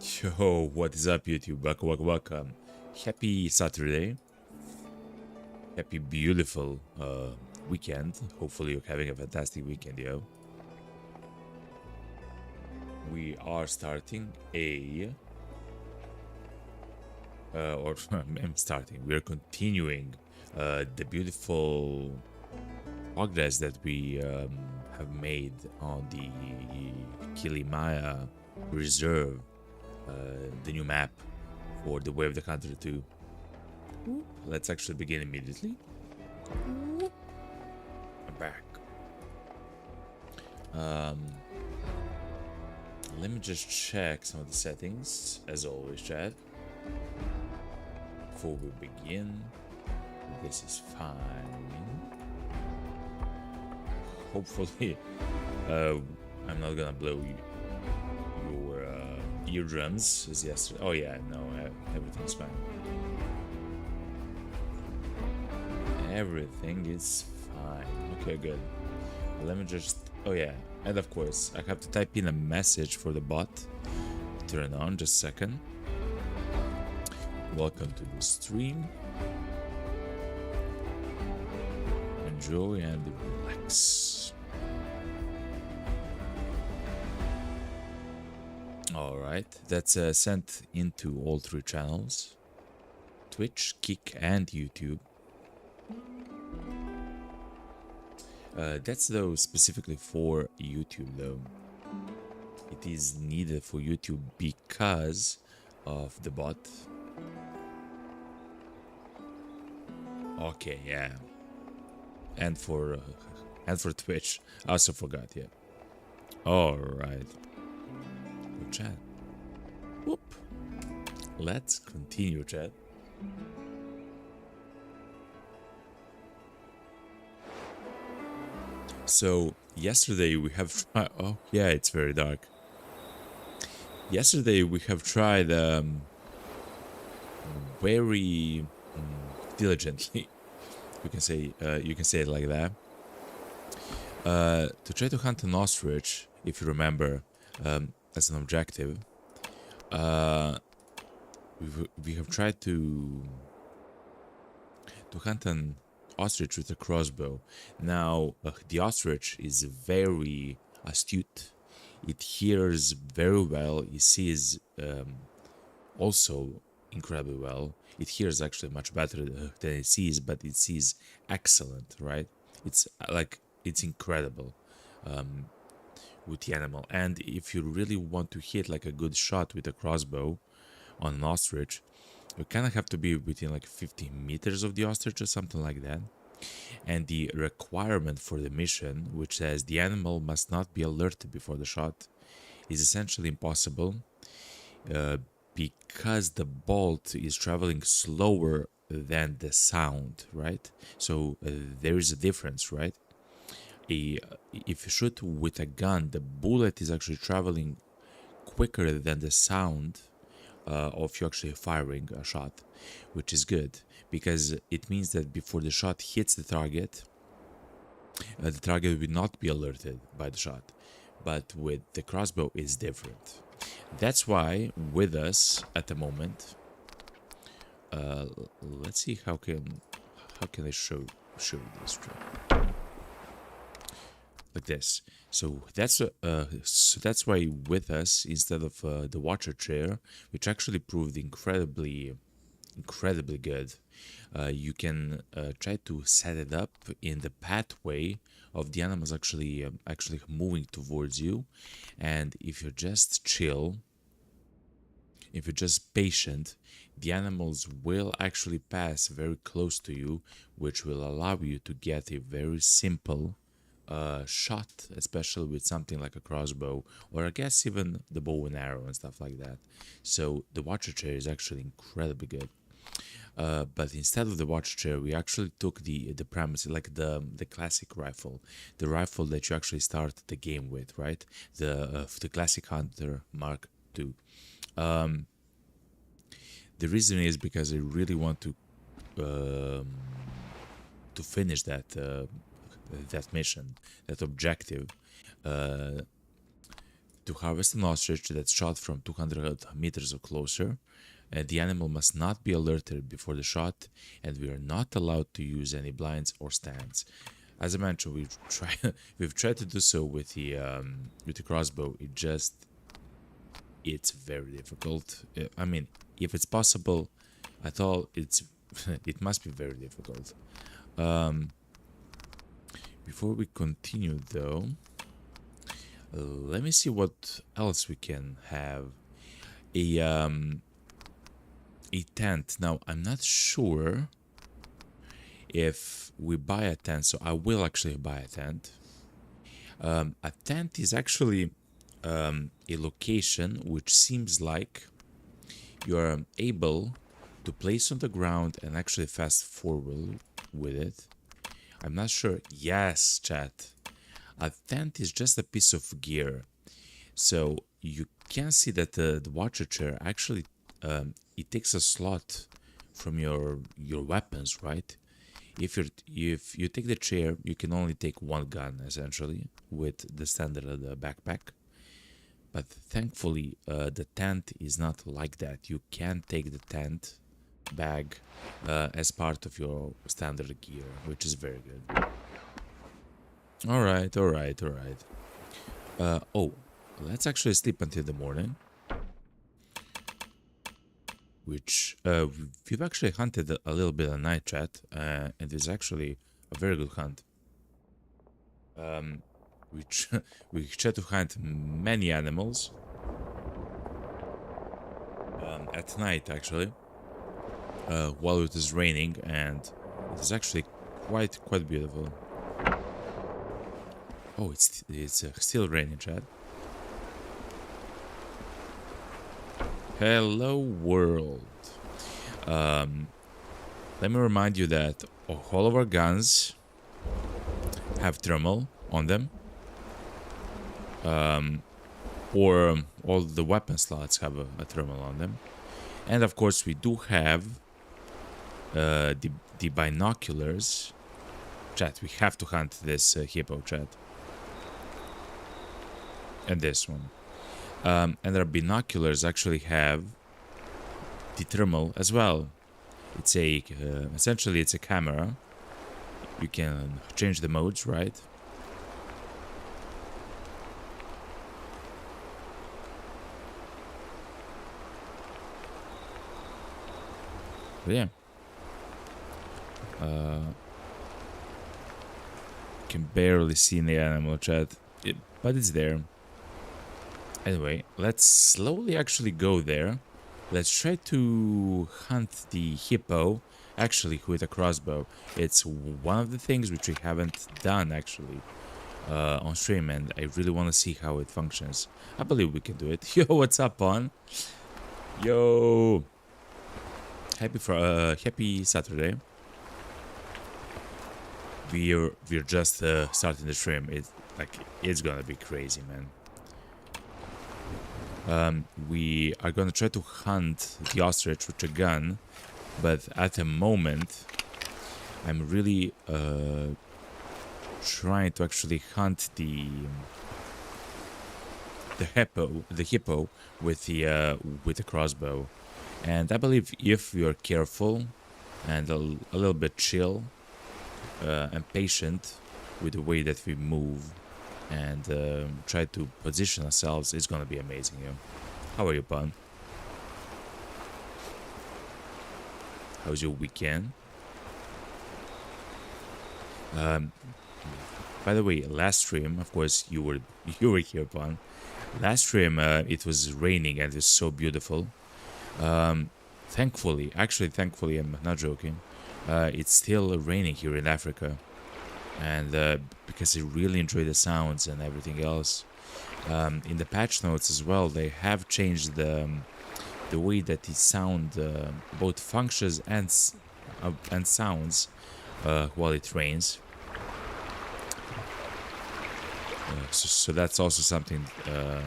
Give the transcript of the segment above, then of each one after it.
Yo, what is up, YouTube? Welcome. Happy Saturday. Happy beautiful weekend. Hopefully you're having a fantastic weekend, yo. We are starting we're continuing the beautiful progress that we have made on the Kilimaya Reserve, the new map for the Way of the Hunter 2. Let's actually begin immediately. I'm back. Let me just check some of the settings, as always, chat. Before we begin, this is fine. Hopefully, I'm not gonna blow your eardrums as yesterday. Oh yeah, no, everything's fine. Everything is fine. Okay, good. Let me just... Oh yeah, and of course, I have to type in a message for the bot. Turn on, just a second. Welcome to the stream. Enjoy and relax. Alright, that's sent into all three channels. Twitch, Kick, and YouTube. That's though specifically for YouTube though. It is needed for YouTube because of the bot. Okay, yeah. And for Twitch. I also forgot, yeah. Alright. Good chat. Whoop. Let's continue, chat. So yesterday we have tried. Oh yeah, it's very dark. Yesterday we have tried very diligently. You can say it like that. To try to hunt an ostrich, if you remember, as an objective. We have tried to hunt an ostrich with a crossbow. Now, the ostrich is very astute. It hears very well. It sees also incredibly well. It hears actually much better than it sees, but it sees excellent, right? It's it's incredible with the animal. And if you really want to hit like a good shot with a crossbow on an ostrich, you kind of have to be within like 50 meters of the ostrich or something like that. And the requirement for the mission, which says the animal must not be alerted before the shot, is essentially impossible because the bolt is traveling slower than the sound, right? So there is a difference, right? If you shoot with a gun, the bullet is actually traveling quicker than the sound of you actually firing a shot, which is good because it means that before the shot hits the target will not be alerted by the shot. But with the crossbow is different. That's why with us at the moment, let's see how can I show this like this. So that's why with us, instead of the watcher chair, which actually proved incredibly good, you can try to set it up in the pathway of the animals actually moving towards you. And if you're just chill, if you're just patient, the animals will actually pass very close to you, which will allow you to get a very simple shot, especially with something like a crossbow, or I guess even the bow and arrow and stuff like that. So the watcher chair is actually incredibly good. But instead of the watch chair, we actually took the premise, like the classic rifle, the rifle that you actually start the game with, right? The classic Hunter Mark II. The reason is because I really want to finish that mission, that objective. To harvest an ostrich that's shot from 200 meters or closer, the animal must not be alerted before the shot, and we are not allowed to use any blinds or stands. As I mentioned, we've tried to do so with the crossbow. It's very difficult. I mean, if it's possible at all, it must be very difficult. Before we continue, though, let me see what else we can have. A tent. Now, I'm not sure if we buy a tent, so I will actually buy a tent. A tent is actually a location which seems like you're able to place on the ground and actually fast forward with it. I'm not sure. Yes, chat. A tent is just a piece of gear. So you can see that the watcher chair actually it takes a slot from your weapons, right? If you take the chair, you can only take one gun essentially with the standard backpack. But thankfully, the tent is not like that. You can take the tent bag as part of your standard gear, which is very good. All right. Oh, let's actually sleep until the morning. Which we've actually hunted a little bit at night, chat, and it's actually a very good hunt. We try to hunt many animals at night, actually, while it is raining, and it is actually quite beautiful. Oh, it's still raining, chat. Hello world. Let me remind you that all of our guns have thermal on them, or all the weapon slots have a thermal on them, and of course we do have the binoculars. Chat, we have to hunt this hippo, chat, and this one. And our binoculars actually have the thermal as well. It's a essentially it's a camera. You can change the modes, right? But yeah, can barely see the animal, chat, but it's there. Anyway, let's slowly actually go there. Let's try to hunt the hippo, actually, with a crossbow. It's one of the things which we haven't done, actually, on stream, and I really want to see how it functions. I believe we can do it. Yo, what's up, on? Yo! Happy Saturday. We're just starting the stream. It's gonna be crazy, man. We are gonna try to hunt the ostrich with a gun, but at the moment I'm really trying to actually hunt the hippo with the crossbow. And I believe if we are careful and a little bit chill and patient with the way that we move and try to position ourselves, it's gonna be amazing. Yeah. How are you, Pun? How's your weekend? By the way, last stream, of course, you were here, Pun. Last stream, it was raining and it was so beautiful. Thankfully, I'm not joking. It's still raining here in Africa. And because I really enjoy the sounds and everything else, in the patch notes as well, they have changed the way that the sound both functions and sounds while it rains. So that's also something to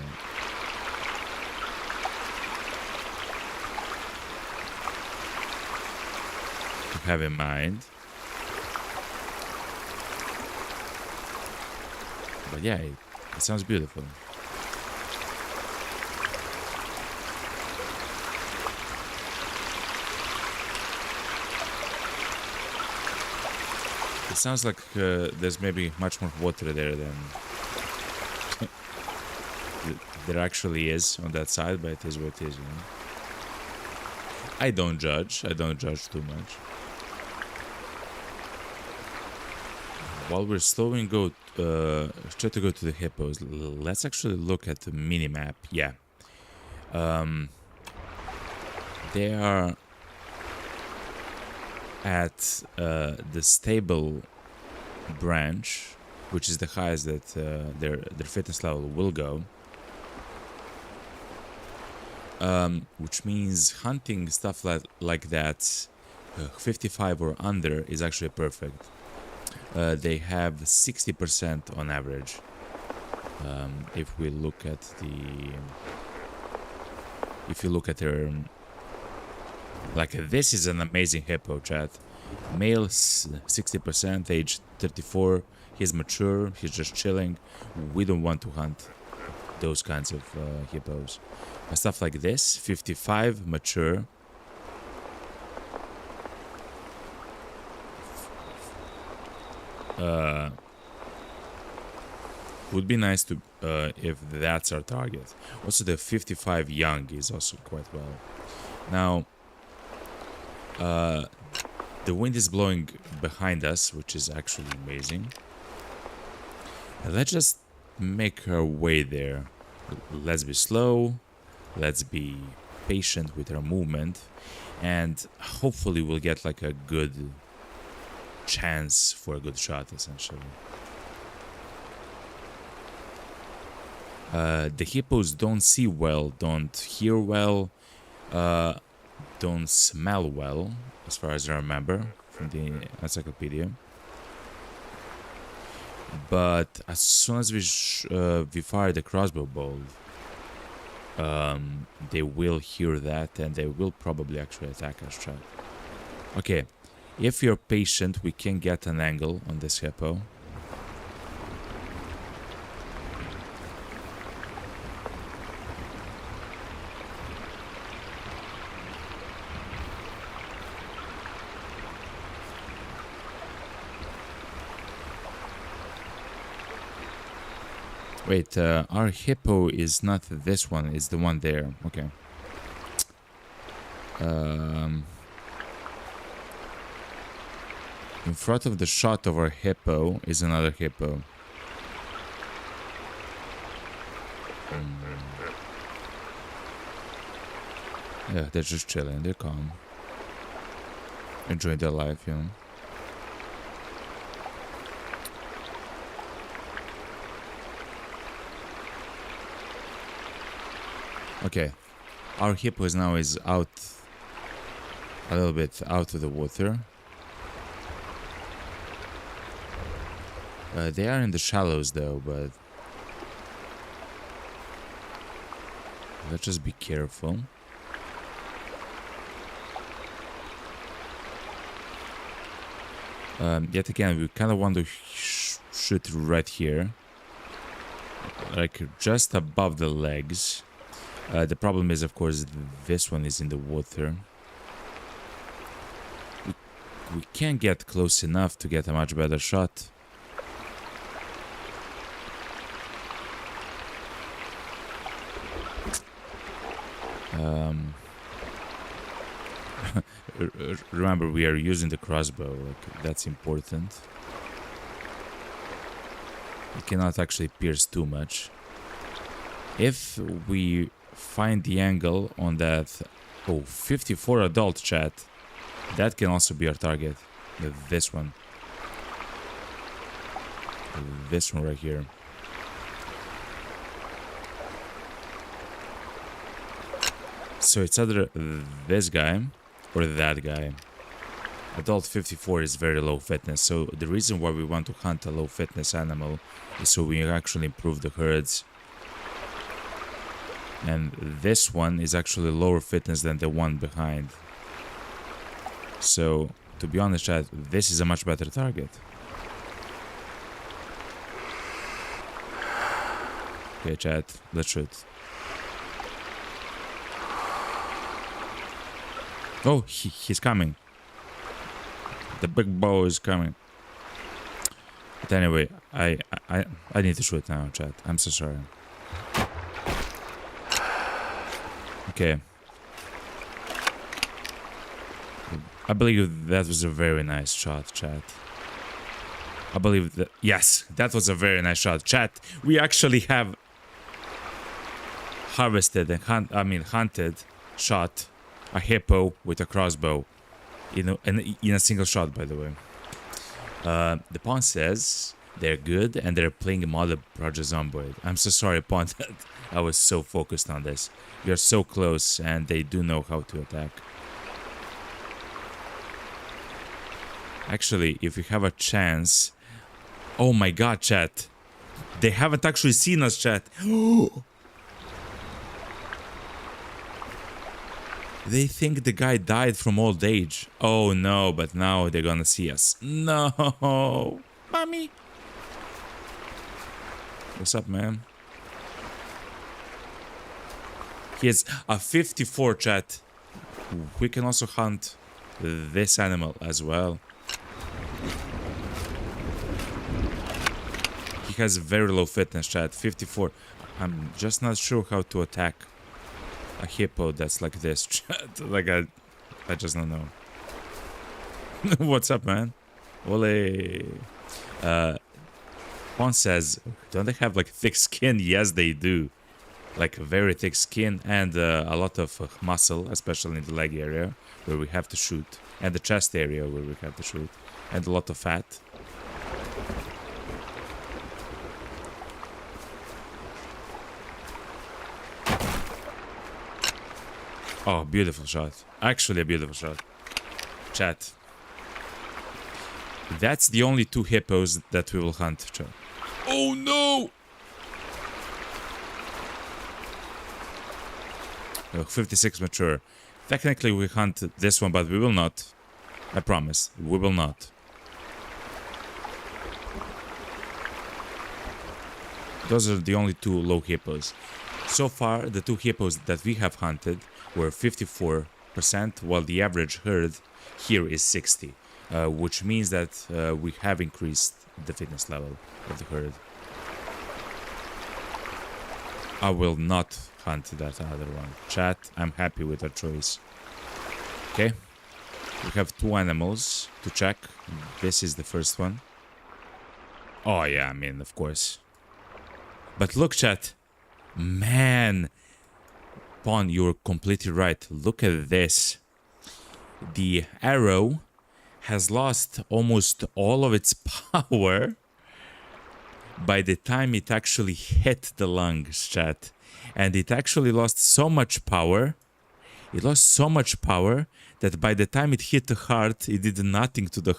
have in mind. But yeah, it sounds beautiful. It sounds like there's maybe much more water there than there actually is on that side, but it is what it is, you know. I don't judge. I don't judge too much. While we're slowing go, try to go to the hippos. Let's actually look at the mini map. Yeah, they are at the stable branch, which is the highest that their fitness level will go. Which means hunting stuff like that, 55 or under, is actually perfect. They have 60% on average. If we look at if you look at their, like, this is an amazing hippo, chat. Male 60%, age 34. He's mature. He's just chilling. We don't want to hunt those kinds of hippos. Stuff like this, 55, mature. Would be nice to if that's our target. Also, the 55 young is also quite well. Now, the wind is blowing behind us, which is actually amazing. Let's just make our way there. Let's be slow. Let's be patient with our movement, and hopefully we'll get like a good chance for a good shot, essentially. The hippos don't see well, don't hear well, don't smell well, as far as I remember from the encyclopedia. But as soon as we fire the crossbow bolt, they will hear that, and they will probably actually attack us, chat. Okay, if you're patient, we can get an angle on this hippo. Wait, our hippo is not this one, it's the one there. Okay. In front of the shot of our hippo is another hippo. Yeah, they're just chilling, they're calm. Enjoying their life, you know. Okay, our hippo is now out, a little bit out of the water. They are in the shallows though, but let's just be careful. Yet again, we kind of want to shoot right here, like just above the legs. The problem is, of course, this one is in the water. We can't get close enough to get a much better shot. Remember, we are using the crossbow, like, that's important. We cannot actually pierce too much. If we find the angle on that, 54 adult, chat, that can also be our target. This one right here. So it's either this guy or that guy. Adult 54 is very low fitness, so the reason why we want to hunt a low fitness animal is so we actually improve the herds. And this one is actually lower fitness than the one behind. So, to be honest, chat, this is a much better target. Okay, chat, let's shoot. Oh, he's coming. The big bow is coming. But anyway, I need to shoot now, chat. I'm so sorry. Okay. I believe that was a very nice shot, chat. I believe that... Yes, that was a very nice shot. Chat, we actually have harvested and hunted, shot a hippo with a crossbow. In a single shot, by the way. The pawn says they're good and they're playing Mother Project Zomboid. I'm so sorry, pawn. I was so focused on this. You're so close and they do know how to attack. Actually, if you have a chance... Oh my god, chat. They haven't actually seen us, chat. They think the guy died from old age. Oh no, but now they're gonna see us. No. Mommy. What's up, man? He has a 54, chat. We can also hunt this animal as well. He has very low fitness, chat. 54. I'm just not sure how to attack a hippo that's like this, chat. Like I just don't know. What's up, man? Ole. Pawn says, don't they have like thick skin? Yes, they do. Like very thick skin and a lot of muscle, especially in the leg area where we have to shoot, and the chest area where we have to shoot, and a lot of fat. Oh, beautiful shot. Actually a beautiful shot. Chat. That's the only 2 hippos that we will hunt, chat. Oh no! 56 mature. Technically we hunt this one, but we will not. I promise. We will not. Those are the only 2 low hippos. So far, the 2 hippos that we have hunted were 54%, while the average herd here is 60, which means that we have increased the fitness level of the herd. I will not hunt that other one. Chat, I'm happy with our choice. Okay, we have 2 animals to check. This is the first one. Oh yeah, I mean, of course. But look, chat. Man, Pawn, you're completely right. Look at this. The arrow has lost almost all of its power by the time it actually hit the lungs, chat. And it actually lost so much power. It lost so much power that by the time it hit the heart, it did nothing to the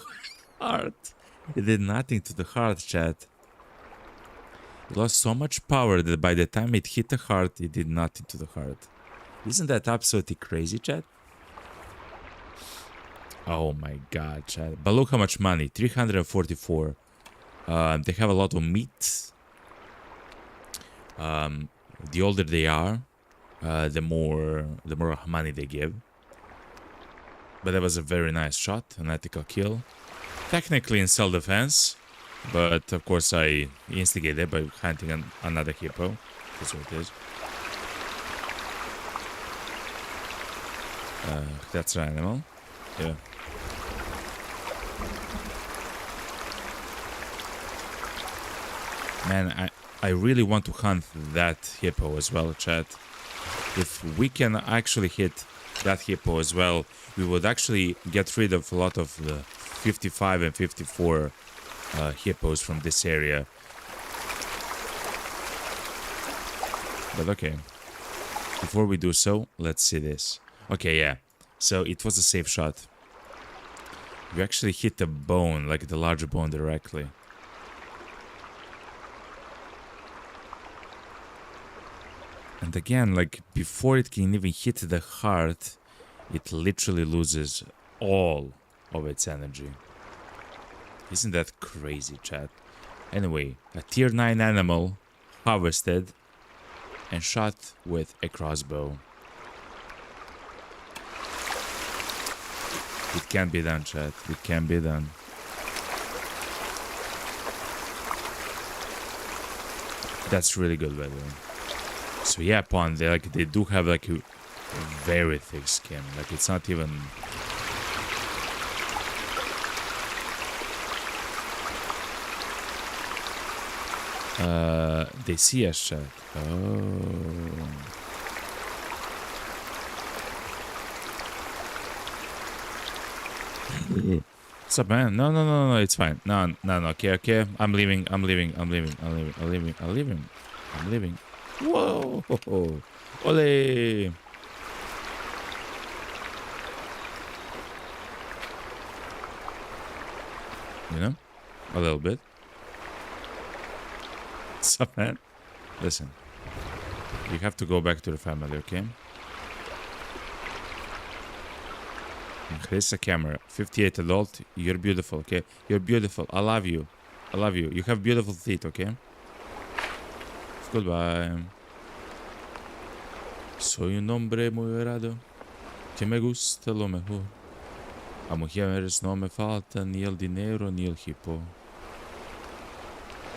heart. It did nothing to the heart, chat. It lost so much power that by the time it hit the heart, it did nothing to the heart. Isn't that absolutely crazy, chat? Oh my god, chat. But look how much money. 344. They have a lot of meat. The older they are, the more money they give. But that was a very nice shot, an ethical kill. Technically in self-defense. But of course I instigated by hunting another hippo. That's what it is. That's an animal. Yeah. Man, I really want to hunt that hippo as well, chat. If we can actually hit that hippo as well, we would actually get rid of a lot of the 55 and 54 hippos from this area. But okay, before we do so, let's see this. Okay, yeah, so it was a safe shot. We actually hit the bone, like the larger bone directly. And again, like before it can even hit the heart, it literally loses all of its energy. Isn't that crazy, chat? Anyway, a tier 9 animal harvested and shot with a crossbow. It can be done, chat. It can be done. That's really good, by the way. So yeah, Pawn, they do have like a very thick skin. Like it's not even. They see us, chat. Oh. What's up, man? No, it's fine. No, okay. I'm leaving. Whoa! Ole! You know? A little bit. What's up, man? Listen. You have to go back to the family, okay? Here's a camera. 58 adult. You're beautiful, okay? You're beautiful. I love you. You have beautiful teeth, okay? Goodbye. Soy un hombre muy errado que me gusta lo mejor. A mujeres no me falta ni el dinero ni el hipo.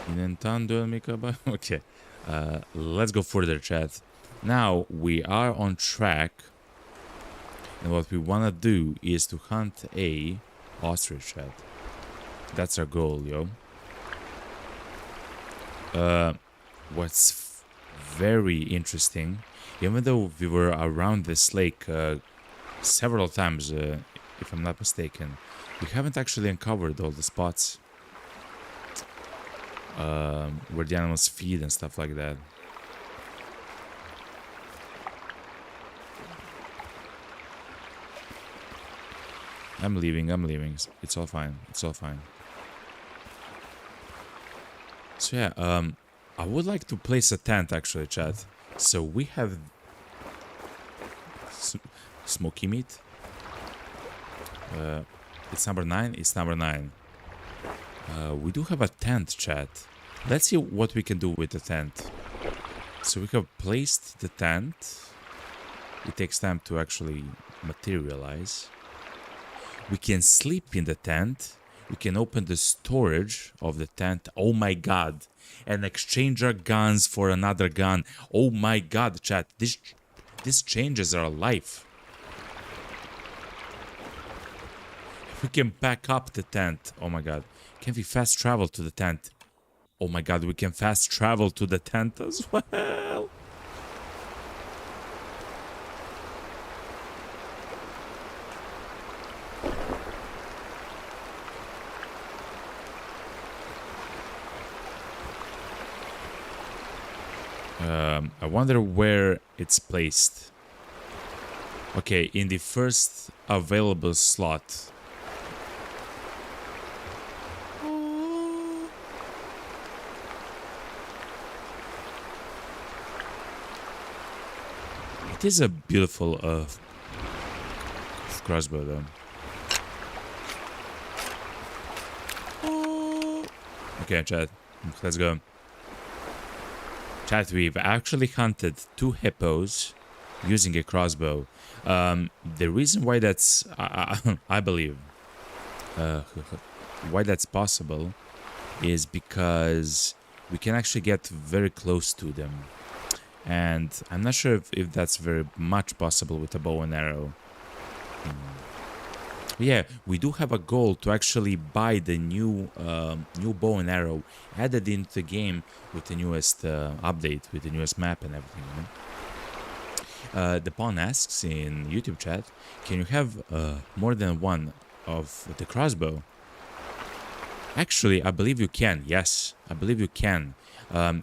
Intentando en mi caballo. Okay. Let's go further, chat. Now we are on track. And what we want to do is to hunt a ostrich, chat. That's our goal, yo. What's very interesting, even though we were around this lake several times, if I'm not mistaken, we haven't actually uncovered all the spots where the animals feed and stuff like that. I'm leaving. It's all fine. So yeah, I would like to place a tent actually, chat. So we have smoky meat. It's number 9. We do have a tent, chat. Let's see what we can do with the tent. So we have placed the tent. It takes time to actually materialize. We can sleep in the tent. We can open the storage of the tent. Oh my god. And exchange our guns for another gun. Oh my god, chat. This changes our life. We can pack up the tent. Oh my god. Can we fast travel to the tent? Oh my god, we can fast travel to the tent as well. I wonder where it's placed. Okay, in the first available slot. It is a beautiful crossbow though. Okay, chat, let's go. Chat, we've actually hunted 2 hippos using a crossbow. The reason why that's, I believe, why that's possible is because we can actually get very close to them. And I'm not sure if that's very much possible with a bow and arrow. Yeah, we do have a goal to actually buy the new bow and arrow added into the game with the newest update, with the newest map and everything. You know? The pawn asks in YouTube chat, can you have more than one of the crossbow? Actually, I believe you can. Yes, I believe you can.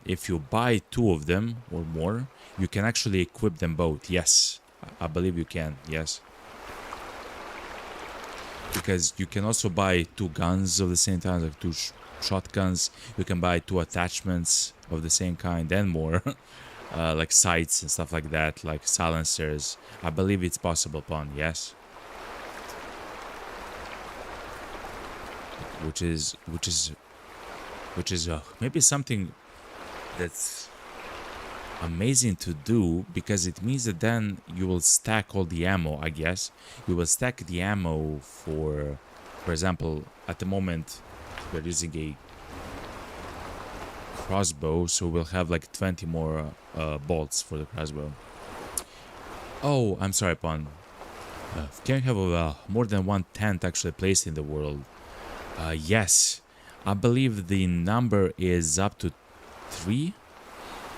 If you buy 2 of them or more, you can actually equip them both. Yes, I believe you can. Yes. Because you can also buy 2 guns of the same time, like 2 shotguns. You can buy 2 attachments of the same kind and more, like sights and stuff like that, like silencers. I believe it's possible, Pawn. Yes. Which is maybe something that's amazing to do, because it means that then you will stack all the ammo. I guess you will stack the ammo for example, at the moment we're using a crossbow, so we'll have like 20 more bolts for the crossbow. Oh, I'm sorry, Pawn. Can you have more than one tent actually placed in the world? Yes. I believe the number is up to 3.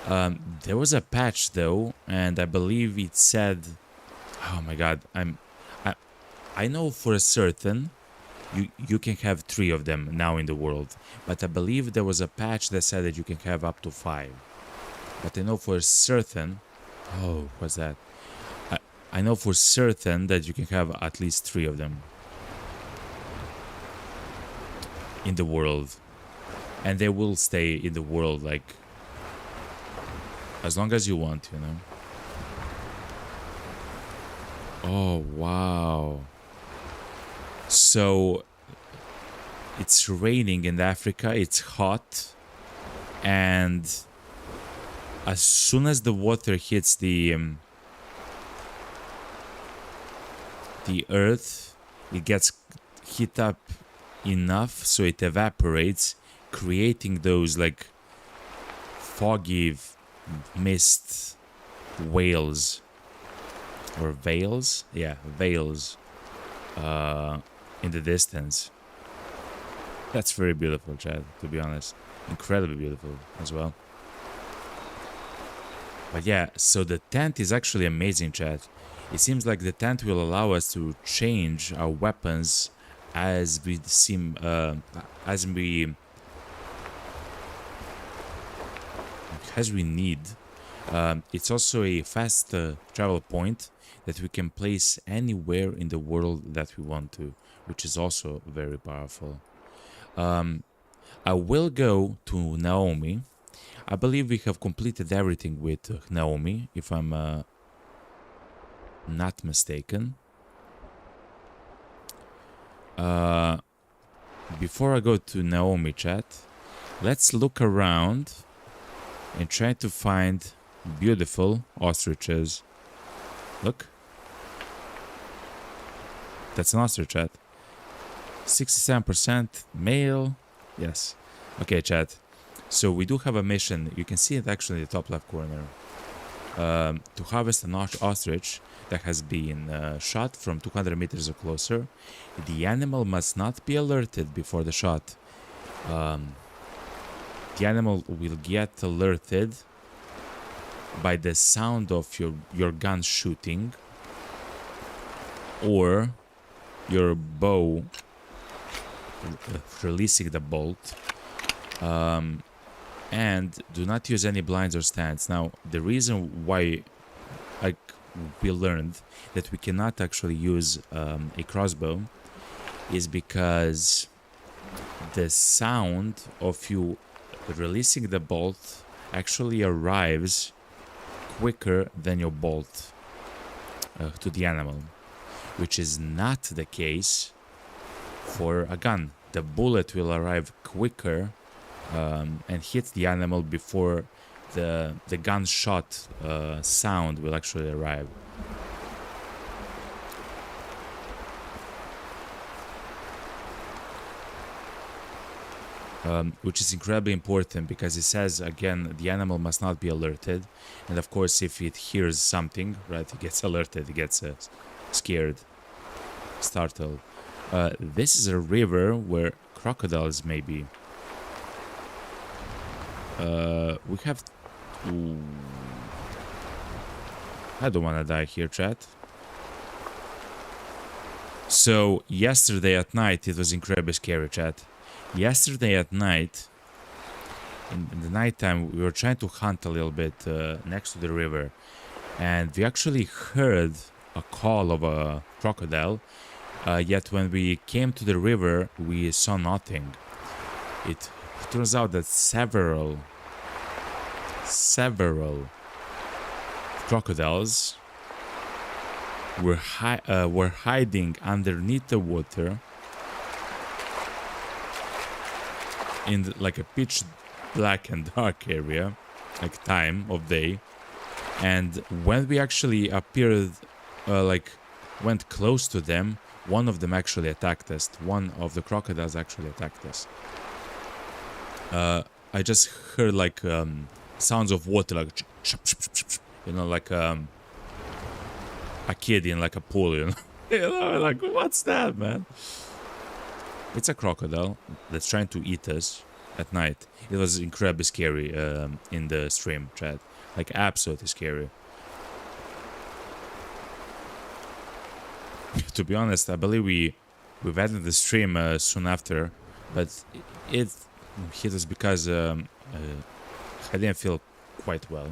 There was a patch though, and I believe it said, oh my god, I know for a certain you can have 3 of them now in the world, but I believe there was a patch that said that you can have up to 5. But I know for certain, oh, what's that? I know for certain that you can have at least 3 of them in the world, and they will stay in the world like as long as you want, you know. Oh wow. So it's raining in Africa, it's hot, and as soon as the water hits the earth, it gets heat up enough so it evaporates, creating those like foggy mist whales or veils, yeah, veils in the distance. That's very beautiful, Chad, to be honest. Incredibly beautiful as well. But yeah, so the tent is actually amazing, Chad. It seems like the tent will allow us to change our weapons as we need. It's also a fast travel point that we can place anywhere in the world that we want to, which is also very powerful. I will go to Naomi. I believe we have completed everything with Naomi, if I'm not mistaken. Before I go to Naomi, chat, let's look around and try to find beautiful ostriches. Look. That's an ostrich, chat. 67% male. Yes. Okay, chat. So we do have a mission. You can see it actually in the top left corner. To harvest an ostrich that has been shot from 200 meters or closer. The animal must not be alerted before the shot. The animal will get alerted by the sound of your gun shooting or your bow releasing the bolt. And do not use any blinds or stands. Now, the reason why we learned that we cannot actually use a crossbow is because the sound of you releasing the bolt actually arrives quicker than your bolt to the animal, which is not the case for a gun. The bullet will arrive quicker and hit the animal before the gunshot sound will actually arrive. Which is incredibly important because it says, again, the animal must not be alerted. And of course, if it hears something, right, it gets alerted, it gets scared, startled. This is a river where crocodiles may be. We have... Ooh. I don't want to die here, chat. So, yesterday at night, it was incredibly scary, chat. Yesterday at night, in the nighttime, we were trying to hunt a little bit next to the river. And we actually heard a call of a crocodile. Yet when we came to the river, we saw nothing. It turns out that several crocodiles were hiding underneath the water in like a pitch black and dark area, like time of day. And when we actually appeared, went close to them, one of them actually attacked us. One of the crocodiles actually attacked us. I just heard like sounds of water, like you know, like a kid in like a pool, you know. You know, like what's that, man? It's a crocodile that's trying to eat us at night. It was incredibly scary in the stream chat, like absolutely scary. To be honest, I believe we've added the stream soon after, but it hit us because I didn't feel quite well.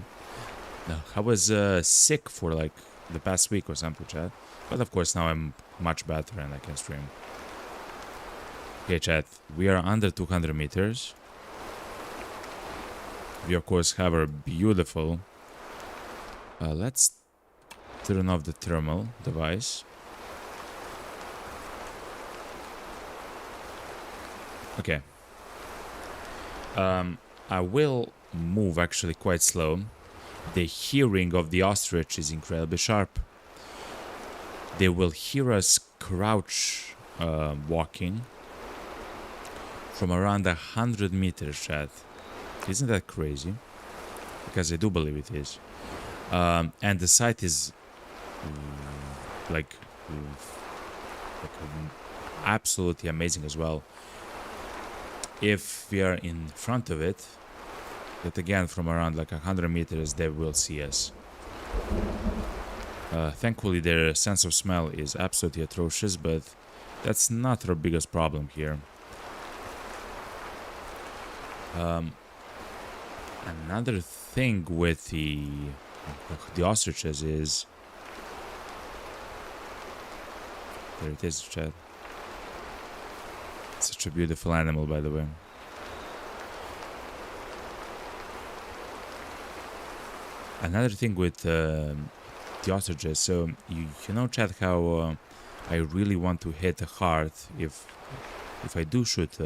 No, I was sick for like the past week or something, chat. But of course now I'm much better and I can stream. Okay, chat. We are under 200 meters. We of course have our beautiful. Let's turn off the thermal device. Okay. I will move actually quite slow. The hearing of the ostrich is incredibly sharp. They will hear us crouch walking from around 100 meters, chat. Isn't that crazy? Because I do believe it is. And the sight is like absolutely amazing as well. If we are in front of it, that again from around like 100 meters they will see us. Thankfully their sense of smell is absolutely atrocious, but that's not our biggest problem here. Another thing with the ostriches is... There it is, chat. Such a beautiful animal, by the way. Another thing with the ostriches, so you know, chat, how I really want to hit hard if I do shoot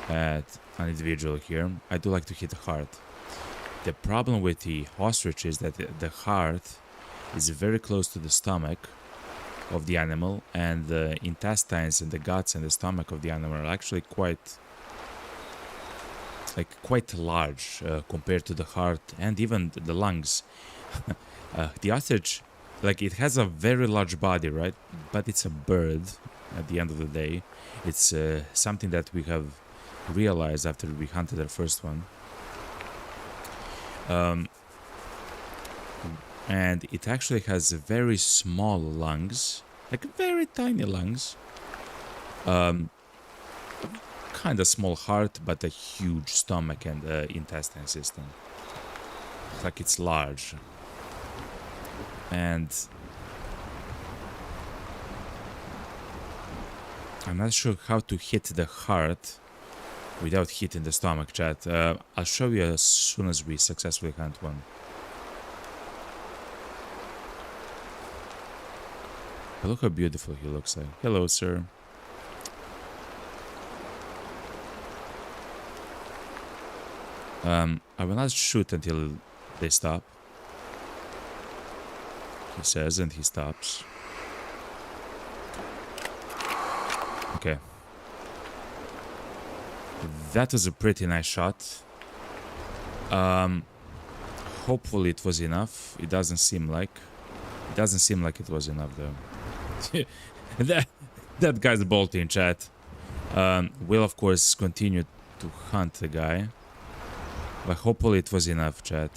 at an individual here. I do like to hit hard. The problem with the ostrich is that the heart is very close to the stomach of the animal, and the intestines and the guts and the stomach of the animal are actually quite large compared to the heart and even the lungs. The ostrich, like, it has a very large body, right? But it's a bird at the end of the day. It's something that we have realized after we hunted our first one. And it actually has very small lungs, like very tiny lungs. Kind of small heart, but a huge stomach and intestine system. Like, it's large. And I'm not sure how to hit the heart without hitting the stomach, chat. I'll show you as soon as we successfully hunt one. But look how beautiful he looks like. Hello, sir. I will not shoot until they stop. He says, and he stops. Okay. That was a pretty nice shot. Hopefully it was enough. It doesn't seem like it was enough though. that guy's bolting, chat. We'll of course continue to hunt the guy, but hopefully it was enough, chat.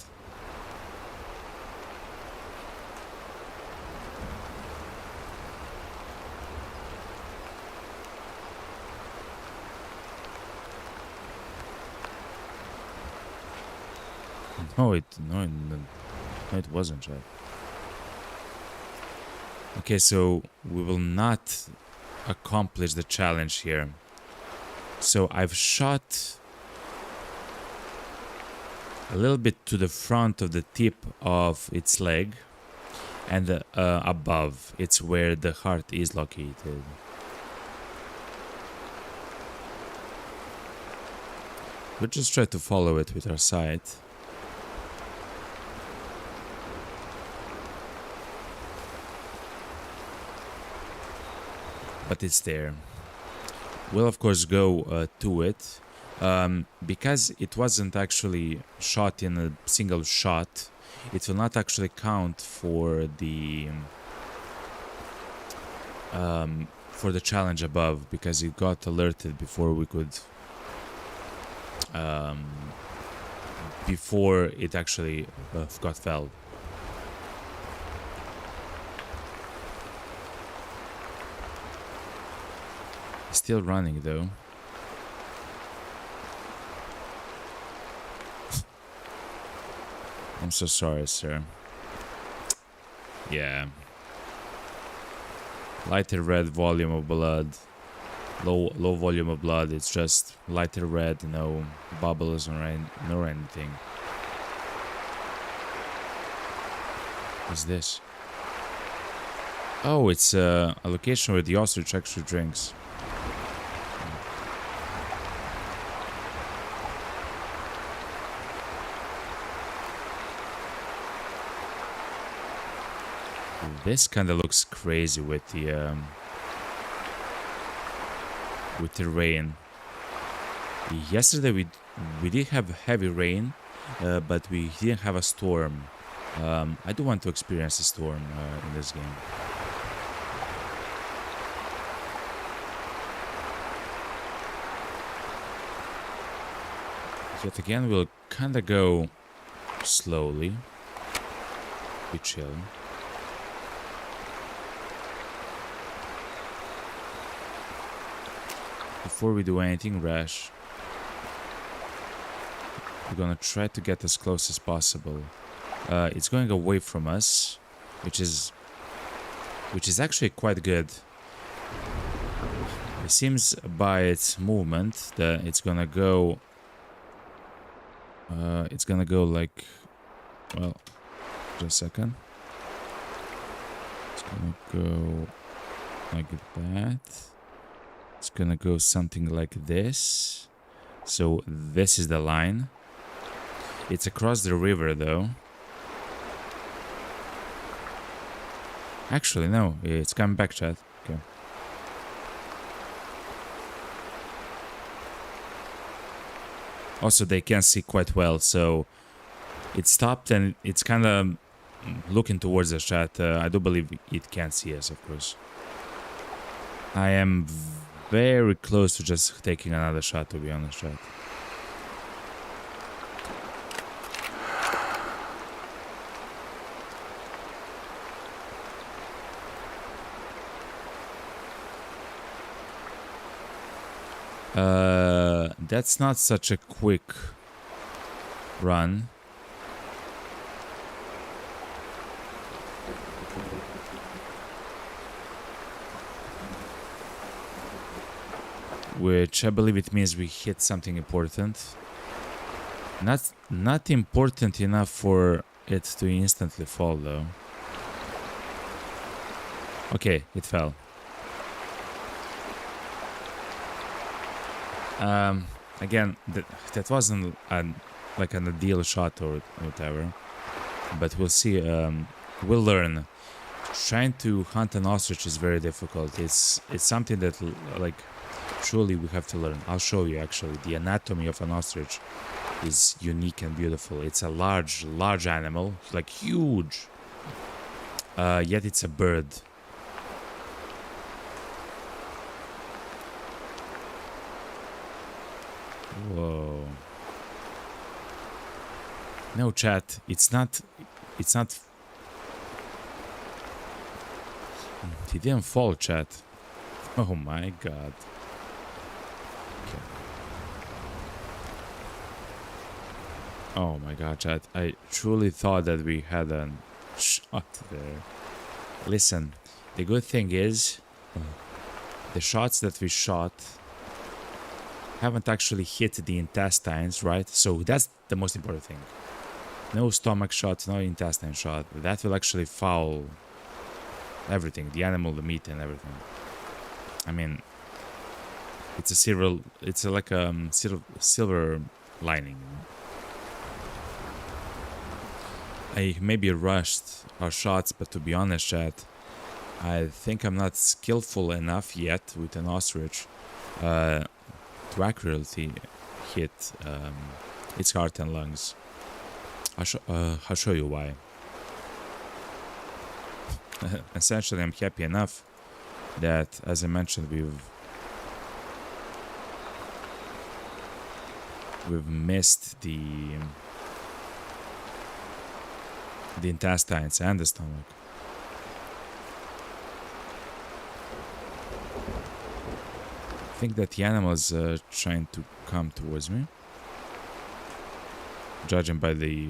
No, it wasn't, chat. Okay, so we will not accomplish the challenge here. So I've shot a little bit to the front of the tip of its leg, and above, it's where the heart is located. We'll just try to follow it with our sight. But it's there. We'll of course go to it. Because it wasn't actually shot in a single shot, it will not actually count for the challenge above, because it got alerted before we could before it actually got felled. Still running though. I'm so sorry, sir. Yeah. Lighter red volume of blood. Low volume of blood. It's just lighter red, no bubbles or anything. What's this? Oh, it's a location where the ostrich actually drinks. This kind of looks crazy with the rain. Yesterday we did have heavy rain, but we didn't have a storm. I do want to experience a storm in this game. Yet again, we'll kind of go slowly. Be chill. Before we do anything rash, we're gonna try to get as close as possible. It's going away from us, which is actually quite good. It seems by its movement that it's gonna go. It's gonna go like, well, just a second. It's gonna go like that. It's gonna go something like this. So this is the line. It's across the river though. Actually, no, it's coming back, chat. Okay. Also, they can see quite well, so it stopped and it's kind of looking towards the chat. I do believe it can see us, of course. I am very close to just taking another shot, to be honest, chat. That's not such a quick run. Which I believe it means we hit something important. Not important enough for it to instantly fall though. Okay, it fell. Again, that wasn't like an ideal shot or whatever, but we'll see. We'll learn. Trying to hunt an ostrich is very difficult. It's something that like truly we have to learn. I'll show you actually. The anatomy of an ostrich is unique and beautiful. It's a large animal, like huge. Yet it's a bird. Whoa. No, chat. It's not. He didn't fall, chat. Oh my god. Okay. Oh my god, chat. I truly thought that we had a shot there. Listen, the good thing is, the shots that we shot haven't actually hit the intestines, right? So that's the most important thing. No stomach shot, no intestine shot. That will actually foul everything, the animal, the meat, and everything. I mean, it's a silver. It's like a silver lining. I maybe rushed our shots, but to be honest, chat, I think I'm not skillful enough yet with an ostrich to accurately hit its heart and lungs. I'll show you why. Essentially, I'm happy enough that, as I mentioned, we've missed the intestines and the stomach. I think that the animal is trying to come towards me, judging by the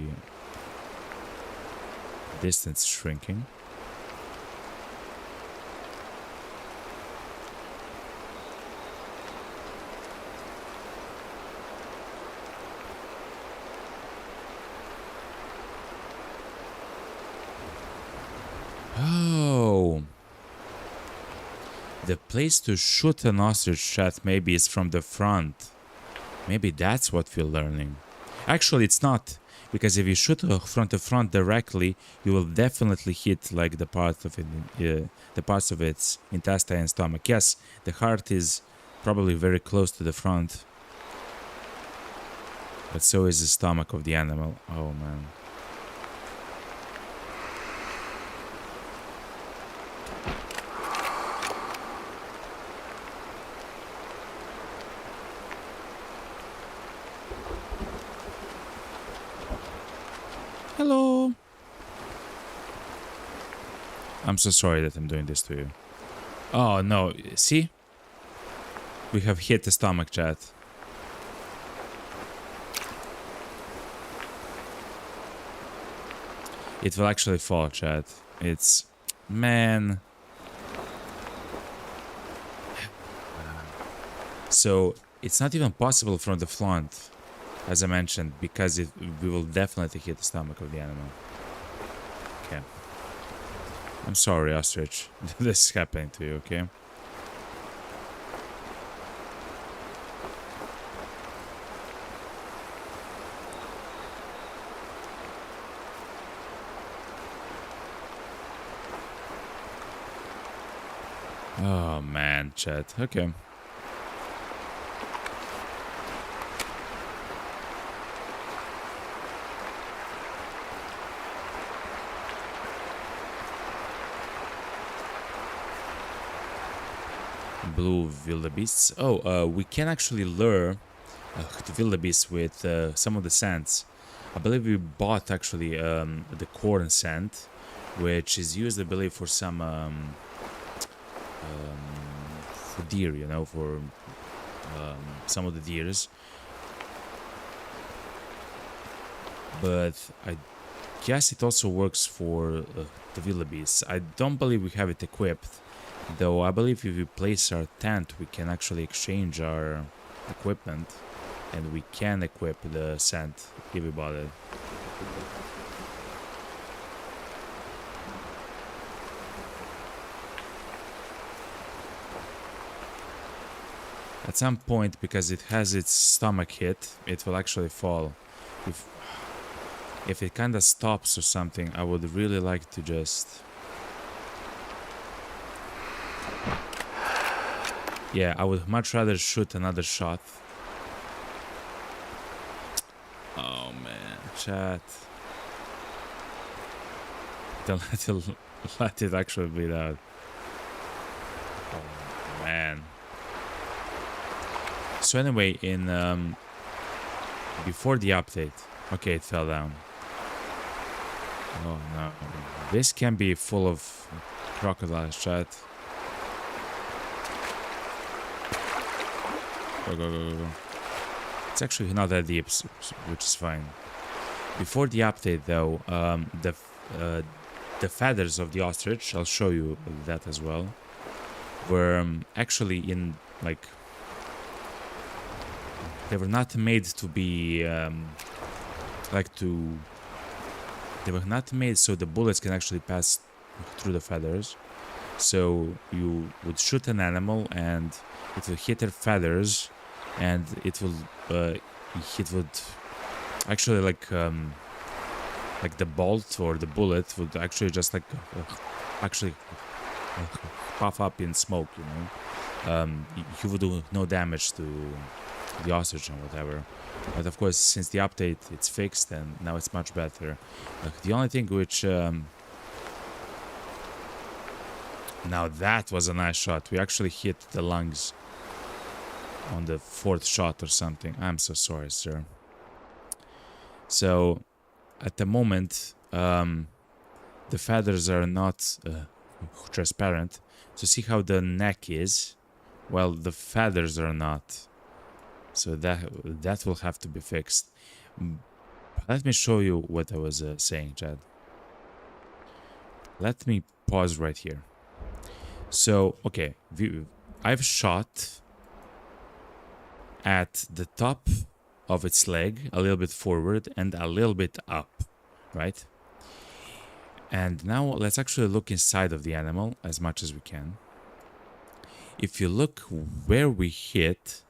distance shrinking. Oh, the place to shoot an ostrich, chat, maybe is from the front. Maybe that's what we're learning. Actually, it's not, because if you shoot from the front directly, you will definitely hit like the part of it, the parts of its intestine and stomach. Yes, the heart is probably very close to the front, but so is the stomach of the animal. Oh man. Hello. I'm so sorry that I'm doing this to you. Oh no, see? We have hit the stomach, chat. It will actually fall, chat. It's... man. So, it's not even possible from the front, as I mentioned, because we will definitely hit the stomach of the animal. Okay. I'm sorry, ostrich. This is happening to you, okay? Oh man, chat. Okay. Blue wildebeests. Oh, we can actually lure the wildebeest with some of the scents. I believe we bought actually the corn scent, which is used, I believe, for some for deer, you know, for some of the deers. But I guess it also works for the wildebeest. I don't believe we have it equipped, though. I believe if we place our tent, we can actually exchange our equipment, and we can equip the scent if we bought it. At some point, because it has its stomach hit, it will actually fall. If it kind of stops or something, I would really like to just... yeah, I would much rather shoot another shot. Oh man, chat. Don't let it actually bleed out. Oh man. So anyway, in before the update, okay, it fell down. Oh no, this can be full of crocodiles, chat. Go, go, go, go, go. It's actually not that deep, which is fine. Before the update, though, the feathers of the ostrich, I'll show you that as well, were actually in, like, they were not made to be, they were not made so the bullets can actually pass through the feathers. So you would shoot an animal and it will hit their feathers, and it would actually like the bolt or the bullet would actually just like puff up in smoke, you know. You would do no damage to the oxygen, whatever. But of course, since the update it's fixed and now it's much better. The only thing which now that was a nice shot. We actually hit the lungs on the 4th shot or something. I'm so sorry, sir. So at the moment, the feathers are not transparent. So see how the neck is? Well, the feathers are not. So that will have to be fixed. Let me show you what I was saying, Chad. Let me pause right here. So, okay, I've shot at the top of its leg, a little bit forward and a little bit up, right? And now let's actually look inside of the animal as much as we can. If you look where we hit,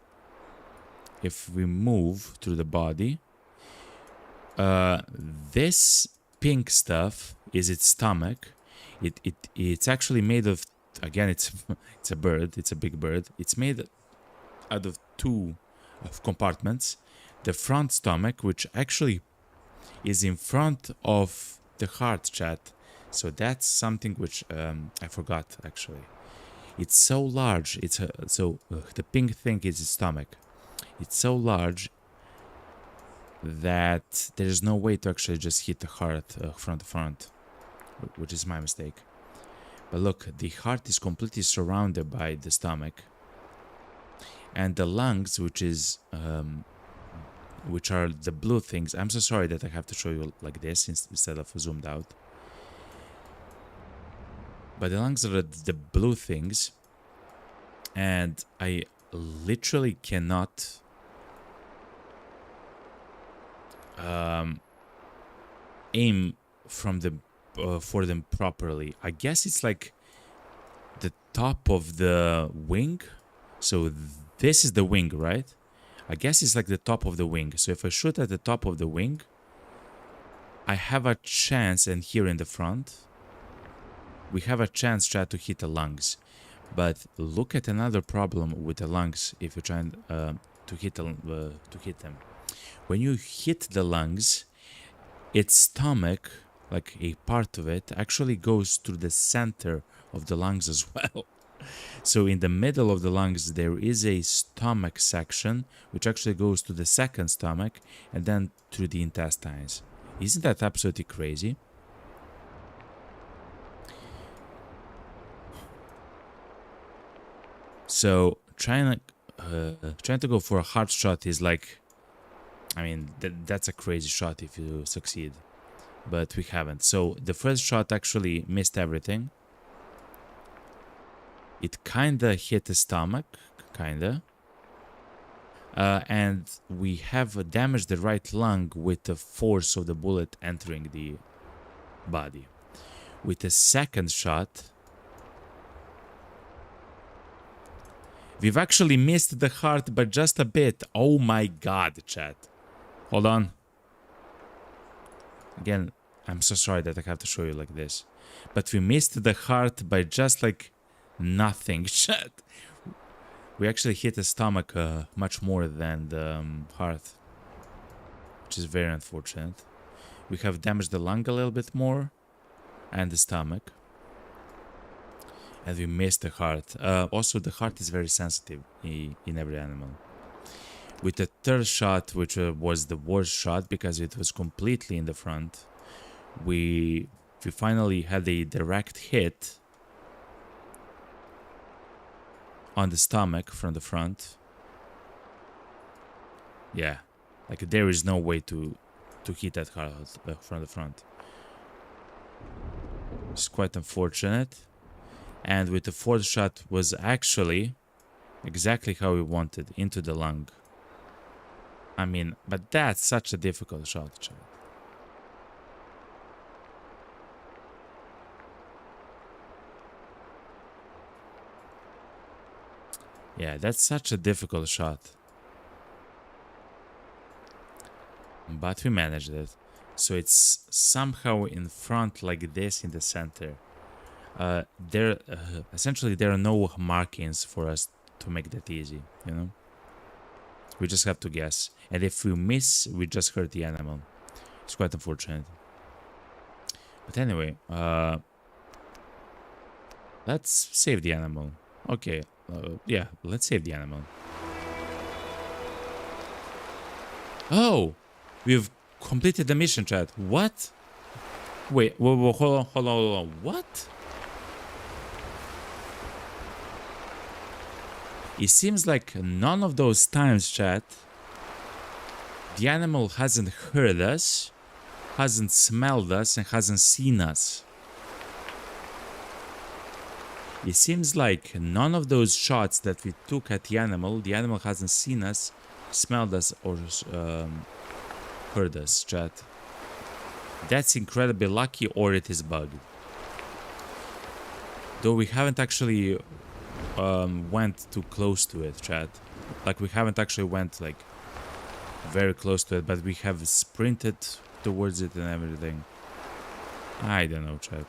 if we move through the body, this pink stuff is its stomach. It's actually made of, again, it's a bird, it's a big bird. It's made out of 2 compartments. The front stomach, which actually is in front of the heart, chat. So that's something which I forgot actually. It's so large. The pink thing is its stomach. It's so large that there is no way to actually just hit the heart front to front, which is my mistake. But look, the heart is completely surrounded by the stomach, and the lungs, which are the blue things. I'm so sorry that I have to show you like this instead of zoomed out. But the lungs are the blue things, and I literally cannot aim from for them properly. I guess it's like the top of the wing. So this is the wing, right? I guess it's like the top of the wing. So if I shoot at the top of the wing, I have a chance, and here in the front, we have a chance to hit the lungs. But look at another problem with the lungs if you're trying to hit them. When you hit the lungs, its stomach, like a part of it, actually goes through the center of the lungs as well. So in the middle of the lungs, there is a stomach section, which actually goes to the second stomach and then through the intestines. Isn't that absolutely crazy? So trying to go for a hard shot is like, I mean, that's a crazy shot if you succeed, but we haven't. So the first shot actually missed everything. It kinda hit the stomach, kinda. And we have damaged the right lung with the force of the bullet entering the body. With the second shot, we've actually missed the heart, but just a bit. Oh my god, chat. Hold on. Again, I'm so sorry that I have to show you like this. But we missed the heart by just like nothing, chat. We actually hit the stomach much more than the heart, which is very unfortunate. We have damaged the lung a little bit more and the stomach. And we missed the heart. Also, the heart is very sensitive in every animal. With the third shot, which was the worst shot because it was completely in the front, we finally had a direct hit on the stomach from the front. Yeah, like there is no way to hit that heart from the front. It's quite unfortunate. And with the fourth shot was actually exactly how we wanted, into the lung. I mean, but that's such a difficult shot, chat. Yeah, that's such a difficult shot. But we managed it. So it's somehow in front like this in the center. Essentially there are no markings for us to make that easy, you know? We just have to guess. And if we miss, we just hurt the animal. It's quite unfortunate. But anyway, let's save the animal. Okay, yeah, let's save the animal. Oh, we've completed the mission, chat. What? Wait, whoa, hold on. What? It seems like none of those times, chat, the animal hasn't heard us, hasn't smelled us, and hasn't seen us. It seems like none of those shots that we took at the animal hasn't seen us, smelled us, or heard us, chat. That's incredibly lucky, or it is bugged. Though we haven't actually went too close to it, chat. Like, we haven't actually went, like, very close to it, but we have sprinted towards it and everything. I don't know, chat.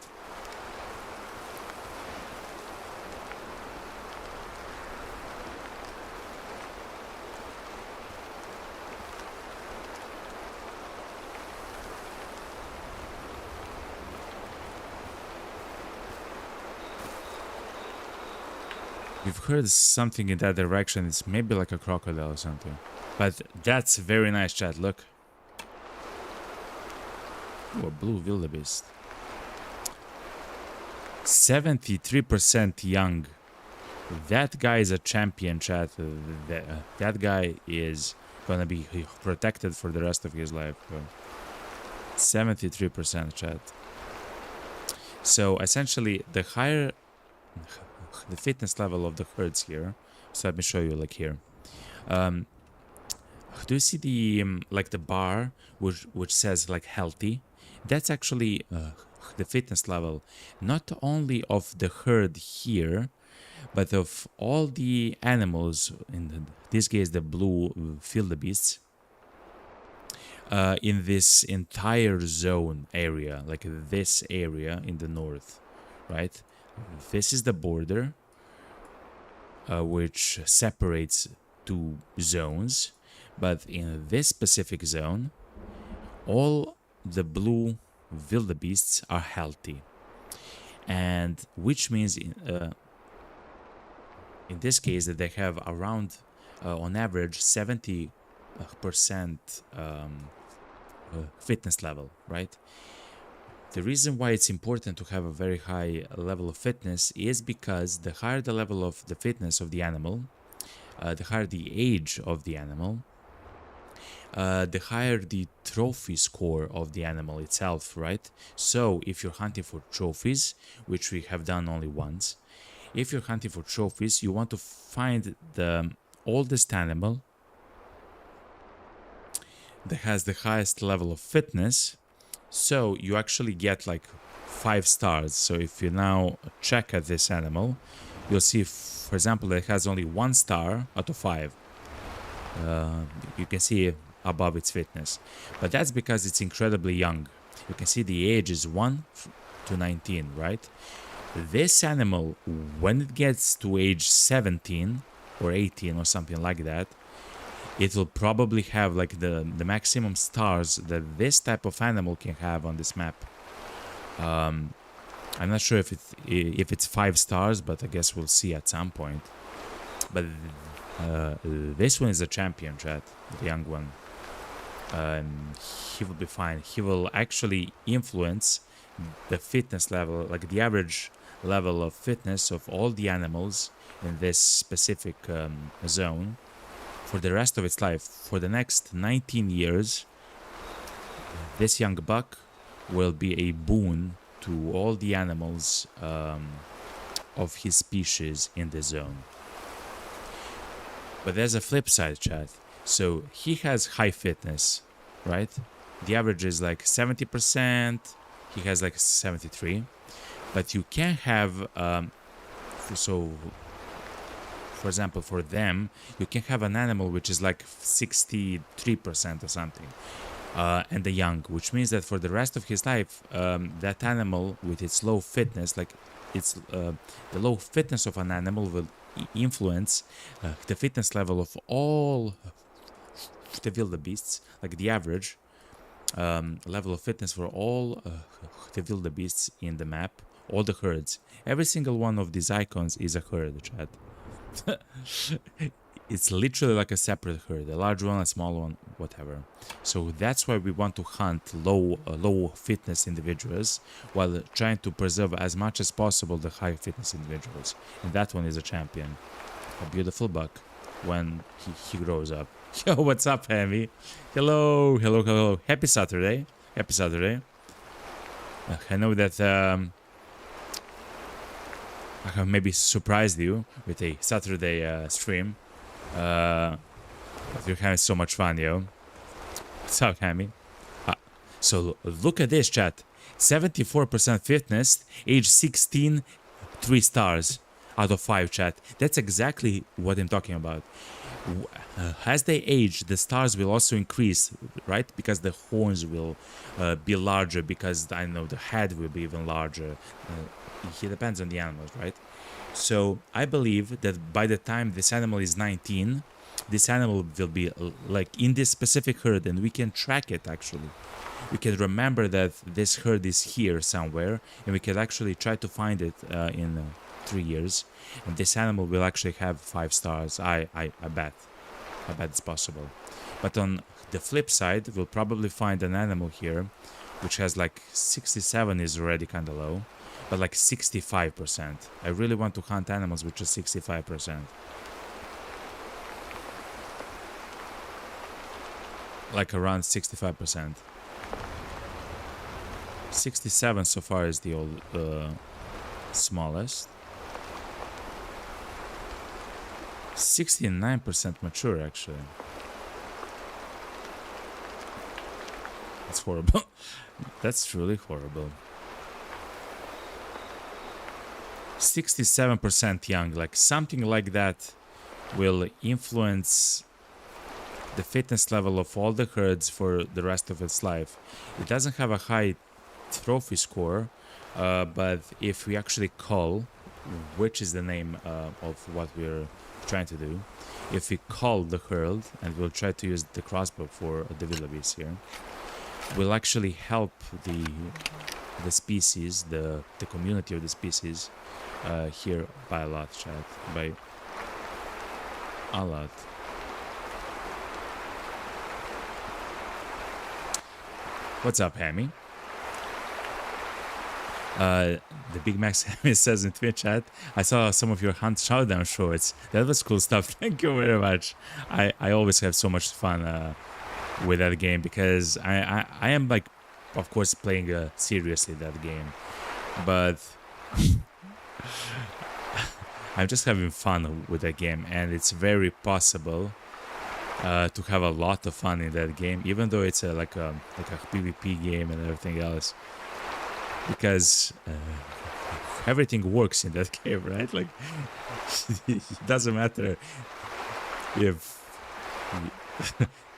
We've heard something in that direction. It's maybe like a crocodile or something. But that's very nice, chat. Look. Ooh, a blue wildebeest. 73% young. That guy is a champion, chat. That guy is gonna be protected for the rest of his life. 73%, chat. So essentially, the higher the fitness level of the herds here. So let me show you, like, here. Do you see the like the bar which says like healthy? That's actually the fitness level, not only of the herd here, but of all the animals, in this case the blue wildebeests, in this entire zone area, like this area in the north, right? This is the border, which separates two zones, but in this specific zone, all the blue wildebeests are healthy, and which means in this case that they have around, on average, 70% fitness level, right? The reason why it's important to have a very high level of fitness is because the higher the level of the fitness of the animal, the higher the age of the animal, the higher the trophy score of the animal itself, right? So if you're hunting for trophies, which we have done only once, if you're hunting for trophies, you want to find the oldest animal that has the highest level of fitness. So you actually get like 5 stars. So if you now check at this animal, you'll see, for example, that it has only 1 star out of 5. You can see above its fitness, but that's because it's incredibly young. You can see the age is 1 to 19, right? This animal, when it gets to age 17 or 18 or something like that, it will probably have like the maximum stars that this type of animal can have on this map. I'm not sure if it's 5 stars, but I guess we'll see at some point. But this one is a champion, chat, the young one. He will be fine. He will actually influence the fitness level, like the average level of fitness of all the animals in this specific zone for the rest of its life. For the next 19 years, this young buck will be a boon to all the animals of his species in the zone. But there's a flip side, chat. So he has high fitness, right? The average is like 70%. He has like 73. But you can have, for example, for them, you can have an animal which is like 63% or something, and the young, which means that for the rest of his life, that animal with its low fitness, like it's the low fitness of an animal will influence the fitness level of all the wildebeests, like the average level of fitness for all the wildebeests in the map, all the herds. Every single one of these icons is a herd, chat. It's literally like a separate herd, a large one, a small one, whatever. So that's why we want to hunt low fitness individuals while trying to preserve as much as possible the high fitness individuals. And that one is a champion, a beautiful buck when he grows up. Yo, what's up, Hammy? Hello, hello, hello. Happy Saturday. Happy Saturday. I know that I have maybe surprised you with a Saturday stream. But you're having so much fun, yo. What's up, Hammy? So look at this, chat. 74% fitness, age 16, 3 stars out of 5, chat. That's exactly what I'm talking about. As they age, the stars will also increase, right? Because the horns will be larger, because I know the head will be even larger. It depends on the animals, right? So I believe that by the time this animal is 19, this animal will be like in this specific herd, and we can track it actually. We can remember that this herd is here somewhere, and we can actually try to find it in 3 years. And this animal will actually have 5 stars. I bet. I bet it's possible. But on the flip side, we'll probably find an animal here, which has like 67 is already kind of low. But like 65%. I really want to hunt animals which are 65%. Like around 65%. 67 so far is the old smallest. 69% mature actually. That's horrible. That's truly horrible. 67% young, like something like that will influence the fitness level of all the herds for the rest of its life. It doesn't have a high trophy score, but if we actually call, which is the name of what we're trying to do, if we call the herd, and we'll try to use the crossbow for the wildebeest here, will actually help the species, the community of the species here by a lot, chat. By a lot. What's up, Hammy? The Big Max Hammy says in Twitch chat, I saw some of your Hunt Showdown shorts. That was cool stuff. Thank you very much. I always have so much fun with that game, because I am like, of course, playing seriously that game, but I'm just having fun with that game, and it's very possible to have a lot of fun in that game, even though it's like a PvP game and everything else, because everything works in that game, right? Like it doesn't matter if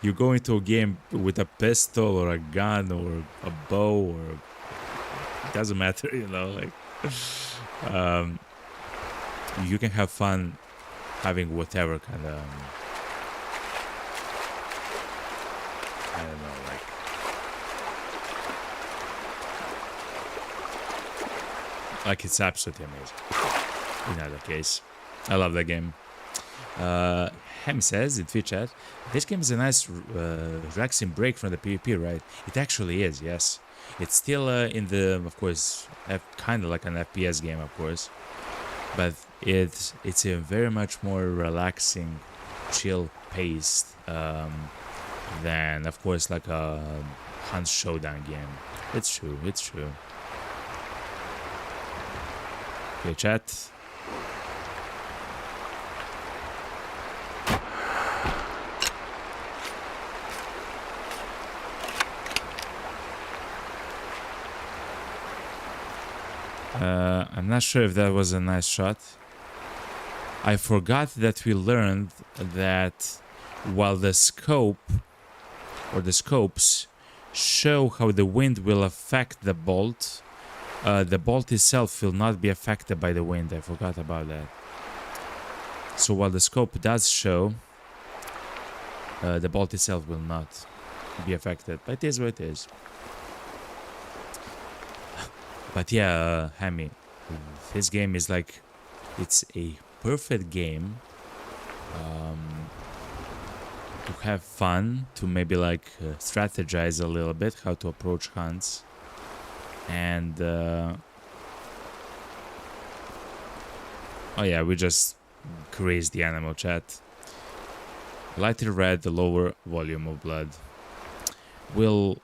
you go into a game with a pistol or a gun or a bow, or it doesn't matter, you know, like you can have fun having whatever kind of I don't know, like it's absolutely amazing in either case. I love that game. Hem says in Twitch chat, this game is a nice relaxing break from the PvP, right? It actually is, yes. It's still in the, of course, kind of like an FPS game, of course, but it's a very much more relaxing, chill paced than, of course, like a Hunt Showdown game. It's true, it's true. Okay, chat. I'm not sure if that was a nice shot. I forgot that we learned that while the scope or the scopes show how the wind will affect the bolt itself will not be affected by the wind. I forgot about that. So while the scope does show the bolt itself will not be affected. But it is what it is. But yeah, Hammy, this game is like, it's a perfect game to have fun, to maybe like strategize a little bit how to approach hunts, and oh yeah, we just grazed the animal, chat. Lighter red, the lower volume of blood. We'll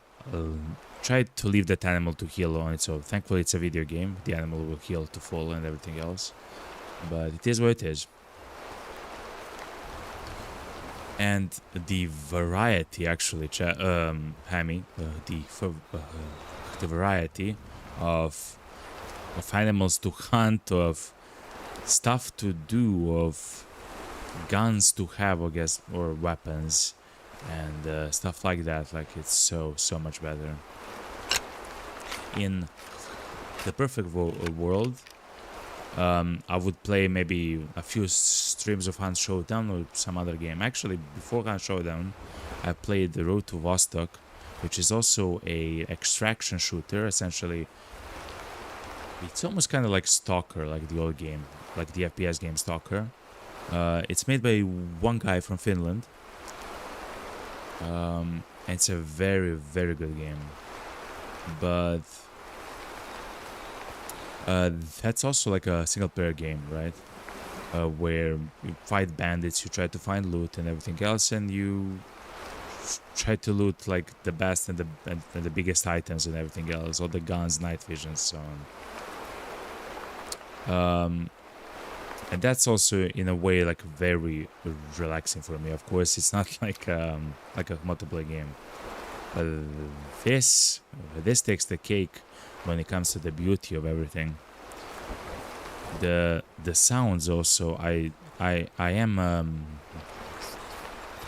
try to leave that animal to heal on its own. Thankfully it's a video game, the animal will heal to full and everything else, but it is what it is. And the variety, actually, Hammy, the variety of animals to hunt, of stuff to do, of guns to have, I guess, or weapons, and stuff like that. Like, it's so much better. In the perfect world, I would play maybe a few streams of Hunt Showdown or some other game. Actually, before Hunt Showdown, I played The Road to Vostok, which is also a extraction shooter. Essentially, it's almost kind of like Stalker, like the old game, like the FPS game Stalker. It's made by one guy from Finland. And it's a very good game. But that's also like a single player game, right? Where you fight bandits, you try to find loot and everything else, and you try to loot like the best and the biggest items and everything else, all the guns, night vision, so on. And that's also in a way like very relaxing for me. Of course, it's not like a multiplayer game. This takes the cake when it comes to the beauty of everything. The sounds also, I am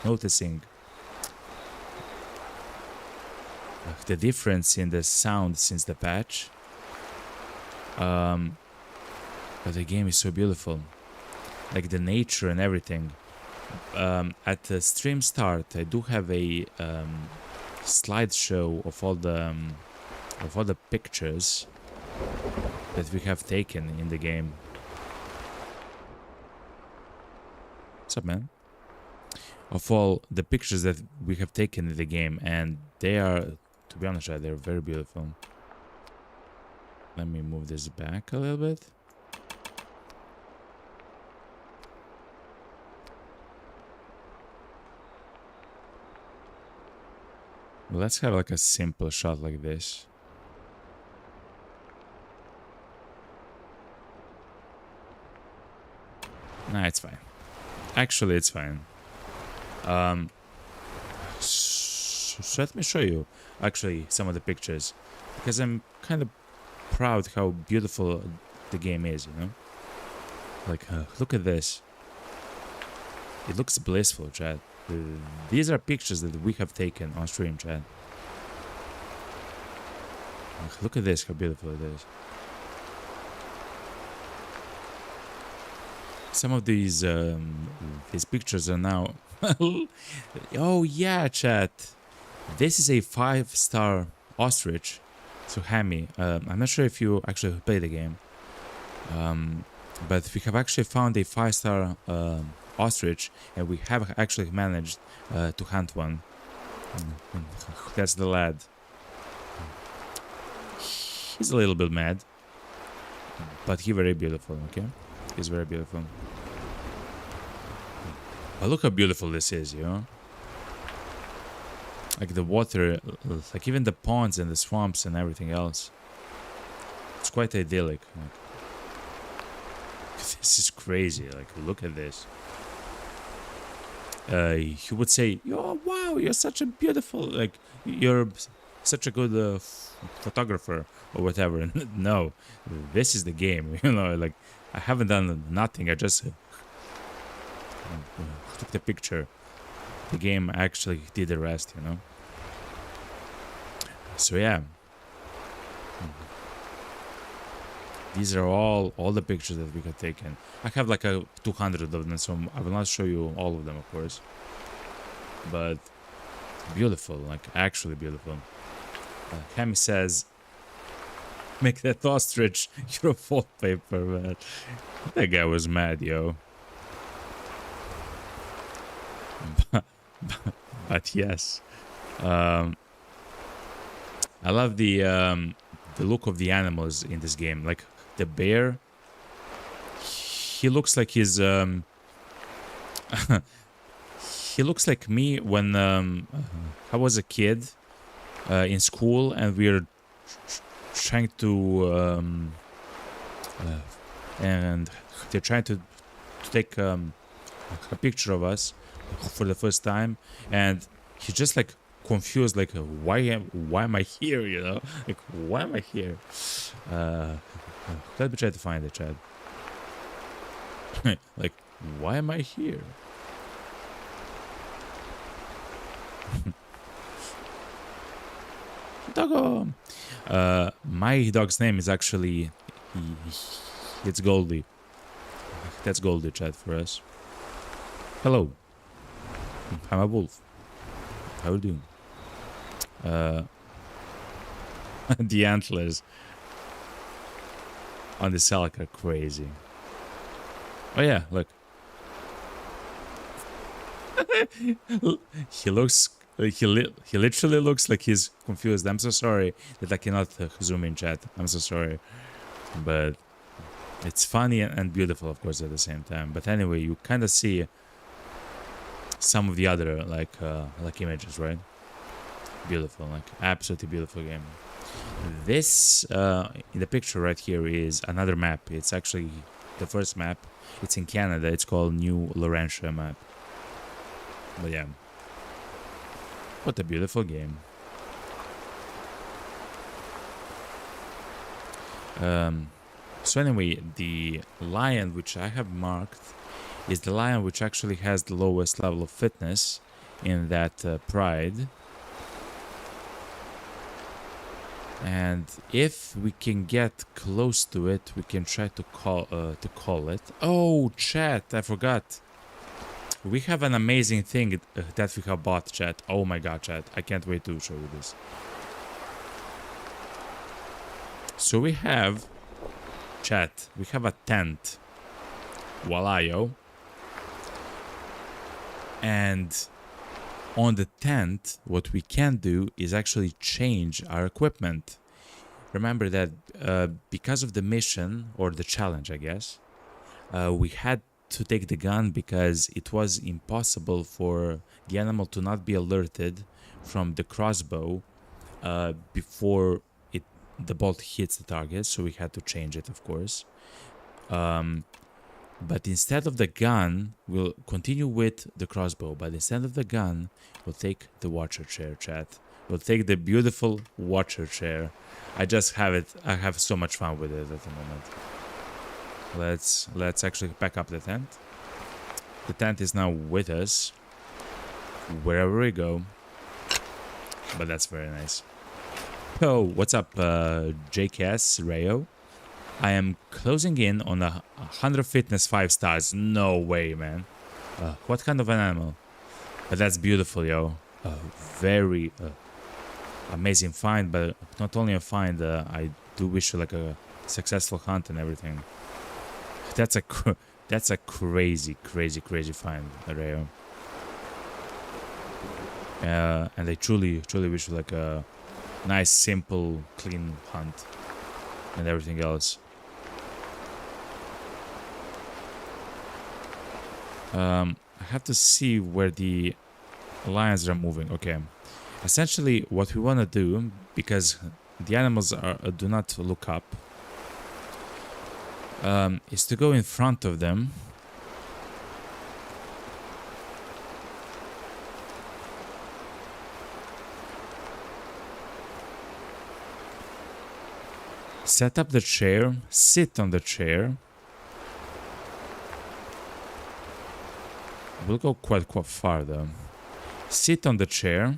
noticing the difference in the sound since the patch. But the game is so beautiful, like the nature and everything. At the stream start, I do have a slideshow of all the pictures that we have taken in the game. What's up, man? Of all the pictures that we have taken in the game, and they are, to be honest, they're very beautiful. Let me move this back a little bit. Let's have like a simple shot like this. Nah, it's fine. Actually, it's fine. So let me show you actually some of the pictures, because I'm kind of proud how beautiful the game is, you know? Like, look at this. It looks blissful, Chad. These are pictures that we have taken on stream, Chad. Look at this, how beautiful it is. Some of these pictures are now... Oh yeah, chat. This is a 5-star ostrich. So Hammy, I'm not sure if you actually play the game. But we have actually found a 5-star ostrich, and we have actually managed to hunt one. That's the lad. He's a little bit mad, but he's very beautiful, okay? He's very beautiful. But look how beautiful this is, you know? Like the water, like even the ponds and the swamps and everything else. It's quite idyllic. Like, this is crazy, like look at this. He would say, "Oh wow, you're such a beautiful, like you're such a good photographer or whatever." No, this is the game, you know. Like I haven't done nothing. I just took the picture. The game actually did the rest, you know. So yeah, these are all the pictures that we have taken. I have like 200 of them, so I will not show you all of them, of course. but beautiful, like actually beautiful. Hammy says, "Make that ostrich your wallpaper, man." That guy was mad, yo. But yes, I love the look of the animals in this game. Like the bear, he looks like he's he looks like me when I was a kid in school and we were trying to and they're trying to take a picture of us for the first time, and he's just like confused, like why am I here, you know, like why am I here? Let me try to find it, Chad. Like, why am I here? Doggo. My dog's name is actually it's Goldie. That's Goldie, Chad, for us. Hello. I'm a wolf. How are you doing? The antlers on the Selk are crazy. Oh yeah, look. He looks. He literally looks like he's confused. I'm so sorry that I cannot zoom in, chat. I'm so sorry, but it's funny and beautiful, of course, at the same time. But anyway, you kind of see some of the other like images, right? Beautiful, like absolutely beautiful game. This in the picture right here is another map. It's actually the first map. It's in Canada. It's called New Laurentia map. But yeah, what a beautiful game. So anyway, the lion which I have marked is the lion which actually has the lowest level of fitness in that pride. And if we can get close to it, we can try to call it. Oh, chat, I forgot. We have an amazing thing that we have bought, chat. Oh my god, chat. I can't wait to show you this. So we have, chat, we have a tent. Voila, yo. And on the tent, what we can do is actually change our equipment. Remember that because of the mission, or the challenge, I guess, we had to take the gun because it was impossible for the animal to not be alerted from the crossbow before the bolt hits the target, so we had to change it, of course. But instead of the gun, we'll continue with the crossbow. But instead of the gun, we'll take the watcher chair, chat. We'll take the beautiful watcher chair. I just have it. I have so much fun with it at the moment. Let's actually pack up the tent. The tent is now with us wherever we go. But that's very nice. Oh, what's up, JKS Rayo? I am closing in on 100 fitness 5 stars. No way, man. What kind of an animal? But that's beautiful, yo. Very amazing find, but not only a find, I do wish you like a successful hunt and everything. That's a crazy find, Rayo. And I truly wish you like a nice, simple, clean hunt and everything else. I have to see where the lions are moving. Okay, essentially what we want to do, because the animals do not look up, is to go in front of them. Set up the chair, sit on the chair. We'll go quite far though. Sit on the chair.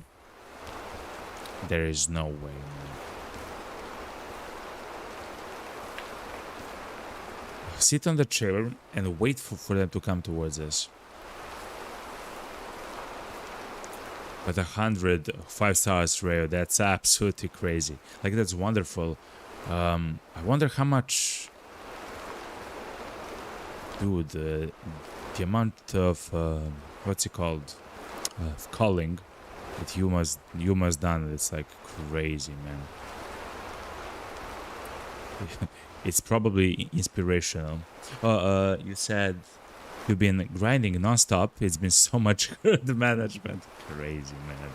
There is no way. Sit on the chair and wait for them to come towards us. But 100 5 stars rare, that's absolutely crazy. Like, that's wonderful. I wonder how much... Dude, the amount of... what's it called? Calling that you must done, it's like crazy, man. It's probably inspirational. You said you've been grinding non-stop. It's been so much good management. Crazy, man.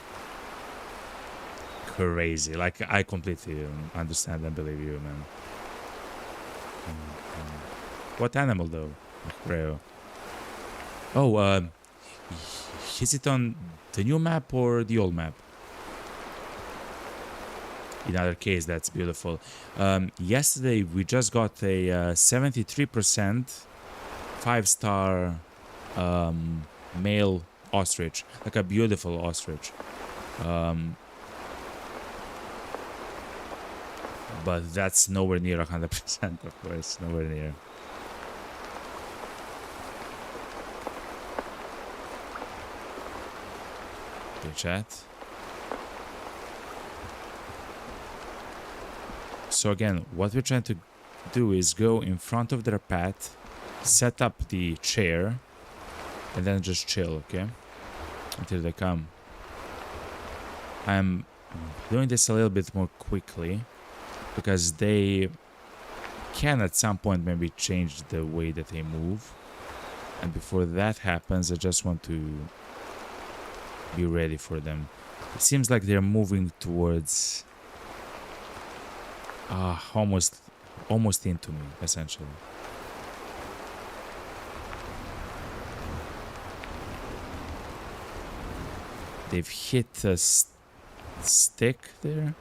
Crazy. Like, I completely understand and believe you, man. What animal, though? Reo. Oh, is it on the new map or the old map? In either case, that's beautiful. Yesterday, we just got a 73% 5-star male ostrich. Like a beautiful ostrich. But that's nowhere near 100%, of course. Nowhere near. Okay, chat. So again, what we're trying to do is go in front of their path, set up the chair, and then just chill, okay? Until they come. I'm doing this a little bit more quickly, because they can at some point maybe change the way that they move. And before that happens, I just want to be ready for them. It seems like they're moving towards... almost into me, essentially. They've hit a stick there.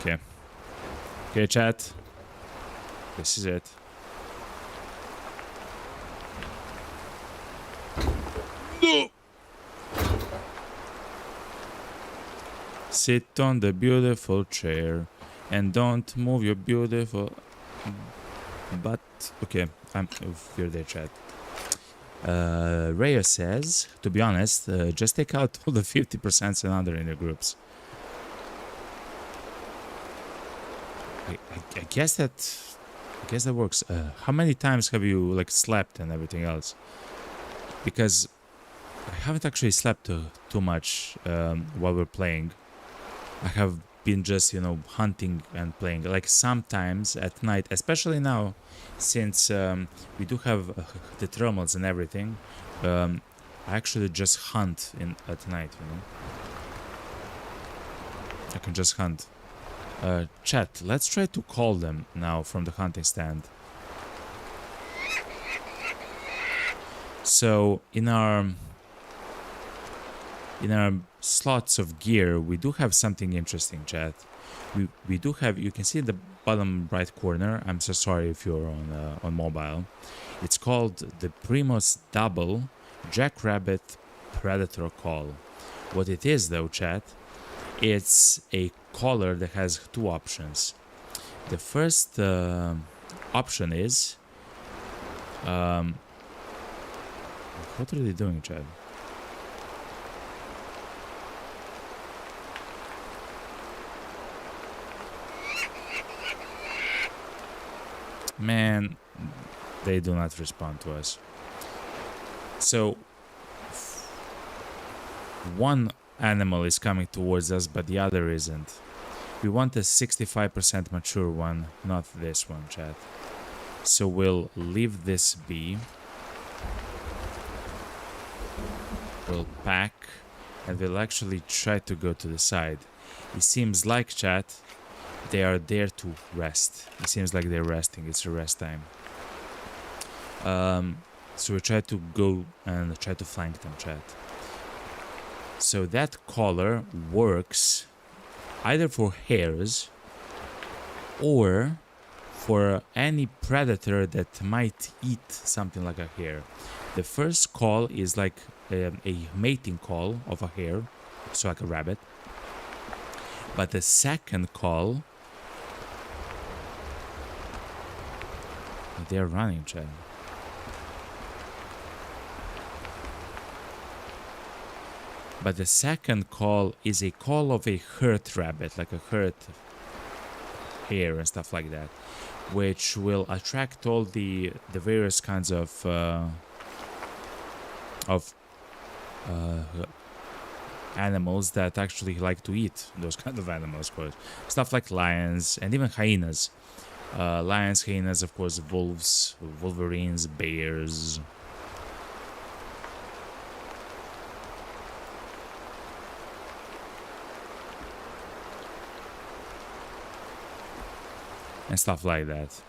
Okay. Okay, chat. This is it. No! Sit on the beautiful chair and don't move your beautiful butt. Okay, you're there, chat. Raya says, to be honest, just take out all the 50% and under in your groups. I guess that works. How many times have you like slept and everything else? Because I haven't actually slept too much while we're playing. I have been just, hunting and playing. Like sometimes at night, especially now, since we do have the thermals and everything, I actually just hunt at night, I can just hunt. Chat, let's try to call them now from the hunting stand. So in our slots of gear, we do have something interesting, chat. We do have, you can see in the bottom right corner, I'm so sorry if you're on mobile, it's called the Primus Double Jackrabbit Predator Call. What it is though, chat, it's a collar that has two options. The first option is what are they doing, chat? Man, they do not respond to us. So one animal is coming towards us, but the other isn't. We want a 65% mature one, not this one, chat. So we'll leave this be. We'll pack, and we'll actually try to go to the side. It seems like, chat, they are there to rest. It seems like they're resting. It's a rest time. So we try to go and try to flank them, chat. So that collar works either for hares or for any predator that might eat something like a hare. The first call is like a mating call of a hare, so like a rabbit. But the second call, they're running, chat. But the second call is a call of a hurt rabbit, like a hurt hare and stuff like that, which will attract all the various kinds of animals that actually like to eat those kind of animals, of course. Stuff like lions and even hyenas. Lions, hyenas, of course, wolves, wolverines, bears. And stuff like that.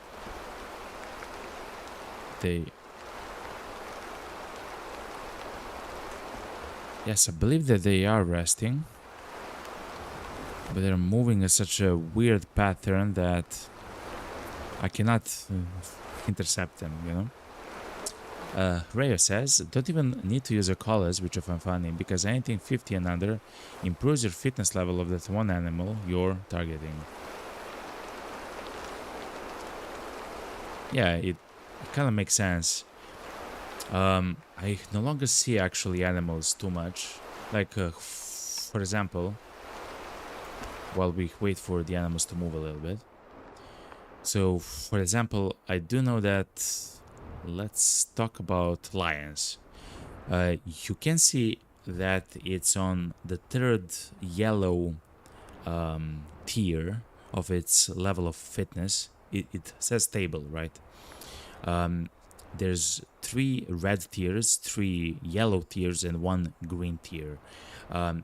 Yes, I believe that they are resting. But they're moving in such a weird pattern that I cannot intercept them, you know? Rayo says, don't even need to use your colors, which I find funny, because anything 50 and under improves your fitness level of that one animal you're targeting. Yeah, it kind of makes sense. I no longer see actually animals too much. Like, for example, while we wait for the animals to move a little bit. So, for example, I do know that... Let's talk about lions. You can see that it's on the third yellow tier of its level of fitness. It says stable, right? There's 3 red tiers, 3 yellow tiers, and 1 green tier.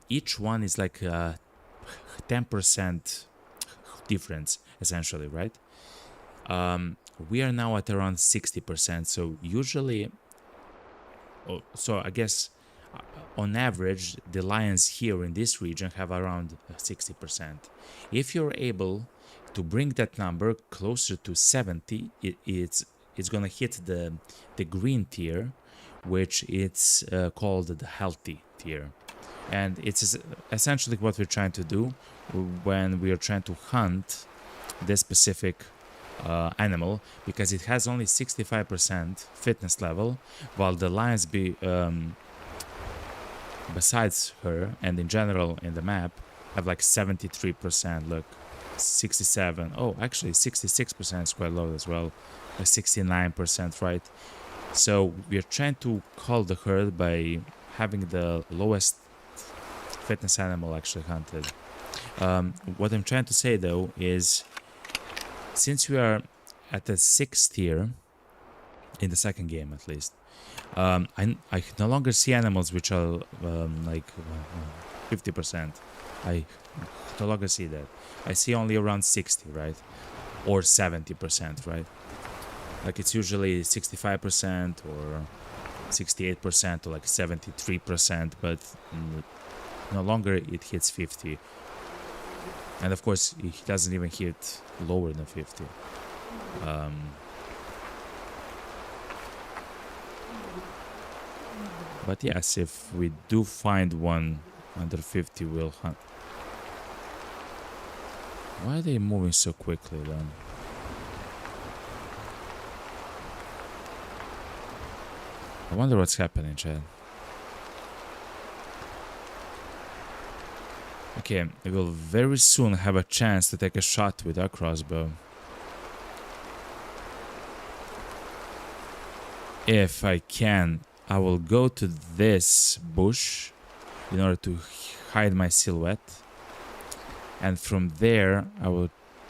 Each one is like a 10% difference, essentially, right? We are now at around 60%, so usually... so I guess on average, the lions here in this region have around 60%. If you're able to bring that number closer to 70, it's gonna hit the green tier, which it's called the healthy tier. And it's essentially what we're trying to do when we are trying to hunt this specific animal, because it has only 65% fitness level, while the lions besides her and in general in the map have like 73%. Look, 67. Oh, actually 66% is quite low as well. 69%, right? So we're trying to call the herd by having the lowest fitness animal actually hunted. What I'm trying to say though is, since we are at the 6th tier, in the second game at least, I no longer see animals which are like 50%. I no longer see that. I see only around 60, right? Or 70%, right? Like it's usually 65% or 68% or like 73%, but no longer it hits 50. And of course, it doesn't even hit lower than 50. But yes, if we do find one under 50, we'll hunt. Why are they moving so quickly then? I wonder what's happening, Chad. Okay, we will very soon have a chance to take a shot with our crossbow. If I can, I will go to this bush in order to hide my silhouette. And from there, I will,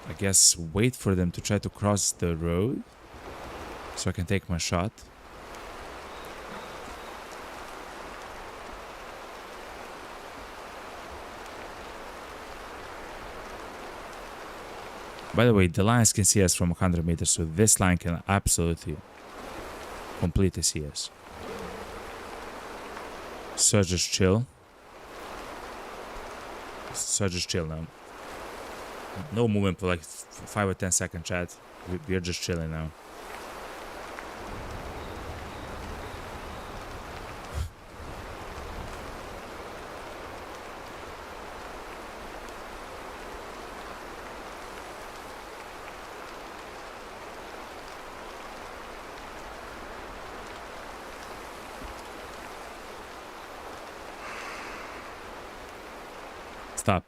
I guess, wait for them to try to cross the road so I can take my shot. By the way, the lions can see us from 100 meters, so this line can absolutely, completely see us. So just chill. So just chill now. No movement for like 5 or 10 seconds, chat. We're just chilling now. Stop.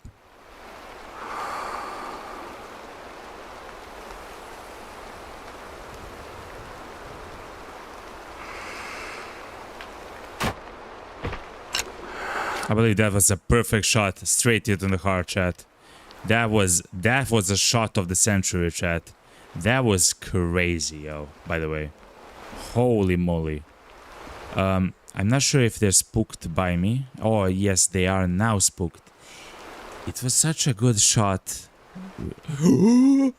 I believe that was a perfect shot, straight hit in the heart, chat. That was a shot of the century, chat. That was crazy, yo. By the way, holy moly. I'm not sure if they're spooked by me. Oh yes, they are now spooked. It was such a good shot. Mommy.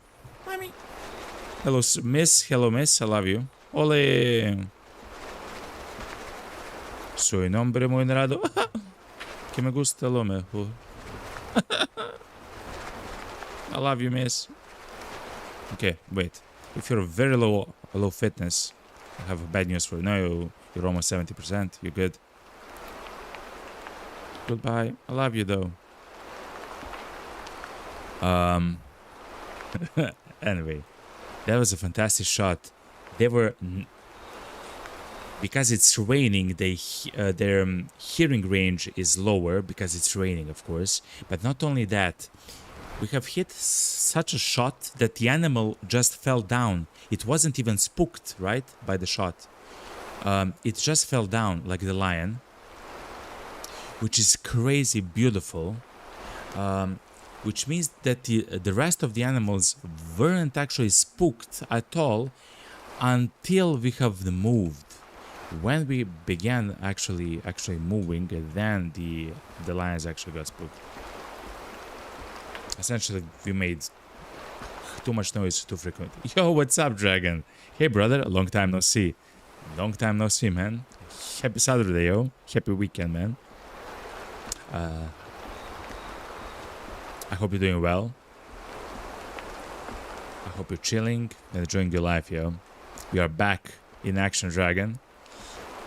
Hello, miss. Hello, miss. I love you. Ole. Soy nombre muy narado. Que me gusta lo mejor. I love you, miss. Okay, wait. If you're very low fitness, I have bad news for you. No, you're almost 70%. You're good. Goodbye. I love you, though. Anyway, that was a fantastic shot. They were... Because it's raining, their hearing range is lower because it's raining, of course. But not only that, we have hit such a shot that the animal just fell down. It wasn't even spooked, right, by the shot. It just fell down like the lion, which is crazy beautiful. Which means that the rest of the animals weren't actually spooked at all until we have moved. When we began actually moving, then the lions actually got spooked. Essentially, we made too much noise too frequently. Yo, what's up, Dragon? Hey, brother. Long time no see. Long time no see, man. Happy Saturday, yo. Happy weekend, man. I hope you're doing well. I hope you're chilling and enjoying your life, yo. We are back in action, Dragon.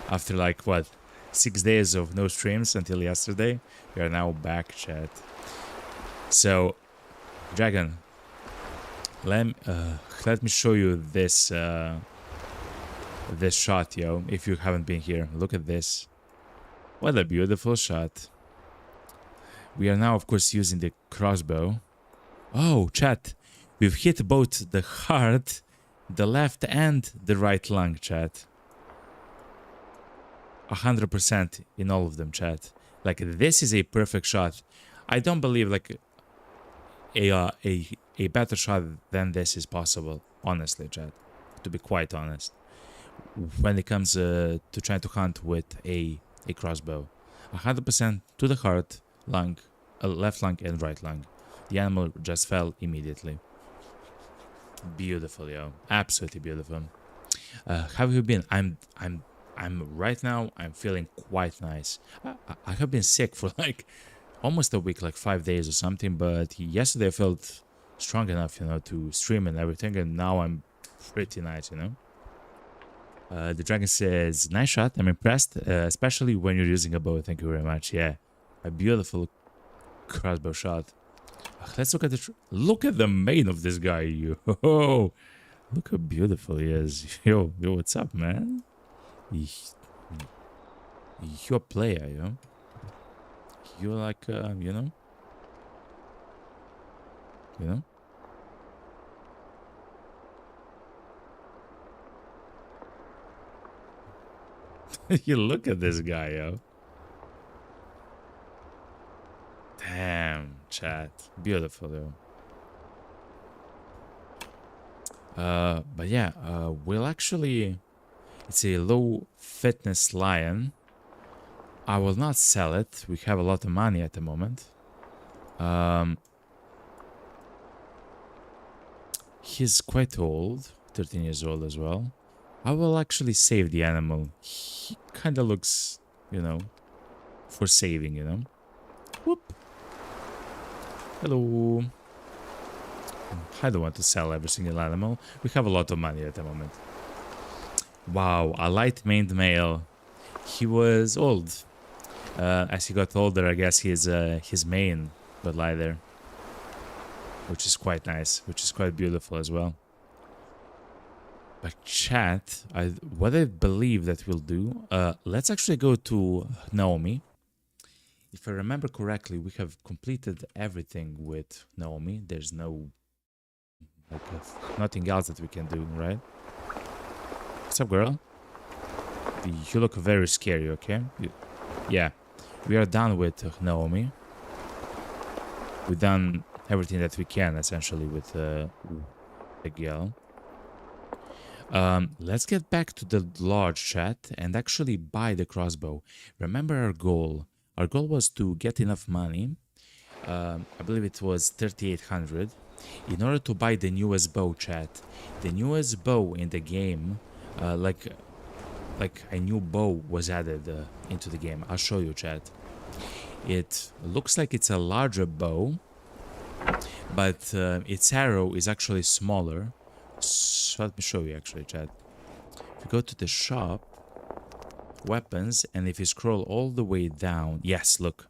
After like, what, 6 days of no streams until yesterday, we are now back, chat. So, Dragon, let me show you this this shot, yo, if you haven't been here. Look at this. What a beautiful shot. We are now, of course, using the crossbow. Oh, chat, we've hit both the heart, the left and the right lung, chat. 100% in all of them, chat. Like, this is a perfect shot. I don't believe like a better shot than this is possible, honestly, chat. To be quite honest, when it comes to trying to hunt with a crossbow, 100% to the heart, lung, left lung and right lung. The animal just fell immediately. Beautiful, yo, absolutely beautiful. How have you been? I'm right now, I'm feeling quite nice. I have been sick for like almost a week, like 5 days or something, but yesterday I felt strong enough, you know, to stream and everything, and now I'm pretty nice, you know. The Dragon says, nice shot, I'm impressed, especially when you're using a bow. Thank you very much. Yeah, a beautiful crossbow shot. Let's look at look at the mane of this guy, yo. Look how beautiful he is. Yo, what's up, man? You're a player, yo. You're like, you know? You know? You look at this guy, yo. Damn, chat. Beautiful, yo. But yeah, we'll actually... It's a low fitness lion. I will not sell it. We have a lot of money at the moment. He's quite old, 13 years old as well. I will actually save the animal. He kind of looks, you know, for saving, you know. Whoop. Hello. I don't want to sell every single animal. We have a lot of money at the moment. Wow, a light-maned male. He was old. As he got older, I guess his mane got lighter, which is quite nice, which is quite beautiful as well. But chat, what I believe that we'll do, let's actually go to Naomi. if I remember correctly, we have completed everything with Naomi. There's no like nothing else that we can do, right? What's up, girl? You look very scary. Okay. Yeah, we are done with Naomi. We've done everything that we can essentially with the girl. Let's get back to the lodge, chat, and actually buy the crossbow. Remember our goal. Our goal was to get enough money. I believe it was 3,800 in order to buy the newest bow, chat. The newest bow in the game, like a new bow was added into the game. I'll show you, chat. It looks like it's a larger bow, but its arrow is actually smaller. So let me show you actually, chat. If you go to the shop, weapons, and if you scroll all the way down, yes, look.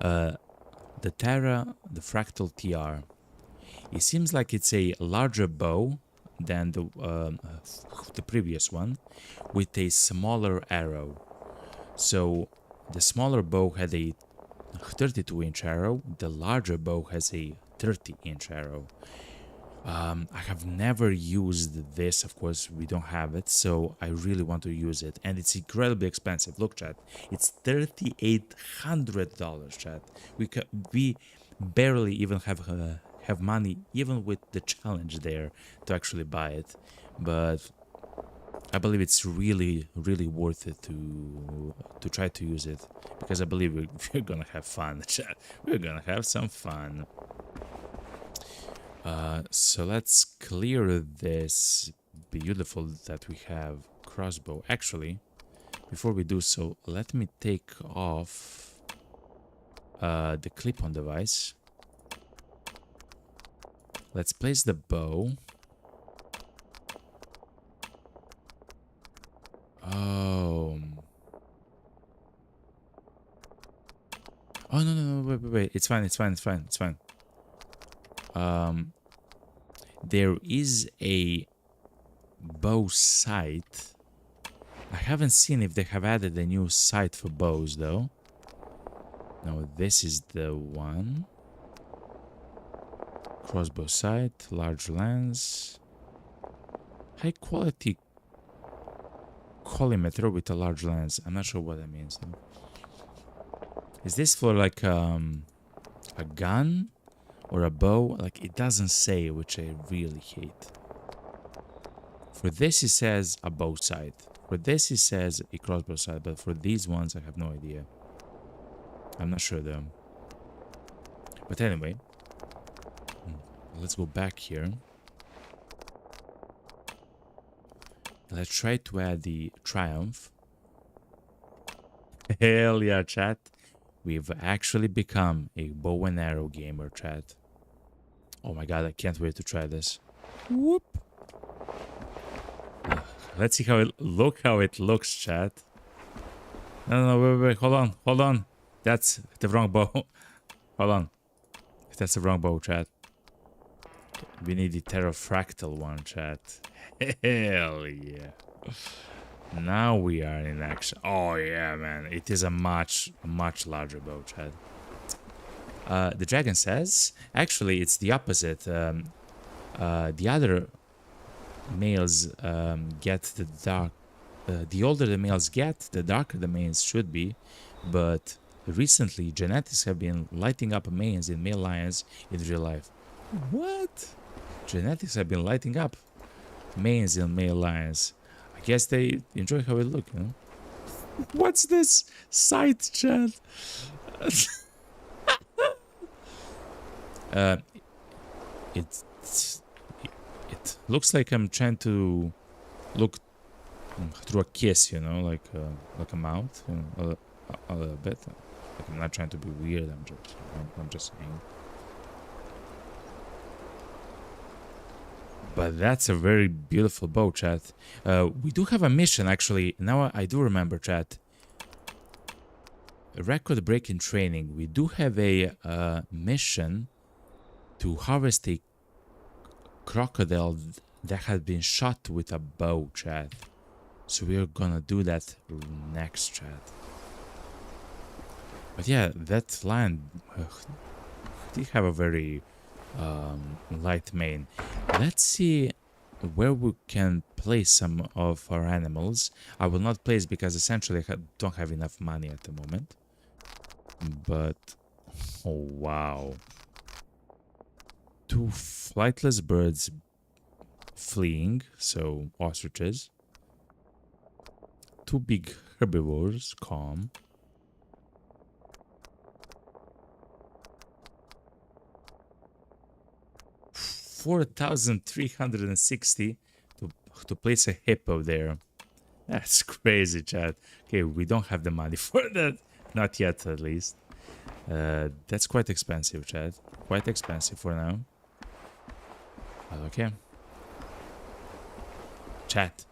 The Terra, the Fractal TR. It seems like it's a larger bow than the previous one, with a smaller arrow. So the smaller bow had a 32-inch arrow, the larger bow has a 30-inch arrow. I have never used this, of course we don't have it, so I really want to use it, and it's incredibly expensive. Look, chat, it's $3,800, chat. We barely even have money, even with the challenge there, to actually buy it, but I believe it's really worth it to try to use it, because I believe we're gonna have fun, chat. We're gonna have some fun. So let's clear this beautiful that we have crossbow. Actually, before we do so, let me take off the clip-on device. Let's place the bow. Oh. Oh, no, wait. It's fine. There is a bow sight. I haven't seen if they have added a new sight for bows though. No, this is the one. Crossbow sight, large lens, high quality collimator with a large lens. I'm not sure what that means though. Is this for like a gun? Or a bow? Like, it doesn't say, which I really hate. For this it says a bow sight. For this it says a crossbow sight. But for these ones I have no idea. I'm not sure though. But anyway, let's go back here. Let's try to add the Triumph. Hell yeah, chat. We've actually become a bow and arrow gamer, chat. Oh my god, I can't wait to try this. Whoop. Let's see how it looks, chat. No, wait, hold on. That's the wrong bow. Hold on. That's the wrong bow, chat. We need the Terrafractal one, chat. Hell yeah. Now we are in action. Oh yeah, man. It is a much larger bow, Chad. The dragon says, actually, it's the opposite. The other males get the dark. The older the males get, the darker the manes should be. But recently, genetics have been lighting up manes in male lions in real life. What? Genetics have been lighting up manes in male lions. I guess they enjoy how it looks, you know? What's this sight, chat? It looks like I'm trying to look through a kiss, you know, like a mouth, you know, a little bit. Like, I'm not trying to be weird. I'm just saying. But that's a very beautiful bow, chat. We do have a mission, actually. Now I do remember, chat. Record-breaking training. We do have a mission to harvest a crocodile that had been shot with a bow, chat. So we are gonna do that next, chat. But yeah, that line did have a very light main. Let's see where we can place some of our animals. I will not place because essentially I don't have enough money at the moment. But oh wow, two flightless birds fleeing, so ostriches. Two big herbivores, calm. 4,360 to place a hippo there. That's crazy, Chad. Okay, we don't have the money for that. Not yet, at least. That's quite expensive, Chad. Quite expensive for now. But okay. Chat.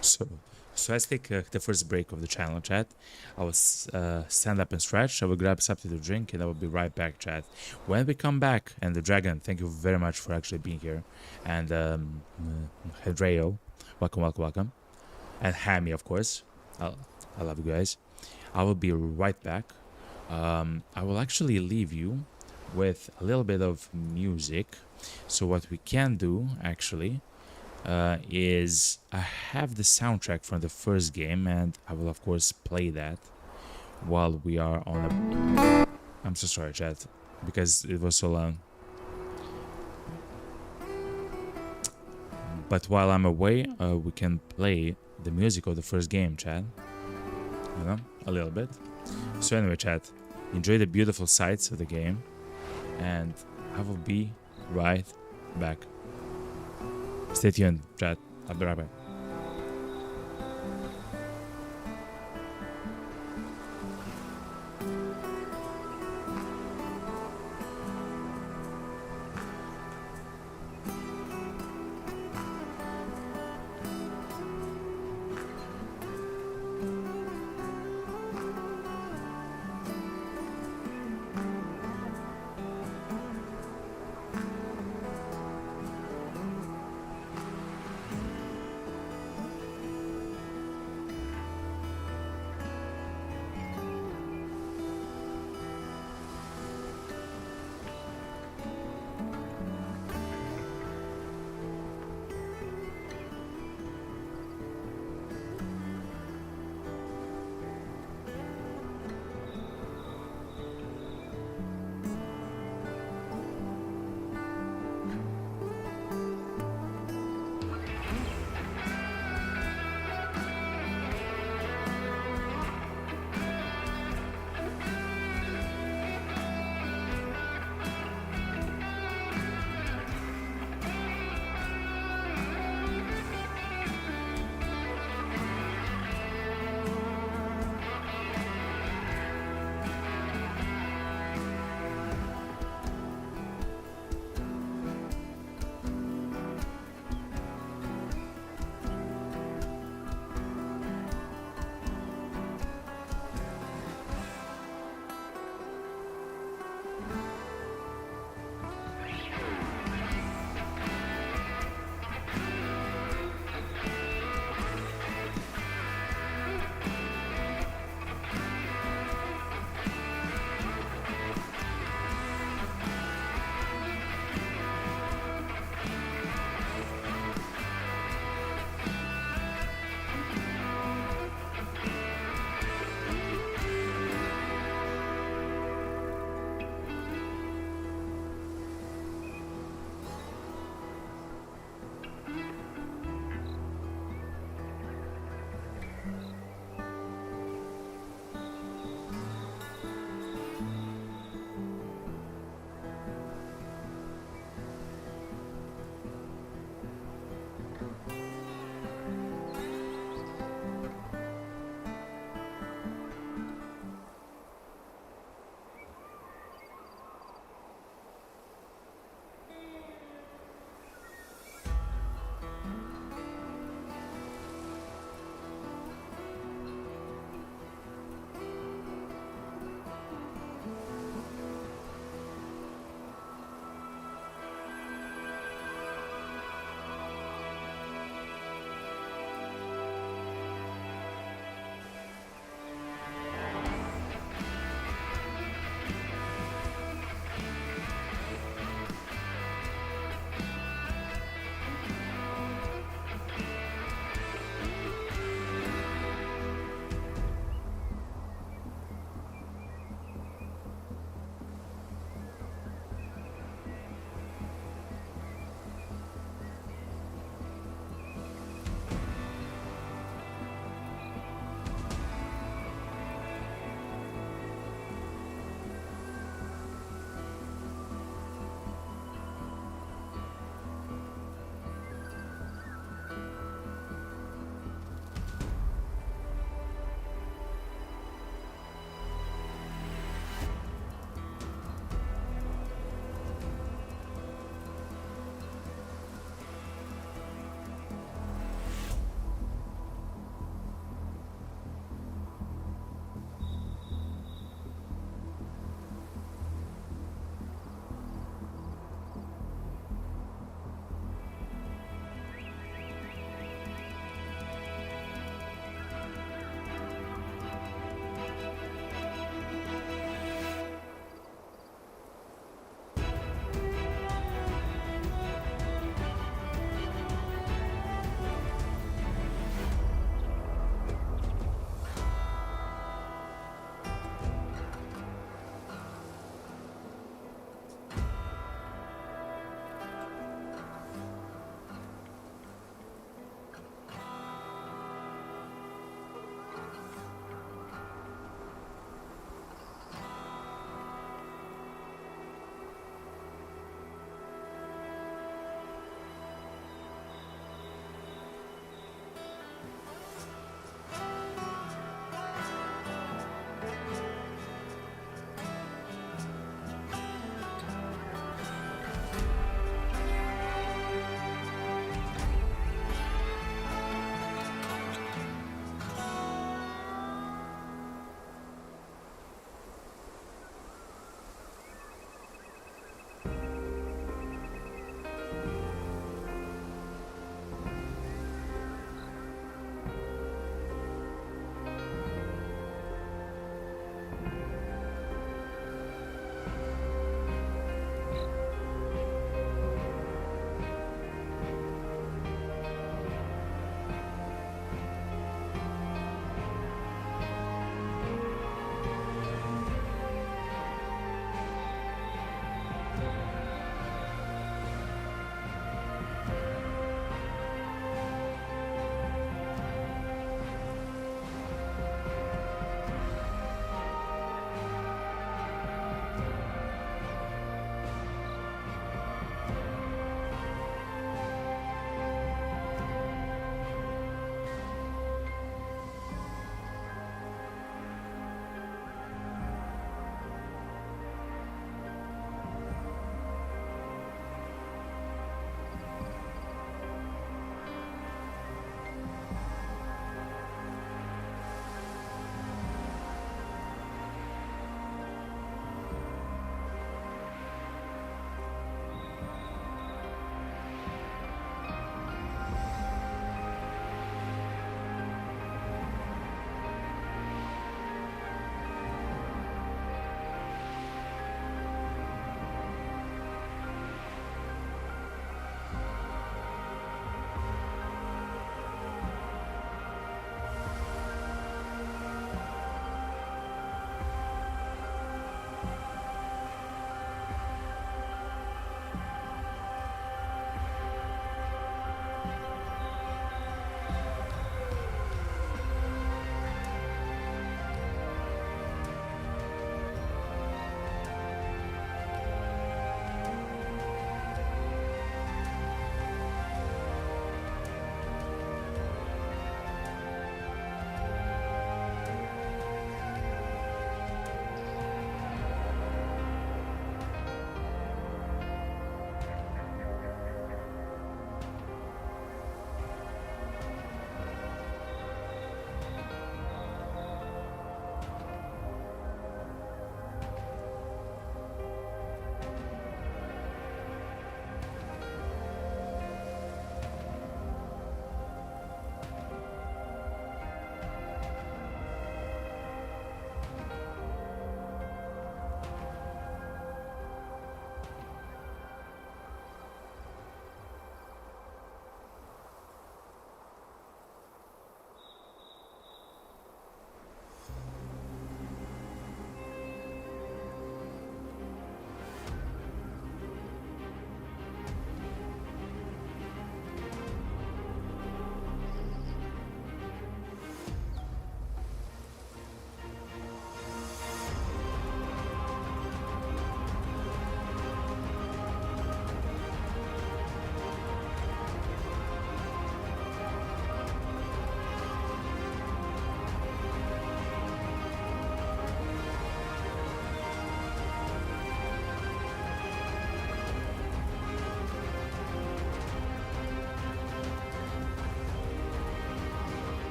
So, so let's take the first break of the channel, chat. I will stand up and stretch. I will grab something to drink, and I will be right back, chat. When we come back, and the dragon, thank you very much for actually being here, and Hedreo, welcome, welcome, welcome, and Hammy, of course. I love you guys. I will be right back. I will actually leave you with a little bit of music. So what we can do, actually, is I have the soundtrack from the first game, and I will of course play that while we are on a... I'm so sorry, chat, because it was so long. But while I'm away, we can play the music of the first game, chat. You know, a little bit. So anyway, chat, enjoy the beautiful sights of the game, and I will be right back. Stay tuned, chat. I'll be right back.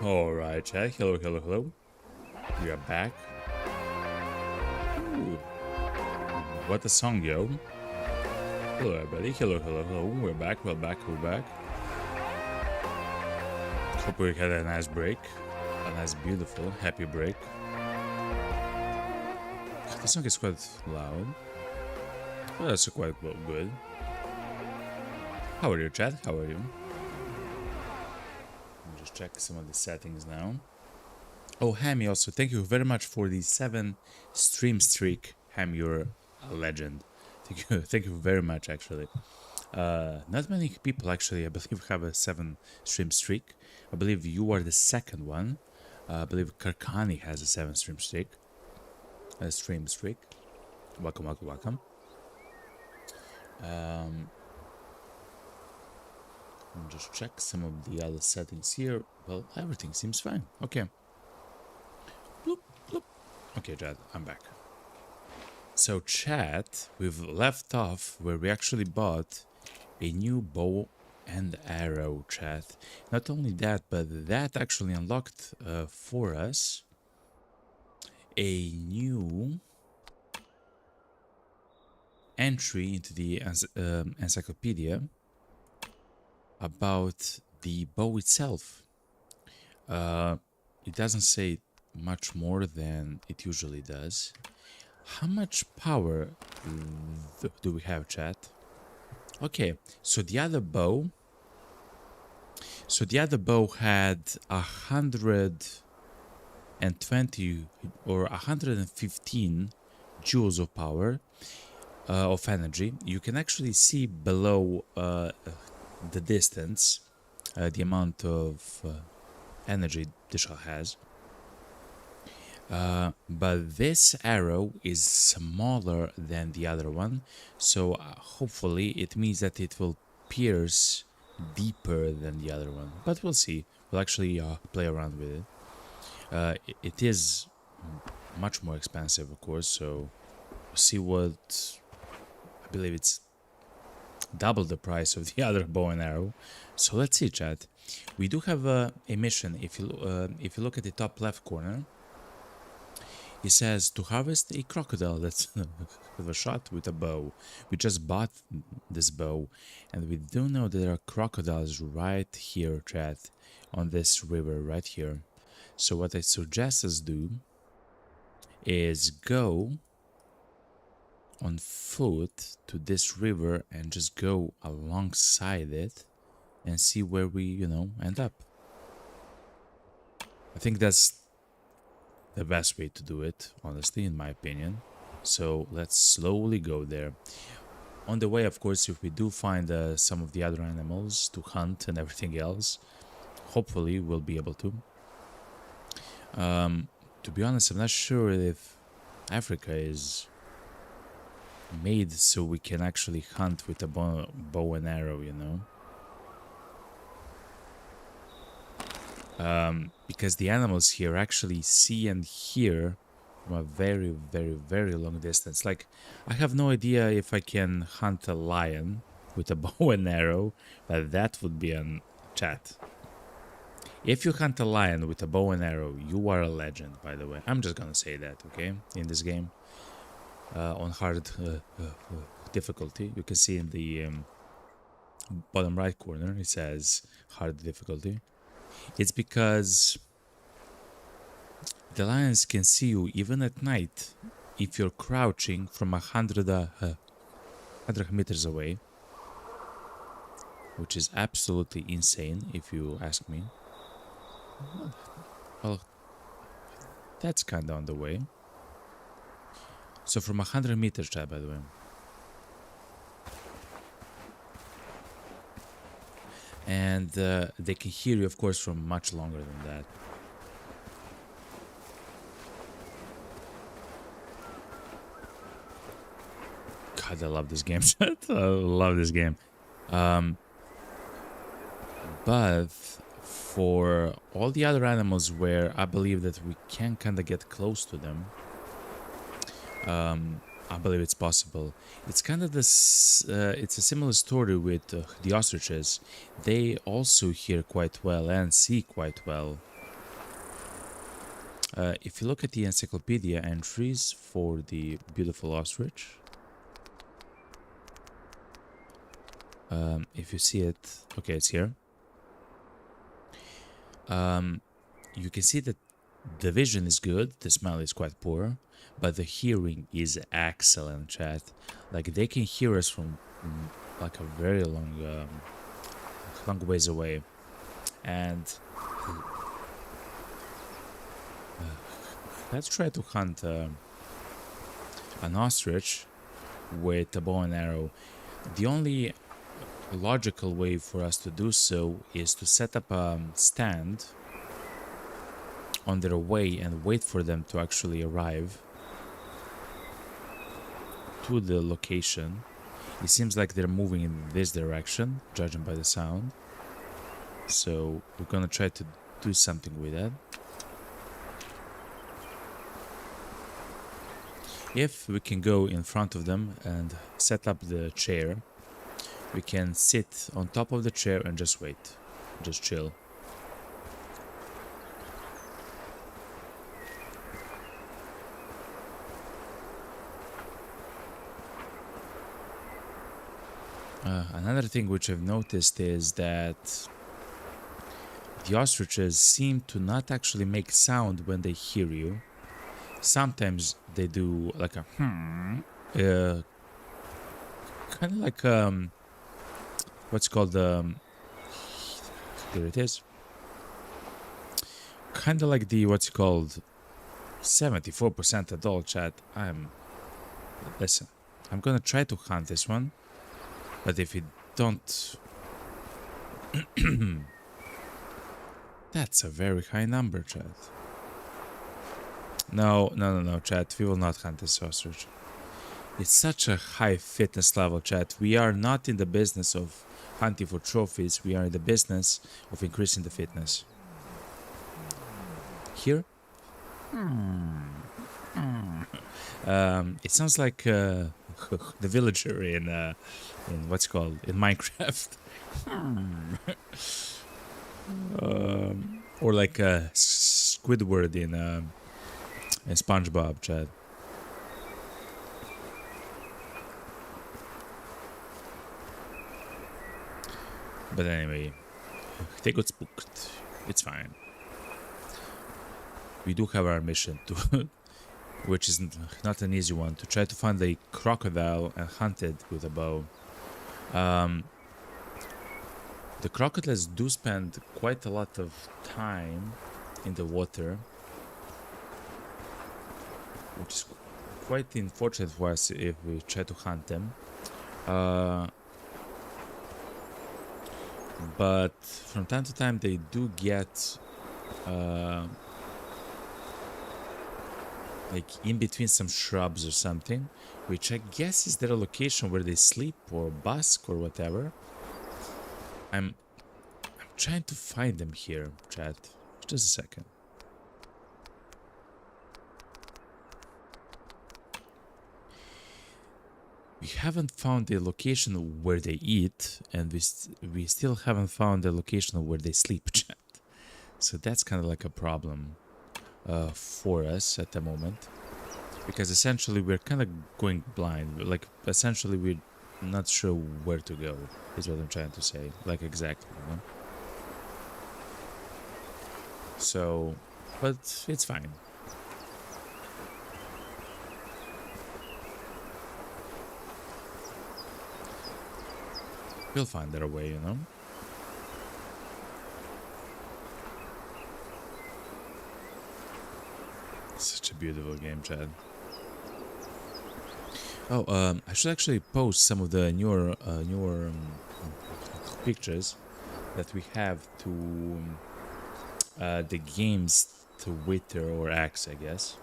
Alright, chat. Hello, hello, hello. We are back. Ooh. What a song, yo. Hello, everybody. Hello, hello, hello. We're back, we're back, we're back. Hope we had a nice break. A nice, beautiful, happy break. The song is quite loud. But that's quite good. How are you, chat? How are you? Let me just check some of the settings now. Oh, Ham, also, thank you very much for the 7 stream streak. Ham, you're a legend. Thank you very much, actually. Not many people, actually, I believe, have a 7 stream streak. I believe you are the second one. I believe Karkani has a 7 stream streak. Welcome, welcome, welcome. Let me just check some of the other settings here. Well, everything seems fine. Okay. Bloop, bloop. Okay, Chad, I'm back. So, chat, we've left off where we actually bought a new bow and arrow, chat. Not only that, but that actually unlocked for us a new entry into the encyclopedia about the bow itself. It doesn't say much more than it usually does. How much power do we have, chat? Okay, so the other bow had 120 or 115 joules of power, of energy. You can actually see below the distance the amount of energy this shell has. But this arrow is smaller than the other one, so hopefully it means that it will pierce deeper than the other one. But we'll see. We'll actually play around with it. It is much more expensive, of course, so we'll see what... I believe it's double the price of the other bow and arrow. So let's see, chat. We do have a mission. If you look at the top left corner, it says to harvest a crocodile that's with a shot with a bow. We just bought this bow, and we do know that there are crocodiles right here, chat, on this river right here. So what I suggest us do is go on foot to this river and just go alongside it and see where we, end up. I think that's the best way to do it, honestly, in my opinion. So let's slowly go there. On the way, of course, if we do find some of the other animals to hunt and everything else, hopefully we'll be able to. To be honest, I'm not sure if Africa is made so we can actually hunt with a bow and arrow, because the animals here actually see and hear from a very, very, very long distance. Like, I have no idea if I can hunt a lion with a bow and arrow, but that would be a chat. If you hunt a lion with a bow and arrow, you are a legend, by the way. I'm just gonna say that, okay? In this game, on hard difficulty, you can see in the bottom right corner, it says hard difficulty. It's because the lions can see you even at night if you're crouching from 100 meters away, which is absolutely insane if you ask me. Well, that's kind of on the way. So from 100 meters, chat, by the way. And they can hear you, of course, from much longer than that. God, I love this game. I love this game. But for all the other animals where I believe that we can kind of get close to them, I believe it's possible. It's kind of this, it's a similar story with the ostriches. They also hear quite well and see quite well. If you look at the encyclopedia entries for the beautiful ostrich, if you see it, okay, it's here. You can see that the vision is good, the smell is quite poor, but the hearing is excellent, chat. Like they can hear us from like a very long ways away, and let's try to hunt an ostrich with a bow and arrow. The only logical way for us to do so is to set up a stand on their way and wait for them to actually arrive to the location. It seems like they're moving in this direction, judging by the sound. So we're gonna try to do something with that. If we can go in front of them and set up the chair, we can sit on top of the chair and just wait, just chill. Another thing which I've noticed is that the ostriches seem to not actually make sound when they hear you. Sometimes they do like a kind of like what's called there it is. Kind of like the what's called 74% adult chat. Listen. I'm gonna try to hunt this one. But if you don't... That's a very high number, chat. No, chat. We will not hunt this ostrich. It's such a high fitness level, chat. We are not in the business of hunting for trophies. We are in the business of increasing the fitness. Here? It sounds like the villager in what's called in Minecraft, or like Squidward in SpongeBob, chat. But anyway, they got spooked. It's fine. We do have our mission to, which is not an easy one, to try to find a crocodile and hunt it with a bow. The crocodiles do spend quite a lot of time in the water, which is quite unfortunate for us if we try to hunt them. But from time to time they do get like in between some shrubs or something, which I guess is their location where they sleep or bask or whatever. I'm trying to find them here, chat. Just a second. We haven't found the location where they eat, and we still haven't found the location where they sleep, chat. So that's kind of like a problem for us at the moment, because essentially we're kind of going blind. Like essentially we're not sure where to go, is what I'm trying to say. Like exactly, you know? So, but it's fine. We'll find our way, you know? Such a beautiful game, Chad. Oh, I should actually post some of the newer pictures that we have to the games to Wither or Axe, I guess,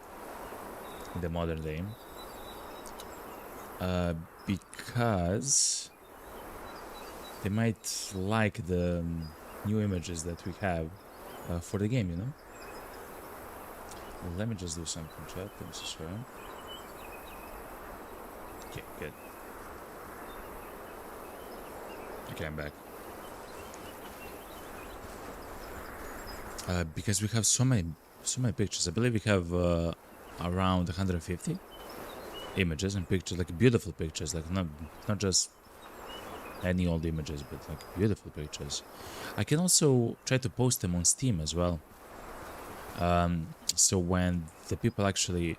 in the modern day. Because they might like the new images that we have for the game, you know? Let me just do something, chat. Let me just try. Okay, good. Okay, I'm back. Because we have so so many pictures. I believe we have around 150 images and pictures, like beautiful pictures, like not just any old images, but like beautiful pictures. I can also try to post them on Steam as well. So when the people actually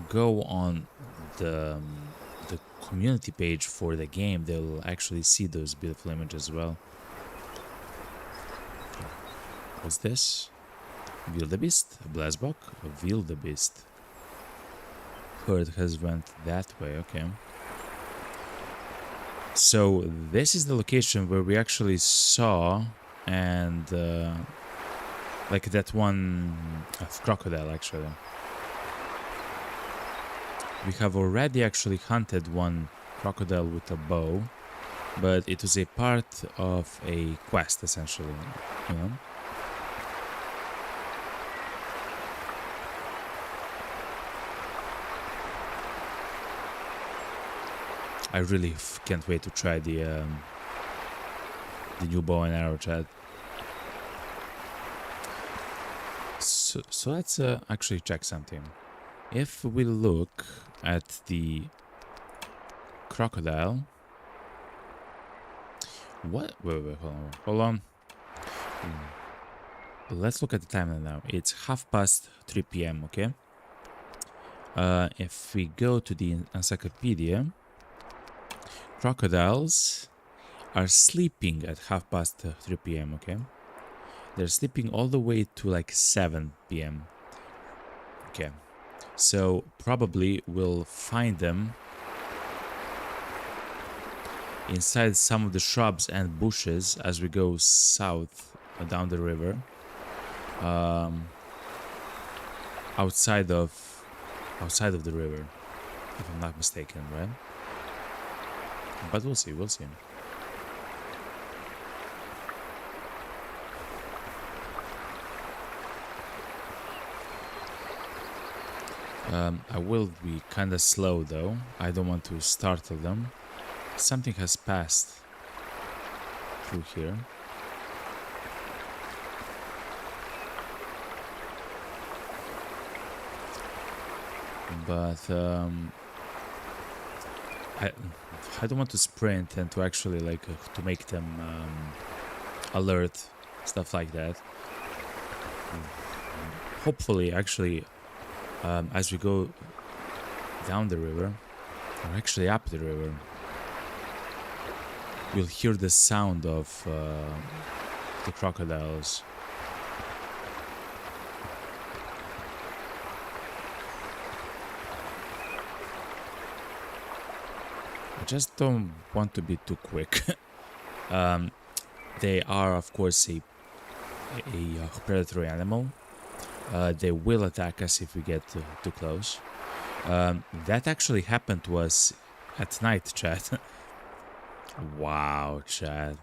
go on the community page for the game, they'll actually see those beautiful images as well. What's this? Wildebeest? A Blastbock? A Wildebeest. Herd has went that way, okay. So this is the location where we actually saw and like that one crocodile actually. We have already actually hunted one crocodile with a bow, but it was a part of a quest essentially, you know. I really can't wait to try the new bow and arrow, chat. So let's actually check something. If we look at the crocodile, what? Wait, hold on. Let's look at the timeline now. It's 3:30 p.m. Okay. If we go to the encyclopedia, crocodiles are sleeping at 3:30 p.m. Okay, they're sleeping all the way to like 7 p.m. Okay, so probably we'll find them inside some of the shrubs and bushes as we go south down the river, outside of the river, if I'm not mistaken, right? But we'll see. I will be kinda slow though. I don't want to startle them. Something has passed through here. But I don't want to sprint and to actually like to make them alert, stuff like that. Hopefully, actually, as we go down the river, or actually up the river, we'll hear the sound of the crocodiles. I just don't want to be too quick. They are, of course, a predatory animal. They will attack us if we get too close. That actually happened to us at night, chat. Wow, chat.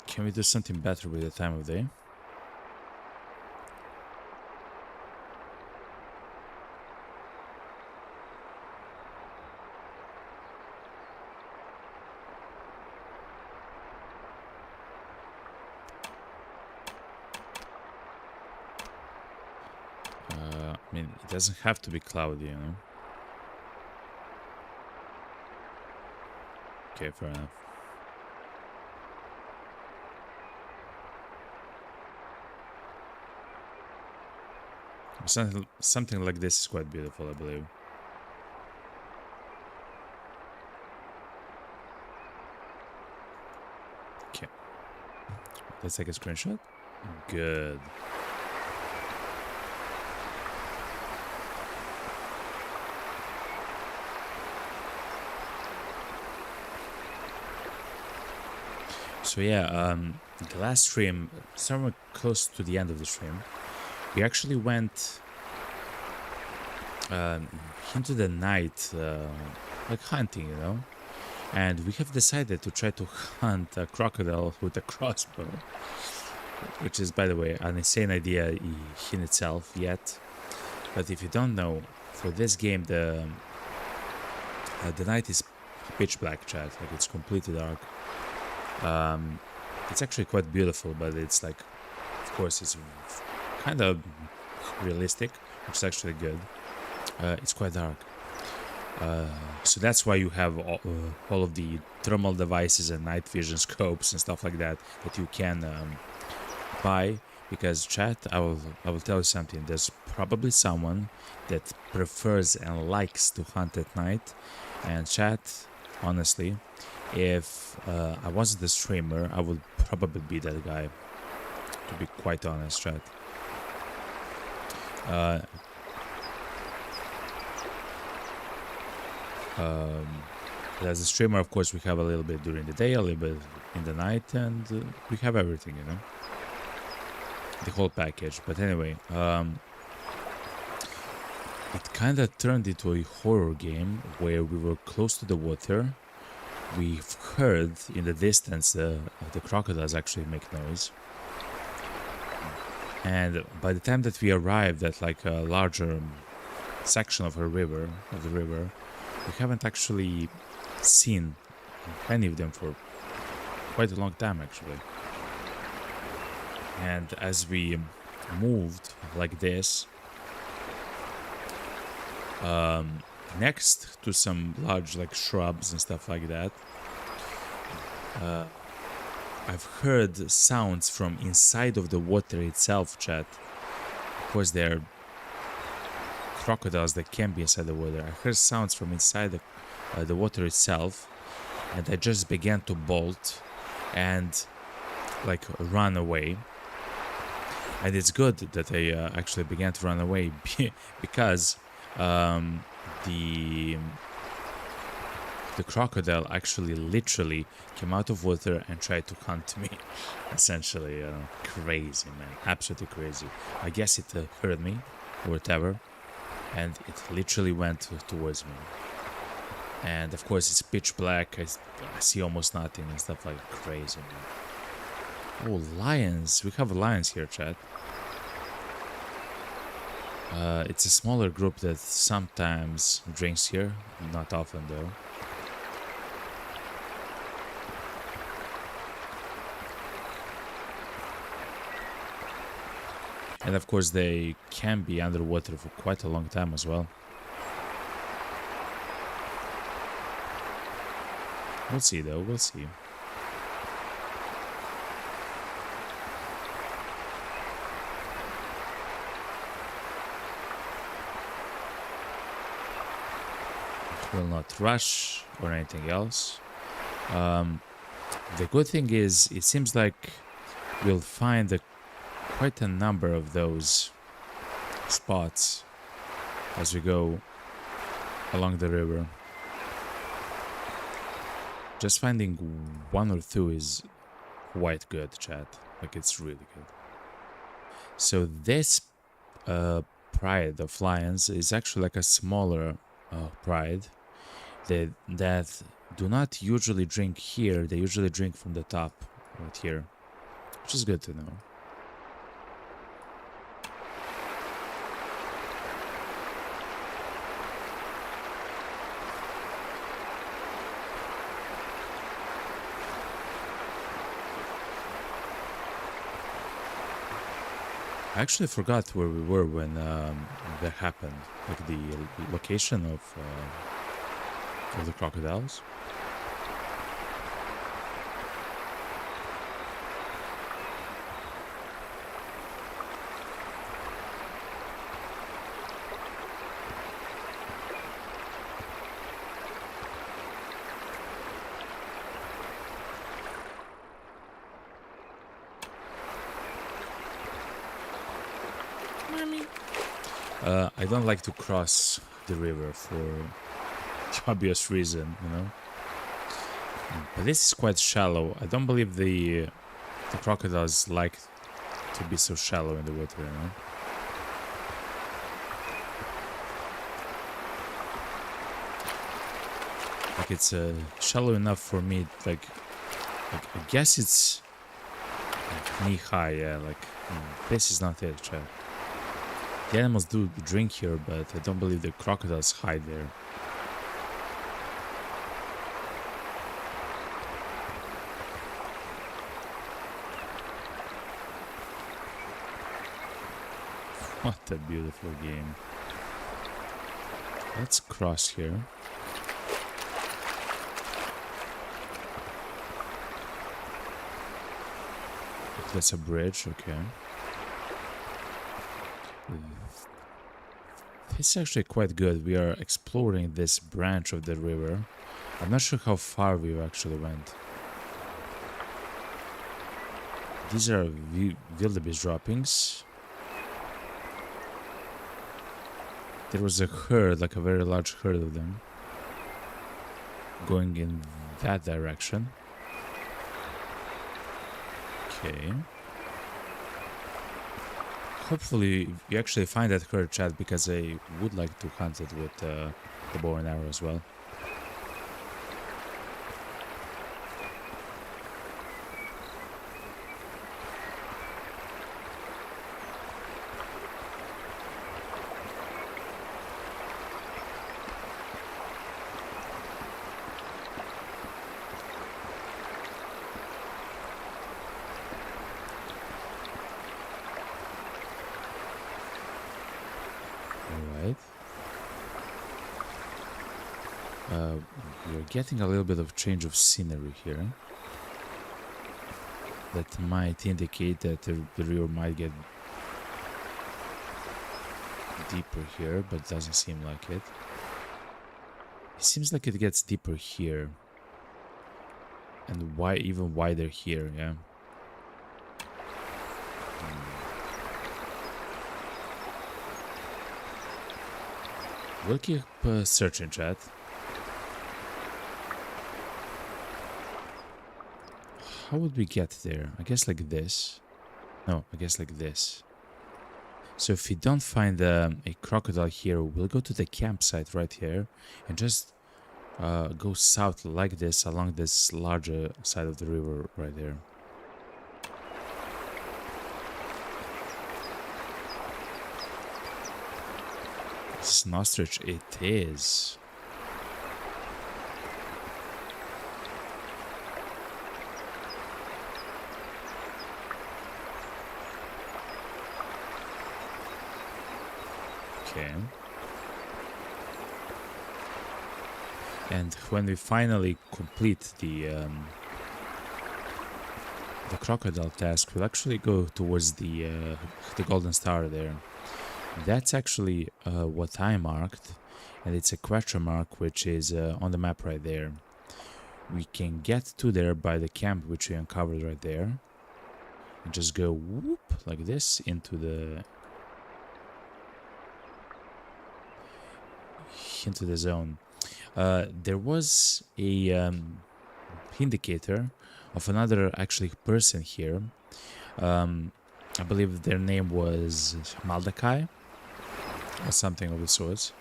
Can we do something better with the time of day? I mean, it doesn't have to be cloudy, you know? Okay, fair enough. Something like this is quite beautiful, I believe. Okay. Let's take a screenshot. Good. So yeah, the last stream, somewhere close to the end of the stream, we actually went into the night, like hunting, you know, and we have decided to try to hunt a crocodile with a crossbow. which is, by the way, an insane idea in itself yet. But if you don't know, for this game, the night is pitch black, chat. Like, it's completely dark. It's actually quite beautiful, but it's like, of course, it's kind of realistic, which is actually good. It's quite dark. So that's why you have all of the thermal devices and night vision scopes and stuff like that you can buy. Because, chat, I will tell you something. There's probably someone that prefers and likes to hunt at night. And, chat, honestly, if I wasn't a streamer, I would probably be that guy. To be quite honest, chat. As a streamer, of course, we have a little bit during the day, a little bit in the night, and we have everything, you know, the whole package. But anyway, it kind of turned into a horror game where we were close to the water. We've heard in the distance the crocodiles actually make noise. And by the time that we arrived at like a larger section of the river, we haven't actually seen any of them for quite a long time, actually. And as we moved like this, next to some large like shrubs and stuff like that, I've heard sounds from inside of the water itself, chat. Of course, they're crocodiles that can be inside the water. I heard sounds from inside the water itself, and I just began to bolt and like run away. And it's good that I actually began to run away because the crocodile actually literally came out of water and tried to hunt me. Essentially, crazy, man, absolutely crazy. I guess it heard me or whatever, and it literally went towards me. And of course it's pitch black. I see almost nothing and stuff like crazy, man. Oh, lions. We have lions here, chat. It's a smaller group that sometimes drinks here, not often though. And of course they can be underwater for quite a long time as well. We'll see though, we'll see. Will not rush or anything else. The good thing is, it seems like we'll find quite a number of those spots as we go along the river. Just finding one or two is quite good, chat. Like, it's really good. So this pride of lions is actually like a smaller pride that do not usually drink here. They usually drink from the top right here, which is good to know. I actually forgot where we were when that happened, like the location of the crocodiles. I don't like to cross the river for obvious reason, you know. But this is quite shallow. I don't believe the crocodiles like to be so shallow in the water, you know. Like, it's shallow enough for me. Like I guess it's knee high, yeah, like this is not it, chat. The animals do drink here, but I don't believe the crocodiles hide there. What a beautiful game. Let's cross here. That's a bridge, okay. It's actually quite good. We are exploring this branch of the river. I'm not sure how far we actually went. These are wildebeest droppings. There was a herd, like a very large herd of them, going in that direction. Okay. Hopefully you actually find that herd, chat, because I would like to hunt it with the bow and arrow as well. We're getting a little bit of change of scenery here. That might indicate that the river might get deeper here, but it doesn't seem like it. It seems like it gets deeper here. And why even wider here, yeah. We'll keep searching, chat. How would we get there? I guess like this. No, I guess like this. So if we don't find a crocodile here, we'll go to the campsite right here and just go south like this along this larger side of the river right there. This is an ostrich. It is. Okay. And when we finally complete the crocodile task, we'll actually go towards the golden star there. That's actually what I marked, and it's a question mark which is on the map right there. We can get to there by the camp which we uncovered right there, and just go whoop like this into the zone. There was a indicator of another actually person here. I believe their name was Maldakai or something of the sorts.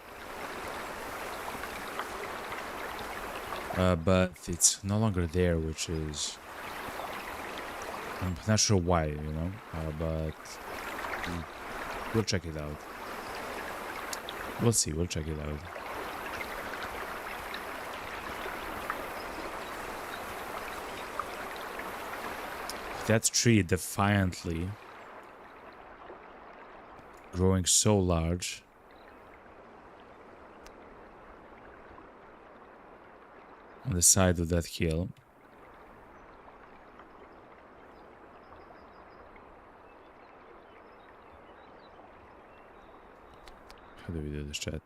But it's no longer there, which is... I'm not sure why, you know, but we'll check it out. We'll see, we'll check it out. That tree defiantly growing so large. On the side of that hill. How do we do this, chat?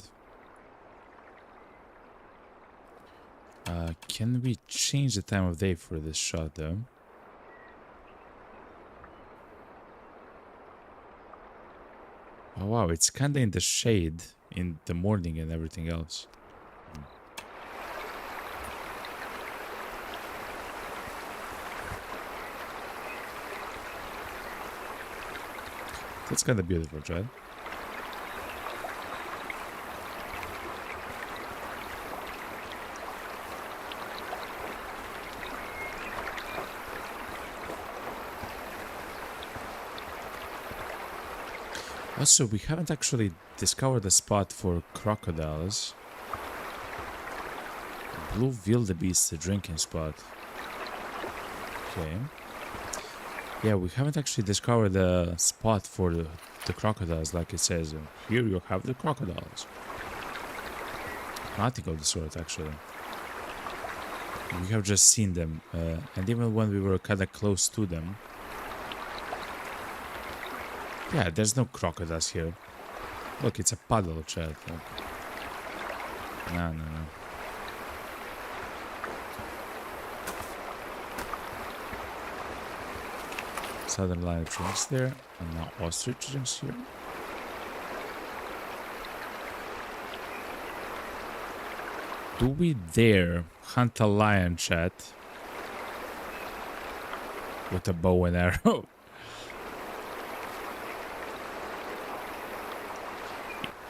Can we change the time of day for this shot though? Oh wow, it's kinda in the shade in the morning and everything else. That's kinda beautiful, Chad. Also, we haven't actually discovered a spot for crocodiles. Blue wildebeest drinking spot. Okay. Yeah, we haven't actually discovered a spot for the crocodiles, like it says. Here you have the crocodiles. Nothing of the sort, actually. We have just seen them, and even when we were kind of close to them. Yeah, there's no crocodiles here. Look, it's a puddle, chat. No. Southern line of drinks there, and now ostrich drinks here. Do we dare hunt a lion, chat? With a bow and arrow?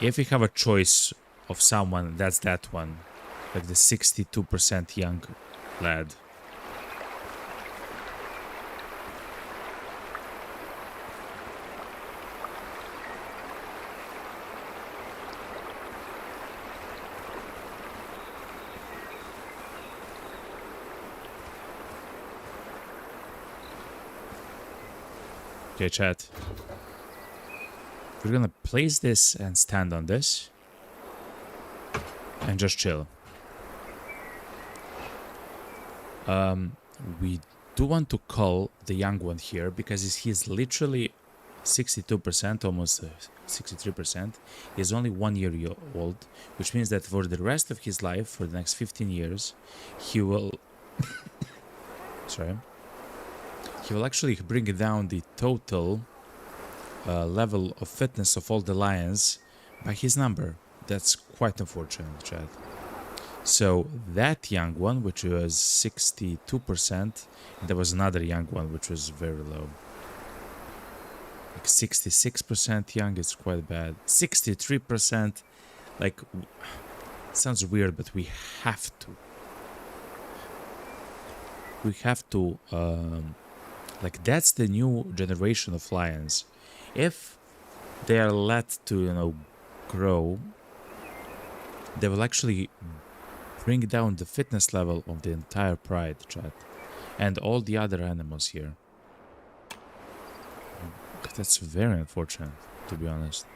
If we have a choice of someone, that's that one. Like the 62% young lad. Okay, chat. We're gonna place this and stand on this. And just chill. We do want to call the young one here because he's literally 62%, almost 63%. He's only 1 year old, which means that for the rest of his life, for the next 15 years, he will... Sorry. He will actually bring down the total level of fitness of all the lions by his number. That's quite unfortunate, Chad. So that young one, which was 62%, and there was another young one which was very low. Like 66% young is quite bad. 63%, like, sounds weird, but we have to. We have to, like, that's the new generation of lions. If they are let to, you know, grow, they will actually bring down the fitness level of the entire pride, chat, and all the other animals here. That's very unfortunate, to be honest.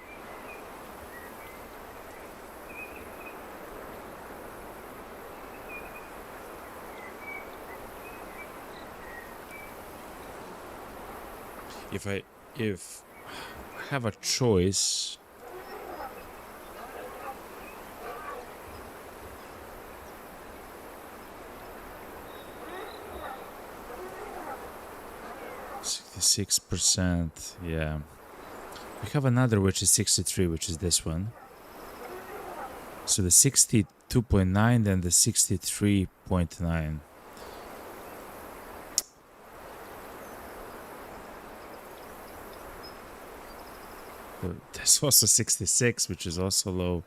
If I have a choice, %, yeah. We have another which is 63, which is this one. So the 62.9 and the 63.9. There's also 66, which is also low.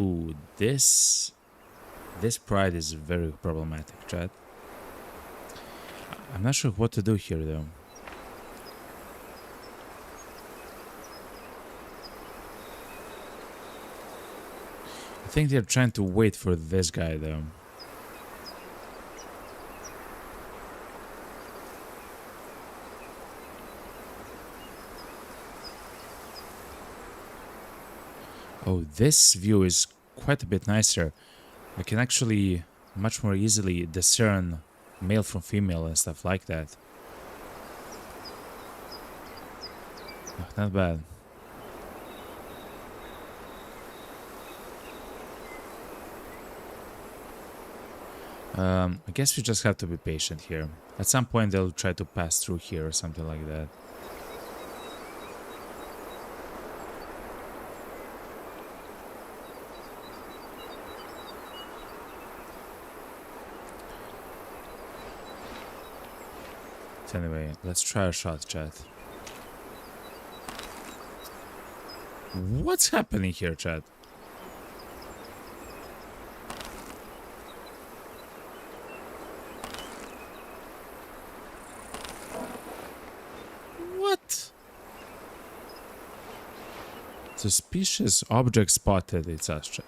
Ooh, this pride is very problematic, chat. I'm not sure what to do here, though. I think they're trying to wait for this guy, though. Oh, this view is quite a bit nicer. I can actually much more easily discern male from female and stuff like that. Oh, not bad. I guess we just have to be patient here. At some point they'll try to pass through here or something like that. So anyway, let's try a shot, chat. What's happening here, chat? What? Suspicious object spotted, it's us, chat.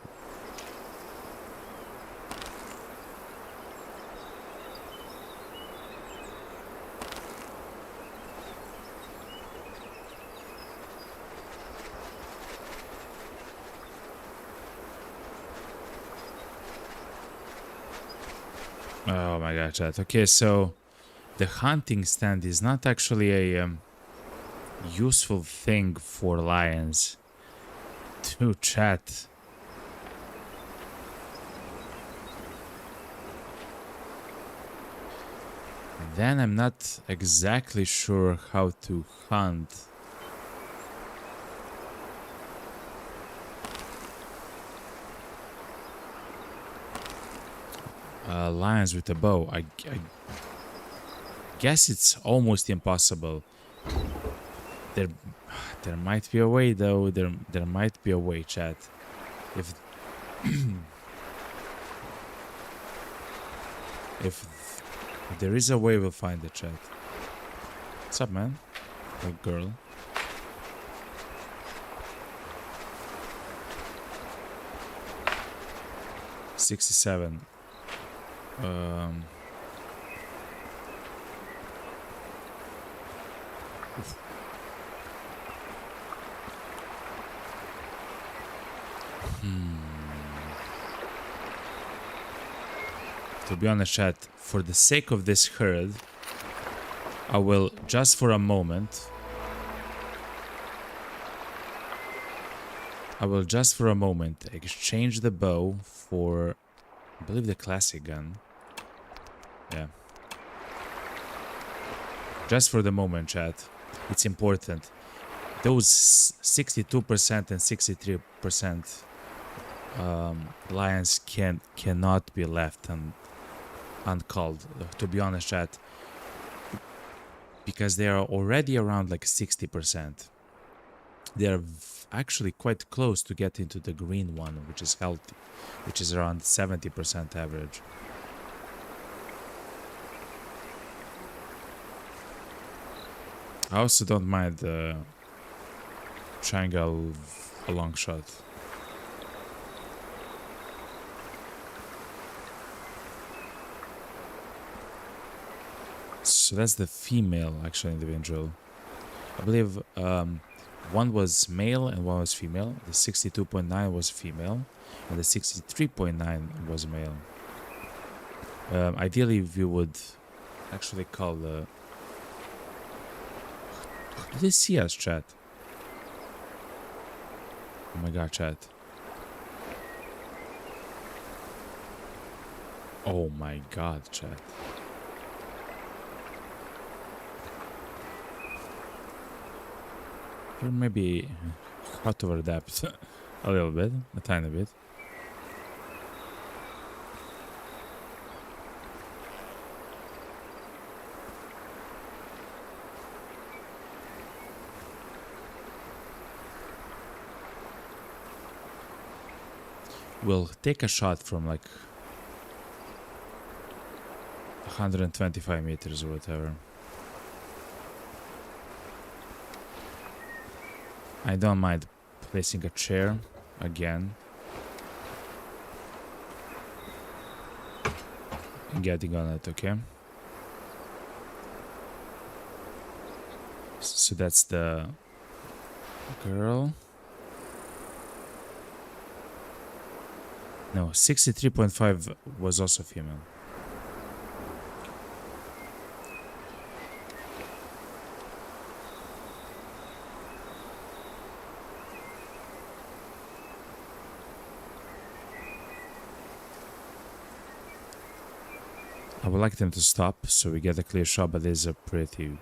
Oh my god, chat. Okay, so the hunting stand is not actually a useful thing for lions to chat. Then I'm not exactly sure how to hunt. Lions with a bow. I guess it's almost impossible. There might be a way though. There might be a way, chat. If if there is a way, we'll find it, chat. What's up, man? Or girl? $67. To be honest, chat, for the sake of this herd, I will just for a moment. Exchange the bow for, I believe, the classic gun. Yeah. Just for the moment, chat. It's important. Those 62% and 63% lions cannot be left uncalled. To be honest, chat. Because they are already around like 60%. They are actually quite close to get into the green one, which is healthy, which is around 70% average. I also don't mind trying a long shot. So that's the female, actually, individual. I believe one was male and one was female. The 62.9 was female, and the 63.9 was male. Ideally, we would actually call the... Do they see us, chat? Oh my god, chat. Oh my god, chat. Or maybe out over depth a little bit, a tiny bit. We'll take a shot from like 125 meters or whatever. I don't mind placing a chair again and getting on it, okay? So that's the girl. No, 63.5 was also female. I would like them to stop so we get a clear shot, but there's a pretty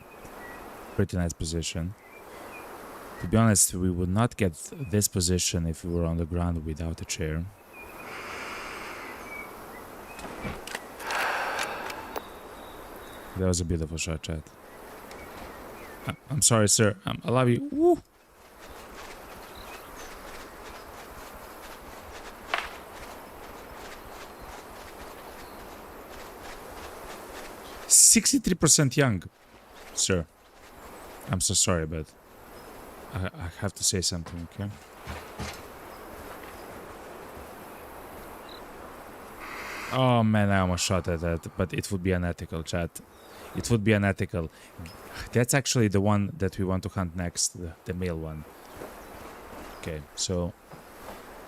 nice position. To be honest, we would not get this position if we were on the ground without a chair. That was a beautiful shot, chat. I'm sorry, sir. I love you. Woo! %63% young, sir. I'm so sorry, but I have to say something, okay? Oh man, I almost shot at that, but it would be unethical, chat. It would be unethical. That's actually the one that we want to hunt next, the male one. Okay, so...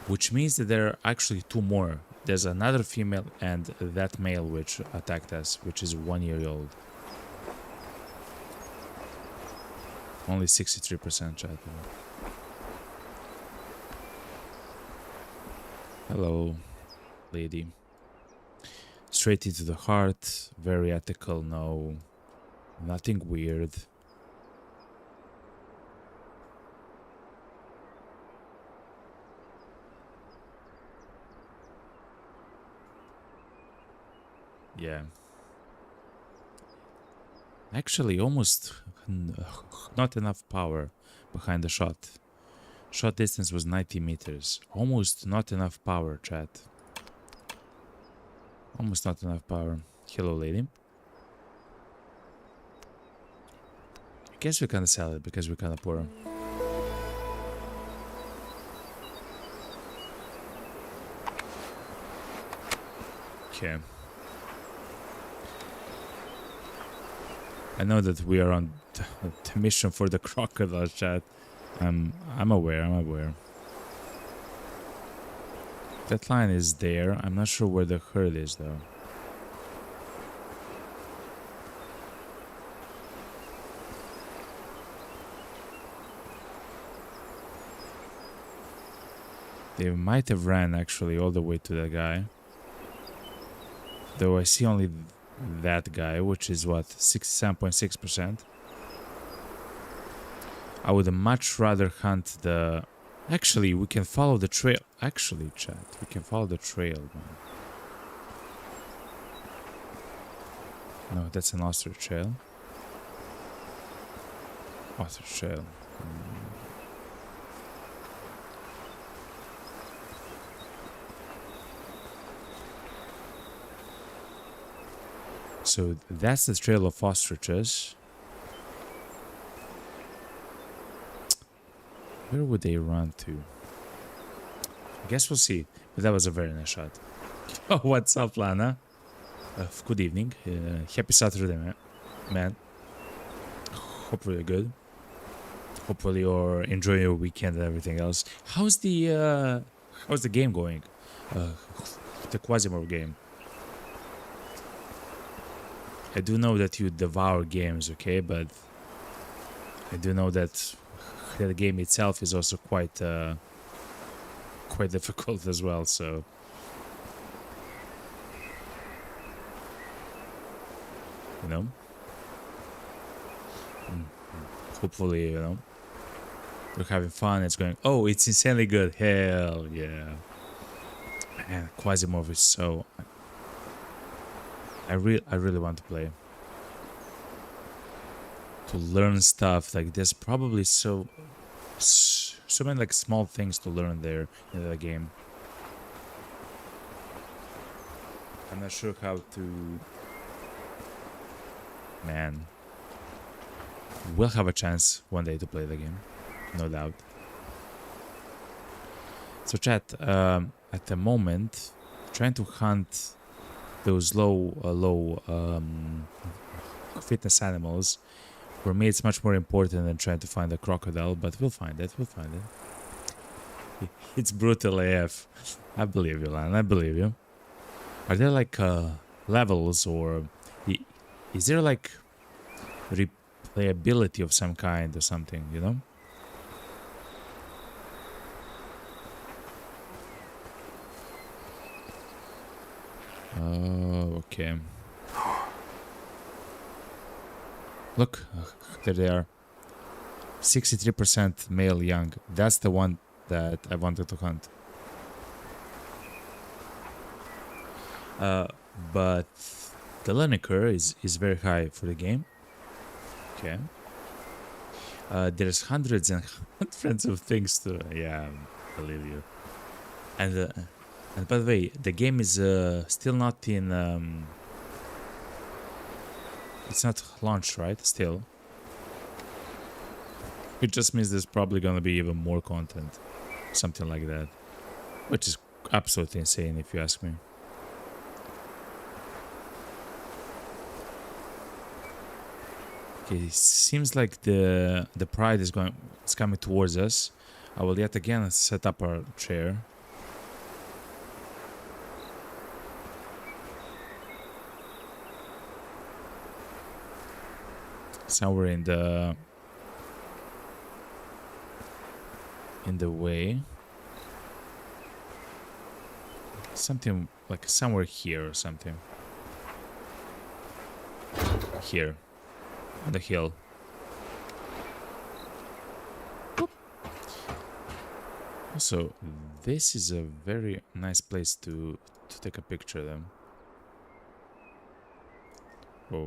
Which means that there are actually two more. There's another female and that male which attacked us, which is 1 year old. Only 63% chat. Hello, lady. Straight into the heart. Very ethical, no. Nothing weird. Yeah. Actually, almost not enough power behind the shot. Shot distance was 90 meters. Almost not enough power, chat. Almost not enough power. Hello, lady. I guess we can sell it because we're kind of poor. Okay. I know that we are on the mission for the crocodile, chat. I'm aware. That line is there. I'm not sure where the herd is, though. They might have ran, actually, all the way to that guy. Though I see only that guy, which is what, 67.6%. I would much rather hunt the... Actually, we can follow the trail. Actually, chat, we can follow the trail, man. No, that's an ostrich trail. Ostrich trail. So that's the trail of ostriches. Where would they run to? I guess we'll see. But that was a very nice shot. Oh, what's up, Lana? Good evening. Happy Saturday, man. Hopefully you're good. Hopefully you're enjoying your weekend and everything else. How's the game going? The Quasimodo game. I do know that you devour games, okay? But I do know that the game itself is also quite difficult as well, so... You know? Hopefully, you know, you're having fun, it's going... Oh, it's insanely good! Hell yeah! Man, Quasimodo is so... I really want to play. To learn stuff, like there's probably so many like small things to learn there in the game. I'm not sure how to... Man. We'll have a chance one day to play the game. No doubt. So chat, at the moment, trying to hunt those low fitness animals. For me, it's much more important than trying to find a crocodile, but we'll find it. It's brutal AF. I believe you, Lan. I believe you. Are there like levels, or is there like replayability of some kind or something, you know? Oh, okay. Look, there they are. 63% male young. That's the one that I wanted to hunt. But the learning curve is very high for the game. Okay. There's hundreds and hundreds of things to... Yeah, I believe you. And by the way, the game is still not in... It's not launched, right? Still. It just means there's probably gonna be even more content. something like that, which is absolutely insane if you ask me. Okay, seems like the pride is coming towards us. I will yet again set up our chair. Somewhere in the way. Something like somewhere here or something. Here. On the hill. Also, this is a very nice place to take a picture of them. Oh,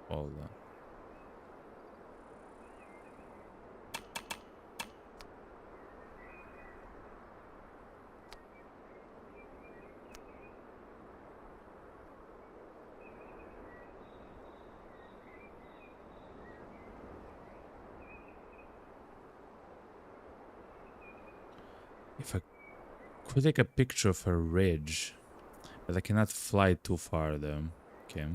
hold on. If I could take a picture of a ridge, but I cannot fly too far though. Okay.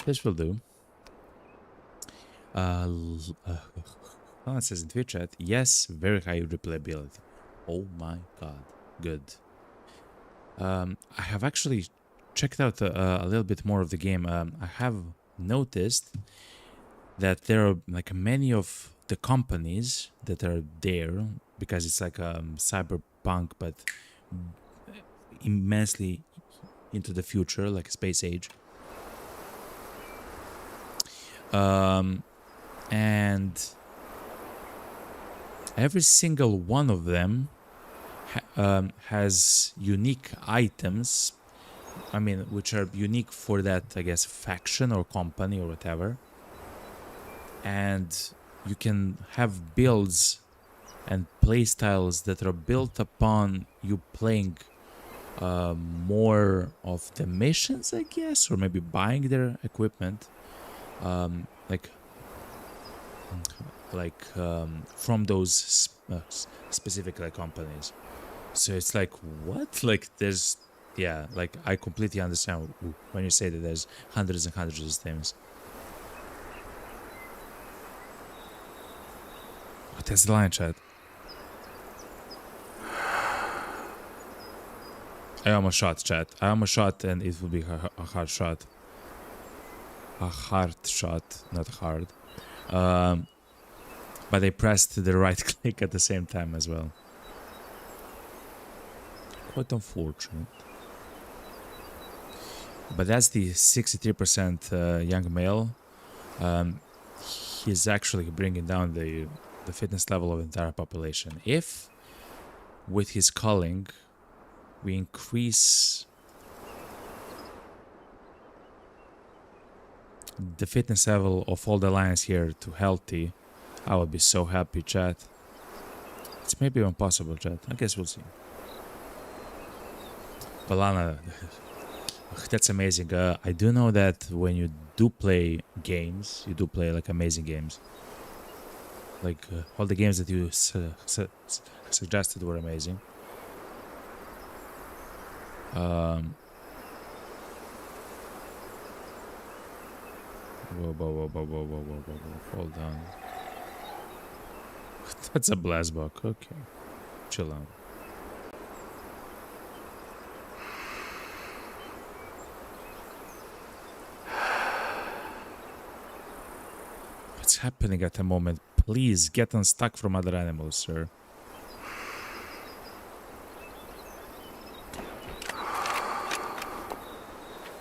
This will do. Oh, it says in Twitch chat, yes, very high replayability. Oh my god, good. I have actually checked out a little bit more of the game. I have noticed that there are like many of the companies that are there, because it's like cyberpunk but immensely into the future, like a space age. And every single one of them has unique items, I mean, which are unique for that, I guess, faction or company or whatever. And you can have builds and playstyles that are built upon you playing more of the missions, I guess, or maybe buying their equipment, from those specific like companies. So it's like, what? Like there's, yeah, like I completely understand when you say that there's hundreds and hundreds of things. Oh, that's the line, chat. I almost shot, chat. I almost shot, and it will be a hard shot. A hard shot, not hard. But I pressed the right click at the same time as well. Quite unfortunate. But that's the 63% young male. He's actually bringing down the fitness level of the entire population. If, with his culling, we increase the fitness level of all the lions here to healthy, I would be so happy, chat. It's maybe impossible, chat. I guess we'll see. Balana, that's amazing. I do know that when you do play games, you do play like amazing games. Like all the games that you suggested were amazing. Whoa, hold on. That's a blast box. Okay, chill out. What's happening at the moment? Please get unstuck from other animals, sir.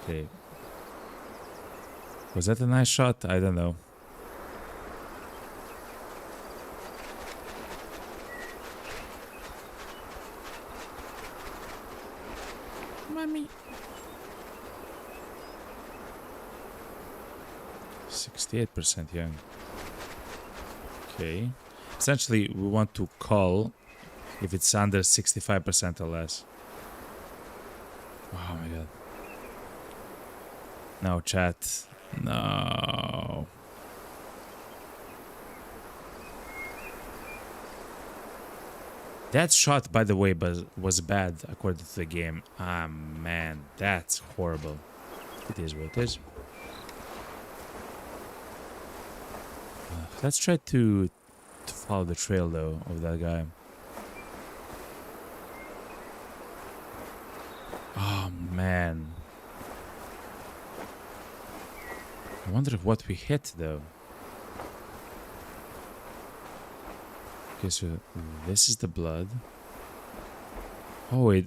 Okay. Was that a nice shot? I don't know. Mommy. 68% young. Okay. Essentially, we want to call if it's under 65% or less. Oh my god. No, chat. No. That shot, by the way, was bad according to the game. Ah, man, that's horrible. It is what it is. Let's try to follow the trail, though, of that guy. Oh, man. I wonder what we hit, though. Okay, so this is the blood. Oh, it...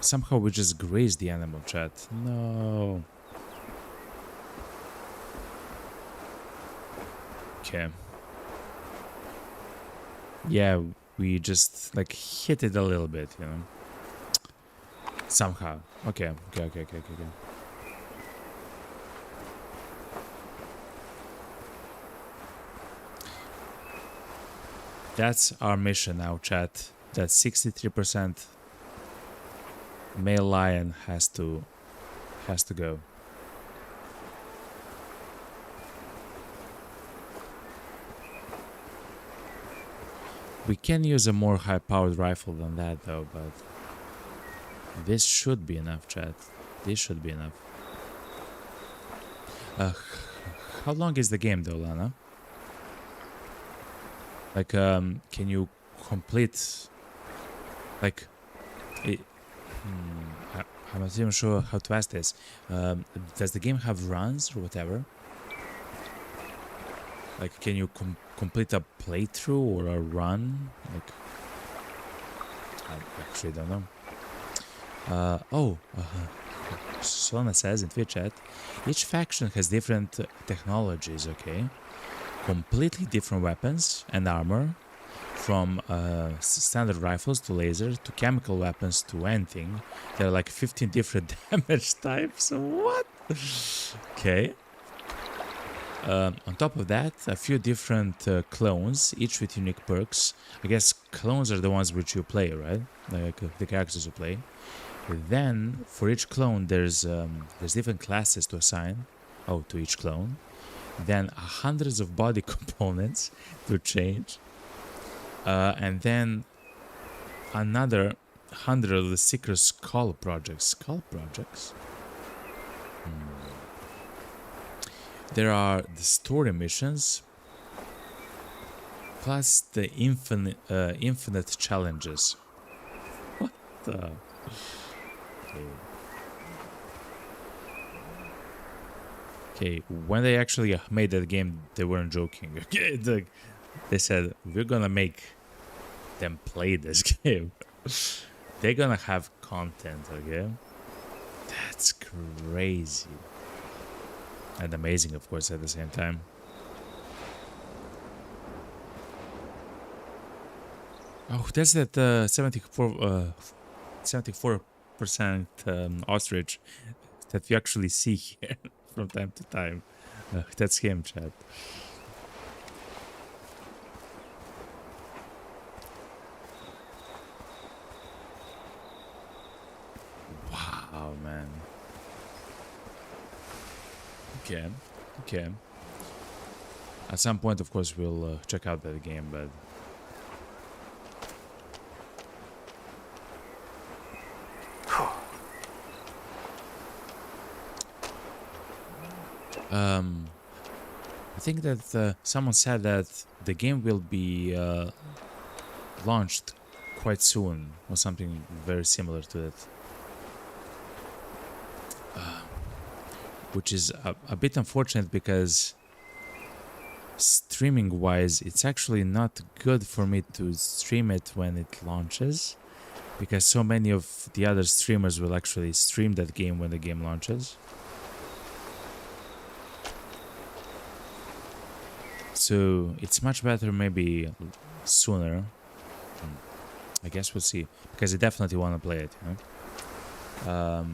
Somehow we just grazed the animal, chat. No. Okay. Yeah, we just, like, hit it a little bit, you know? Somehow. Okay. That's our mission now, chat. That 63% male lion has to go. We can use a more high-powered rifle than that, though, but this should be enough, chat. This should be enough. How long is the game, though, Lana? Like, can you complete, like, I'm not even sure how to ask this. Does the game have runs or whatever? Like, can you complete a playthrough or a run? Like, I actually don't know. Solana says in Twitch chat, each faction has different technologies, okay? Completely different weapons and armor, from standard rifles to lasers to chemical weapons to anything. There are like 15 different damage types. What? Okay. On top of that, a few different clones, each with unique perks. I guess clones are the ones which you play, right? Like the characters you play. Then, for each clone, there's different classes to assign. Oh, to each clone. Then hundreds of body components to change. And then another 100 of the Seeker's Skull projects. Skull projects? There are the story missions, plus the infinite challenges. What the? Okay, when they actually made that game, they weren't joking. Okay, they said, we're gonna make them play this game. They're gonna have content, okay? That's crazy. And amazing, of course, at the same time. Oh, that's that 74% ostrich that we actually see here from time to time. That's him, chat. Wow, man. Okay. At some point, of course, we'll check out that game, but... I think that someone said that the game will be launched quite soon, or something very similar to that. Which is a bit unfortunate, because streaming wise it's actually not good for me to stream it when it launches, because so many of the other streamers will actually stream that game when the game launches. So it's much better maybe sooner. I guess we'll see, because I definitely want to play it, you know?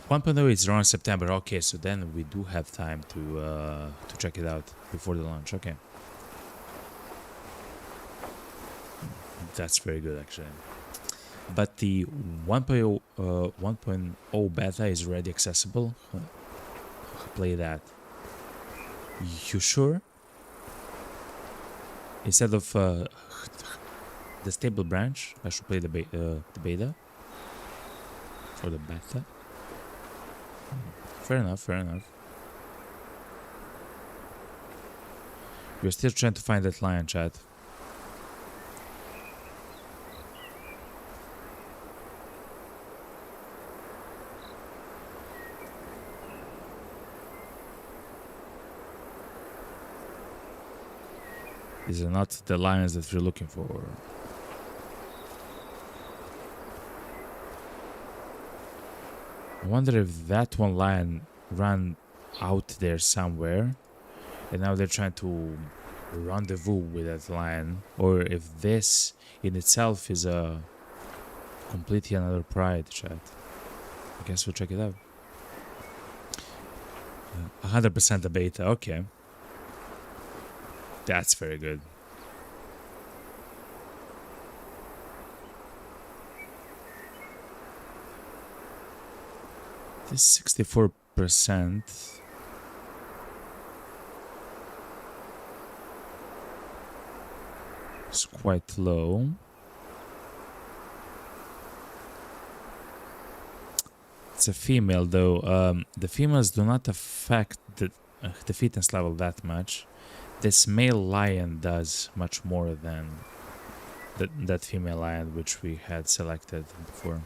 1.0 is around September. Okay, so then we do have time to check it out before the launch. Okay, that's very good actually. But the 1.0 beta is already accessible. Play that. You sure? Instead of the stable branch, I should play the beta or the beta. Fair enough, fair enough. We're still trying to find that lion, chat. These are not the lions that we're looking for. I wonder if that one lion ran out there somewhere and now they're trying to rendezvous with that lion, or if this in itself is a completely another pride, chat. I guess we'll check it out. 100% a beta, okay. That's very good. This 64% is quite low. It's a female though. The females do not affect the fitness level that much. This male lion does much more than that female lion which we had selected before.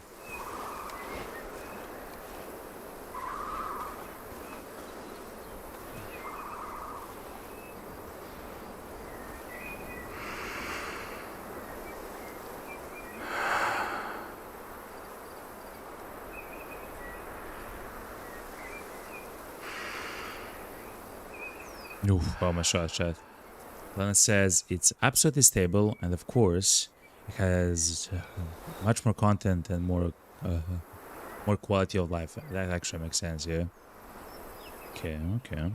Oof, oh my shot, chat. Lana says it's absolutely stable, and of course, it has much more content and more quality of life. That actually makes sense, yeah. Okay, okay.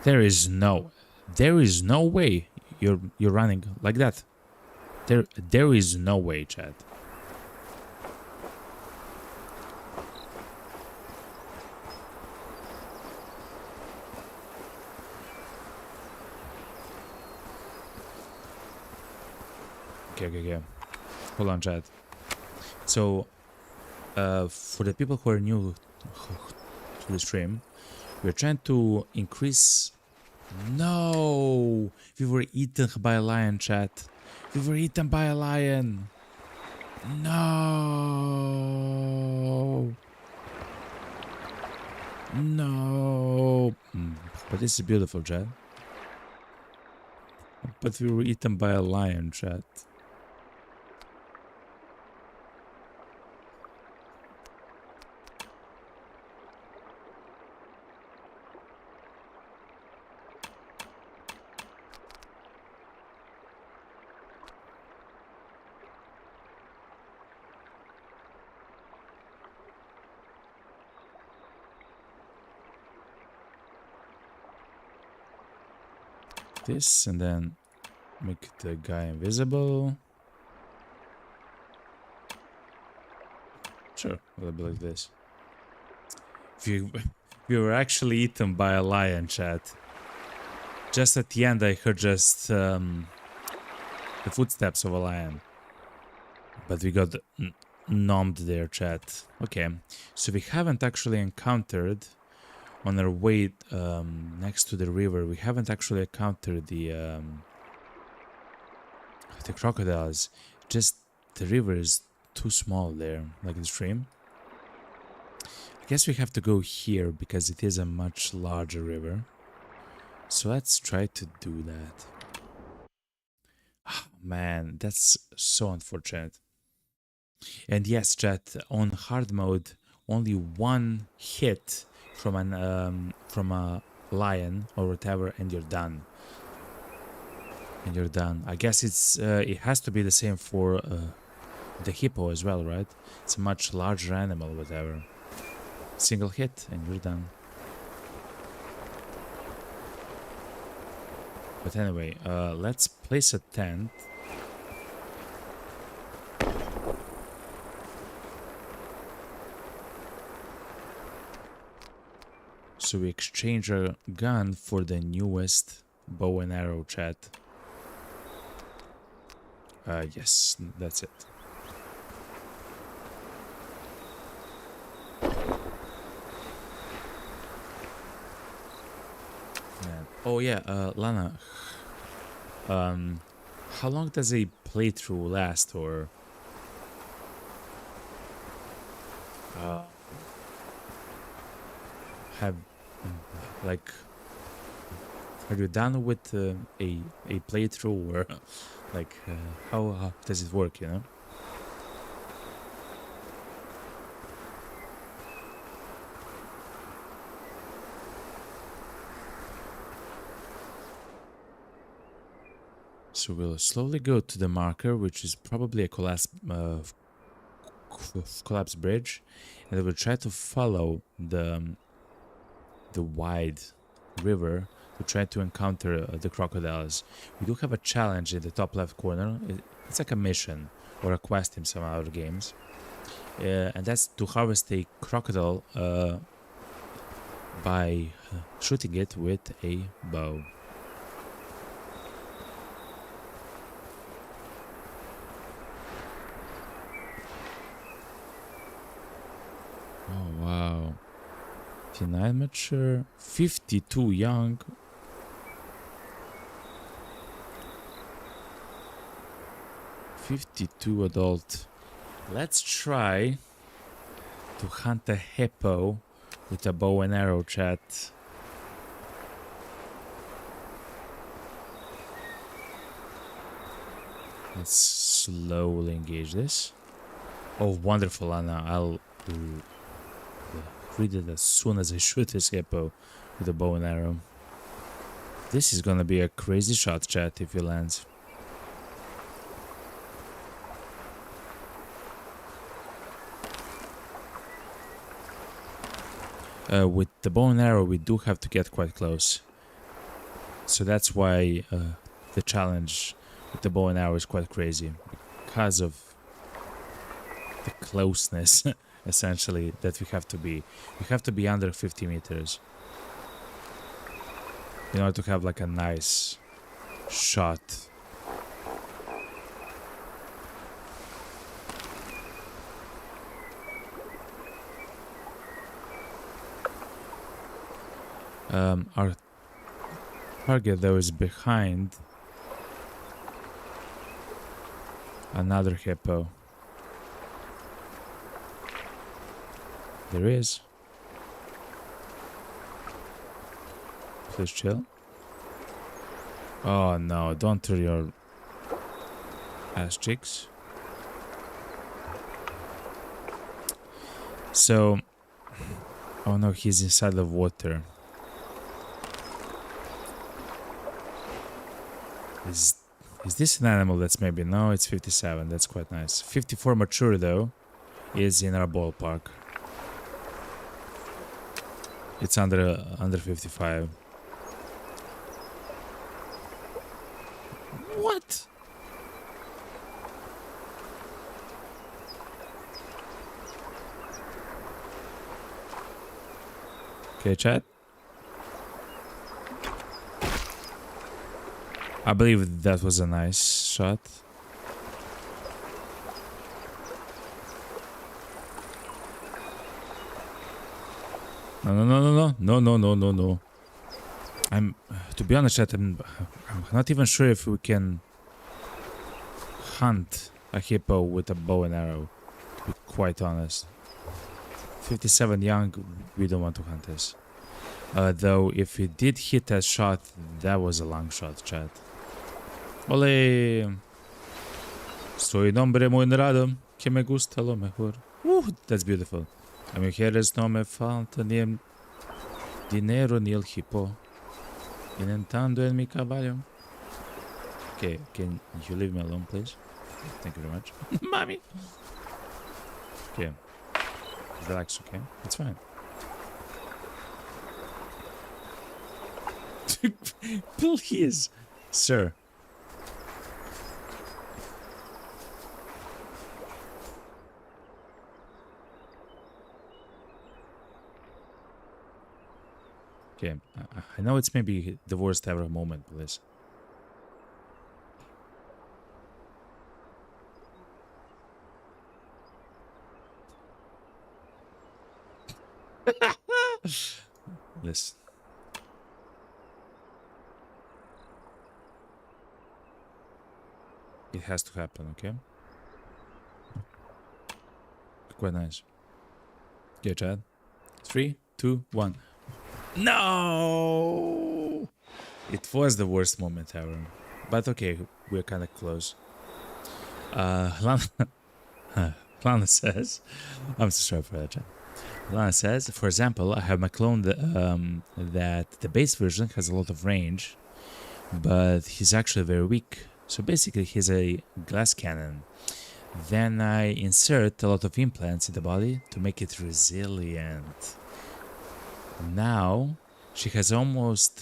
There is no way you're running like that. There is no way, chat. Okay. Hold on, chat. So, for the people who are new to the stream, we're trying to increase. No! We were eaten by a lion, chat. We were eaten by a lion. No! No! But this is beautiful, chat. But we were eaten by a lion, chat. This and then make the guy invisible. Sure, a little bit like this. We were actually eaten by a lion, chat. Just at the end I heard just the footsteps of a lion. But we got numbed there, chat. Okay, so we haven't actually encountered on our way next to the river, we haven't actually encountered the crocodiles. Just the river is too small there, like the stream. I guess we have to go here because it is a much larger river. So let's try to do that. Oh, man, that's so unfortunate. And yes, chat, on hard mode, only one hit from a lion or whatever, and you're done. I guess it's it has to be the same for the hippo as well, right? It's a much larger animal, whatever. Single hit and you're done. But anyway, let's place a tent So we exchange our gun for the newest bow and arrow, chat. Yes, that's it. Man. Oh yeah, Lana. How long does a playthrough last, or have like are you done with a playthrough, or like how does it work? You know. So we'll slowly go to the marker, which is probably a collapse bridge, and we'll try to follow the wide river to try to encounter the crocodiles. We do have a challenge in the top left corner. It's like a mission or a quest in some other games, and that's to harvest a crocodile by shooting it with a bow. Oh wow. 59 mature, 52 young. 52 adult. Let's try to hunt a hippo with a bow and arrow, chat. Let's slowly engage this. Oh, wonderful, Anna. I'll read it as soon as I shoot this hippo with a bow and arrow. This is gonna be a crazy shot, chat, if it lands. With the bow and arrow, we do have to get quite close. So that's why the challenge with the bow and arrow is quite crazy. Because of the closeness, essentially, that we have to be. We have to be under 50 meters. In order to have like a nice shot. Our target though is behind another hippo. There is. Please chill. Oh no, don't turn your ass cheeks. So, oh no, he's inside the water. Is this an animal that's maybe... No, it's 57. That's quite nice. 54 mature, though, is in our ballpark. It's under 55. What? Okay, chat. I believe that was a nice shot. No. To be honest, chat, I'm not even sure if we can hunt a hippo with a bow and arrow, to be quite honest. 57 young, we don't want to hunt this. Though, if it did hit that shot, that was a long shot, chat. Ole. Soy nombre muy honrado, que me gusta lo mejor. That's beautiful. A mujeres no me falta ni el dinero ni el hippo. Intentando en mi caballo. Okay, can you leave me alone, please? Thank you very much. Mommy! Okay. Relax, okay? It's fine. Please, sir. Okay, I know it's maybe the worst ever moment, but listen. Listen. It has to happen, okay? Quite nice. Okay, Chad. 3, 2, 1. No! It was the worst moment ever. But okay, we're kind of close. Lana says, I'm so sorry for that, Chad. Lana says, for example, I have my clone that the base version has a lot of range, but he's actually very weak. So basically, he's a glass cannon. Then I insert a lot of implants in the body to make it resilient. Now she has most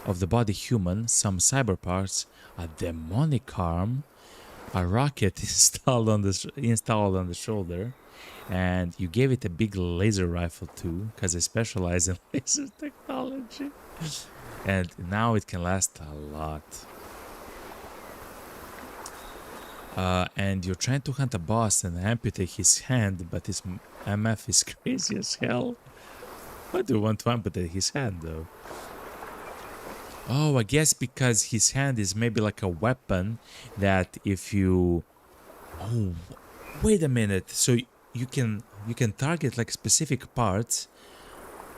of the body human, some cyber parts, a demonic arm, a rocket installed on the shoulder, and you gave it a big laser rifle too, because I specialize in laser technology. And now it can last a lot. And you're trying to hunt a boss and amputate his hand, but his MF is crazy as hell. Why do you want to amputate his hand though? Oh, I guess because his hand is maybe like a weapon that if you... Oh, wait a minute. So you can target like specific parts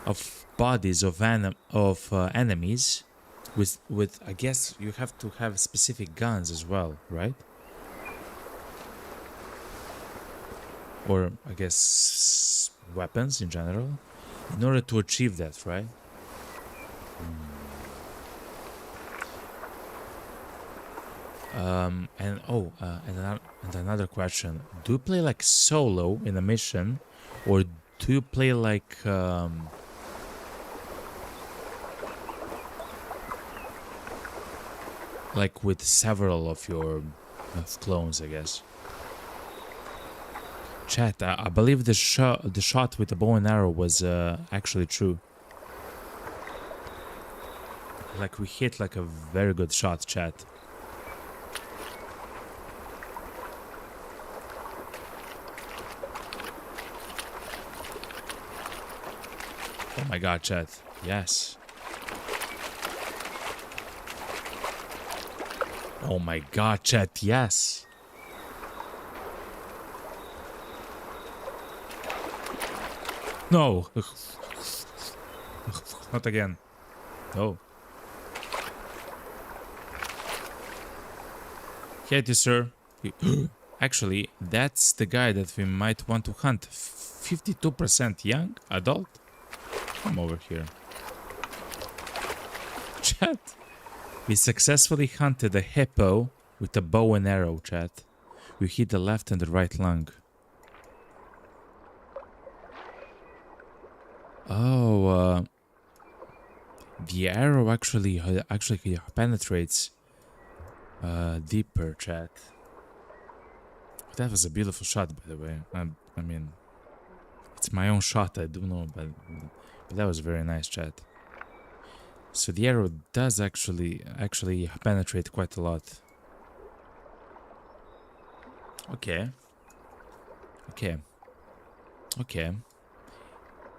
of bodies of enemies with I guess you have to have specific guns as well, right? Or I guess weapons in general in order to achieve that, right? And another question: do you play like solo in a mission, or do you play like with several of your clones? I guess. Chat, I believe the shot with the bow and arrow was actually true. Like we hit like a very good shot, chat. Oh my god, chat. Yes. Oh my god, chat. Yes. No. Not again. No. Hate you, sir. Actually, that's the guy that we might want to hunt. 52% young adult. Come over here. Chat. We successfully hunted a hippo with a bow and arrow, chat. We hit the left and the right lung. Oh, the arrow actually penetrates deeper, chat. That was a beautiful shot, by the way. I mean, it's my own shot, I do know, but that was very nice, chat. So the arrow does actually penetrate quite a lot. Okay.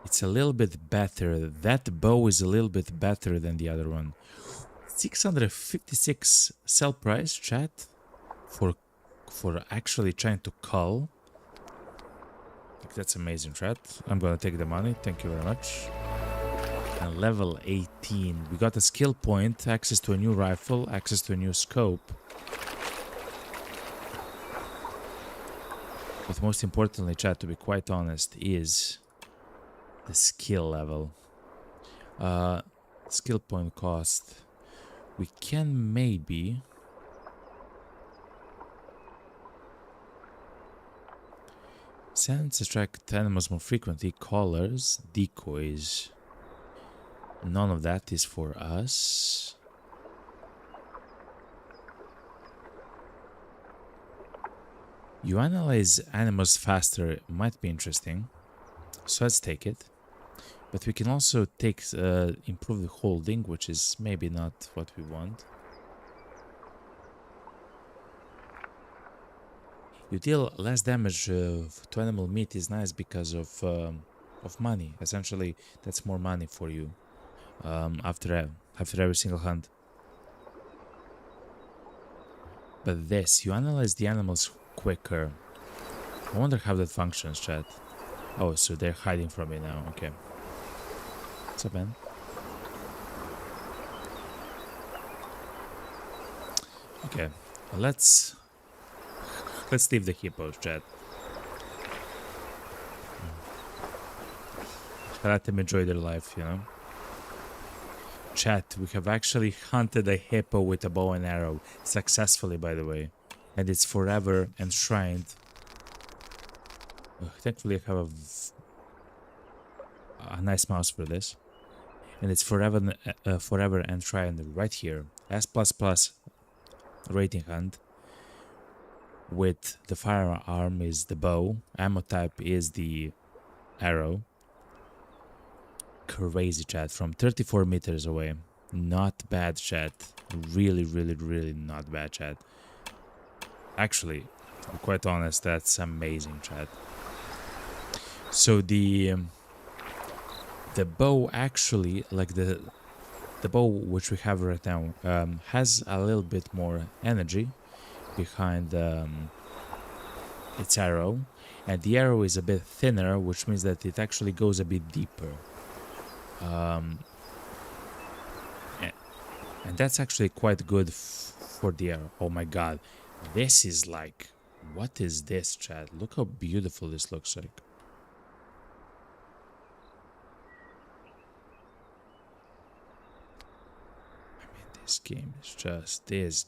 It's a little bit better. That bow is a little bit better than the other one. 656 sell price, chat, for actually trying to cull. That's amazing, chat. I'm gonna take the money. Thank you very much. And level 18. We got a skill point, access to a new rifle, access to a new scope. But most importantly, chat, to be quite honest, is the skill level. Skill point cost. We can maybe... Sends attract animals more frequently. Collars, decoys. None of that is for us. You analyze animals faster. Might be interesting. So let's take it. But we can also take improve the holding, which is maybe not what we want. You deal less damage to animal meat is nice because of money. Essentially, that's more money for you after every single hunt. But this, you analyze the animals quicker. I wonder how that functions, chat. Oh, so they're hiding from me now. Okay. What's up, man? Okay, let's leave the hippos, chat. Let them enjoy their life, you know. Chat, we have actually hunted a hippo with a bow and arrow successfully, by the way, and it's forever enshrined. Thankfully, I have a nice mouse for this, and it's forever enshrined right here. S++ rating hunt. With the firearm is the bow, ammo type is the arrow. Crazy, chat, from 34 meters away. Not bad, chat. Really, really, really not bad, chat. Actually, to be quite honest, that's amazing, chat. So the bow actually, like the bow which we have right now, has a little bit more energy behind its arrow, and the arrow is a bit thinner, which means that it actually goes a bit deeper. And that's actually quite good for the arrow. Oh my god, this is like, what is this, chat? Look how beautiful this looks like. I mean, this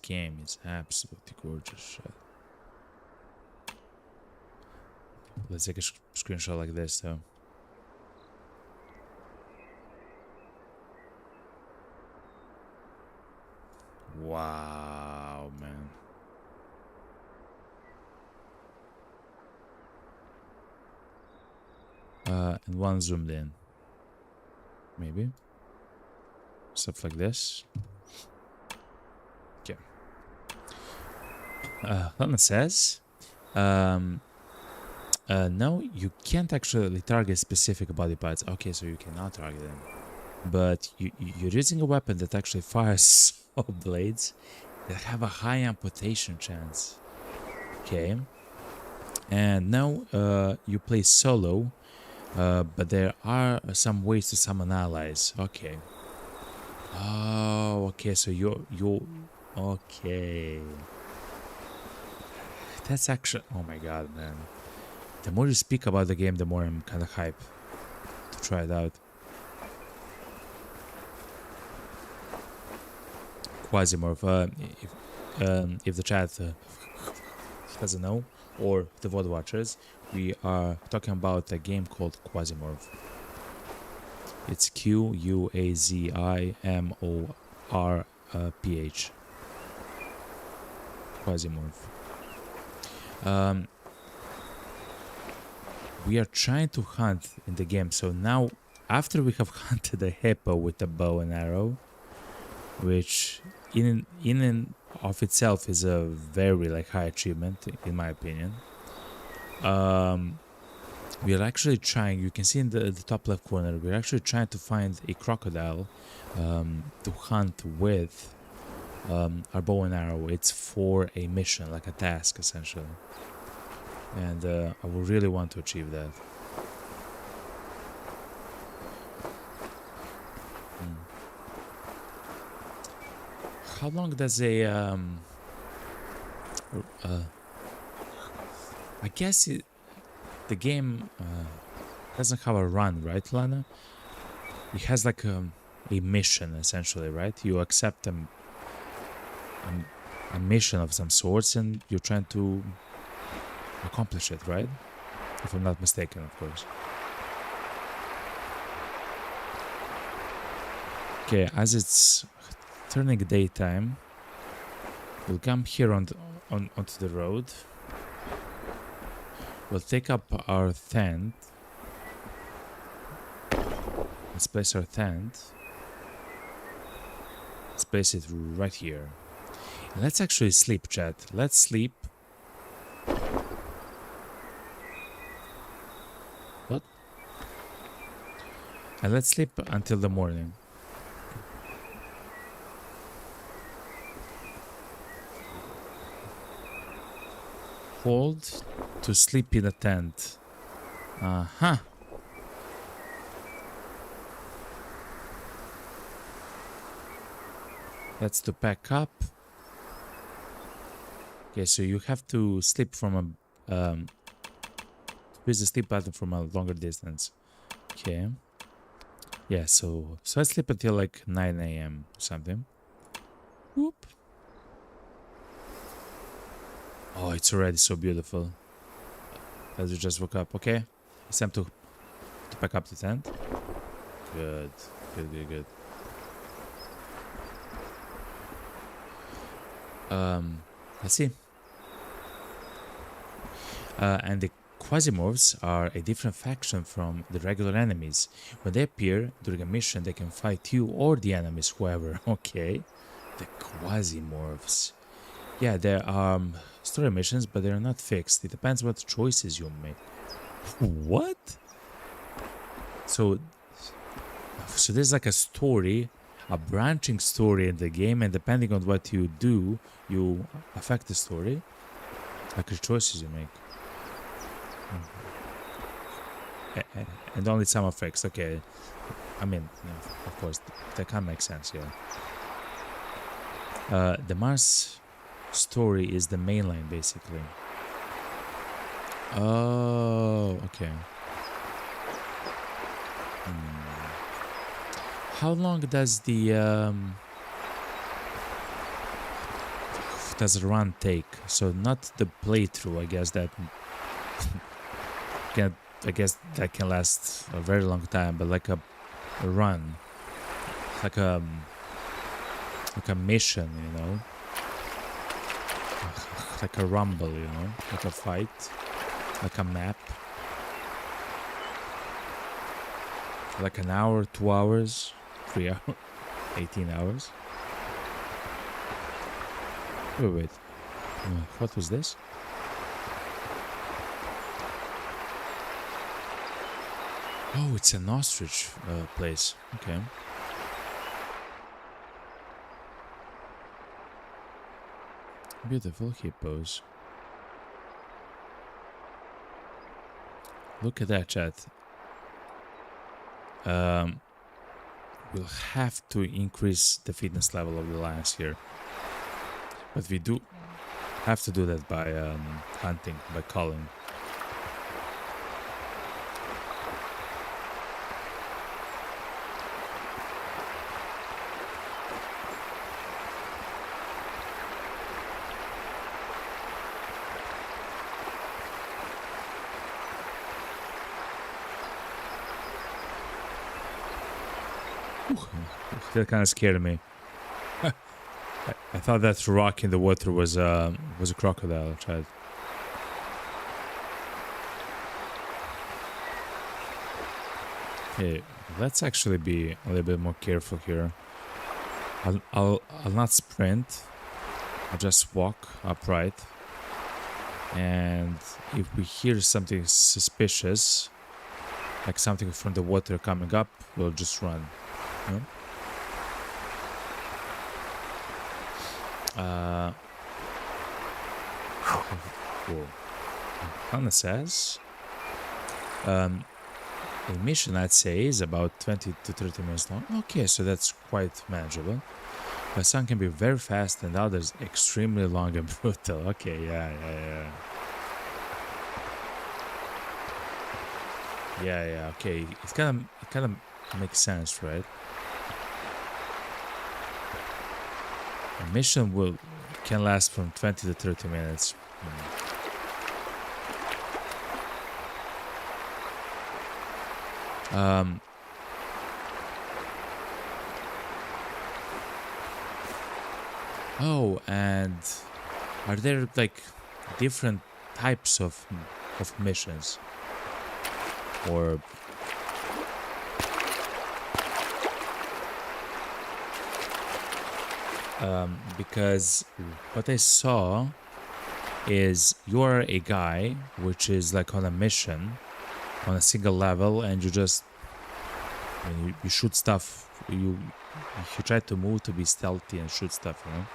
game is absolutely gorgeous, chat. Let's take a screenshot like this, though. Wow, man. And one zoomed in. Maybe. Stuff like this. Okay. Lana says, no, you can't actually target specific body parts. Okay, so you cannot target them. But you're using a weapon that actually fires saw blades that have a high amputation chance. Okay. And now you play solo, but there are some ways to summon allies. Okay. Oh, okay, so you're okay. That's actually, oh my god, man. The more you speak about the game, the more I'm kind of hyped to try it out. Quasimorph, if the chat doesn't know, or the VOD watchers, we are talking about a game called Quasimorph. It's Quazimorph. Quasimorph. We are trying to hunt in the game, so now after we have hunted a hippo with a bow and arrow, which in and of itself is a very like high achievement in my opinion, we are actually trying, you can see in the top left corner, we're actually trying to find a crocodile to hunt with our bow and arrow. It's for a mission, like a task essentially, and I would really want to achieve that. How long does a I guess the game doesn't have a run, right, Lana? It has like a mission essentially, right? You accept a mission of some sorts and you're trying to accomplish it, right? If I'm not mistaken, of course. Okay, as it's turning daytime, we'll come here onto the road. We'll take up our tent. Let's place our tent. Let's place it right here. And let's actually sleep, chat. Let's sleep. What? And let's sleep until the morning. Hold to sleep in a tent. Uh-huh. That's to pack up. Okay, so you have to sleep from a use the sleep button from a longer distance. Okay. Yeah, so I sleep until like 9 a.m. or something. Whoop. Oh, it's already so beautiful. As we just woke up. Okay, it's time to pack up the tent. Good, good, good, good. Let's see. And the Quasimorphs are a different faction from the regular enemies. When they appear during a mission, they can fight you or the enemies, whoever. Okay. The Quasimorphs. Yeah, they're story missions, but they're not fixed. It depends what choices you make. What? So there's like a story, a branching story in the game, and depending on what you do, you affect the story. Like the choices you make. And only some are fixed. Okay. I mean, of course, that can make sense, yeah. The Mars story is the main line, basically. Oh, okay. How long does the run take? So not the playthrough, I guess that can last a very long time, but like a run, like a mission, you know, like a rumble, you know, like a fight, like a map, like an hour, 2 hours, 3 hours, 18 hours. Wait. What was this? Oh, it's an ostrich place. Okay. Beautiful hippos. Look at that, chat. We'll have to increase the fitness level of the lions here. But we do have to do that by hunting, by calling. That kind of scared me. I thought that rock in the water was a crocodile, child. Okay, let's actually be a little bit more careful here. I'll not sprint. I'll just walk upright. And if we hear something suspicious, like something from the water coming up, we'll just run. You know? Cool. Kinda says a mission, I'd say, is about 20 to 30 minutes long. Okay, so that's quite manageable. But some can be very fast and others extremely long and brutal. Okay, yeah. Yeah, okay. It kind of makes sense, right? A mission can last from 20 to 30 minutes. Oh, and are there like different types of missions? Or Because what I saw is you're a guy which is like on a mission on a single level, and you just you shoot stuff. You try to move to be stealthy and shoot stuff, you know.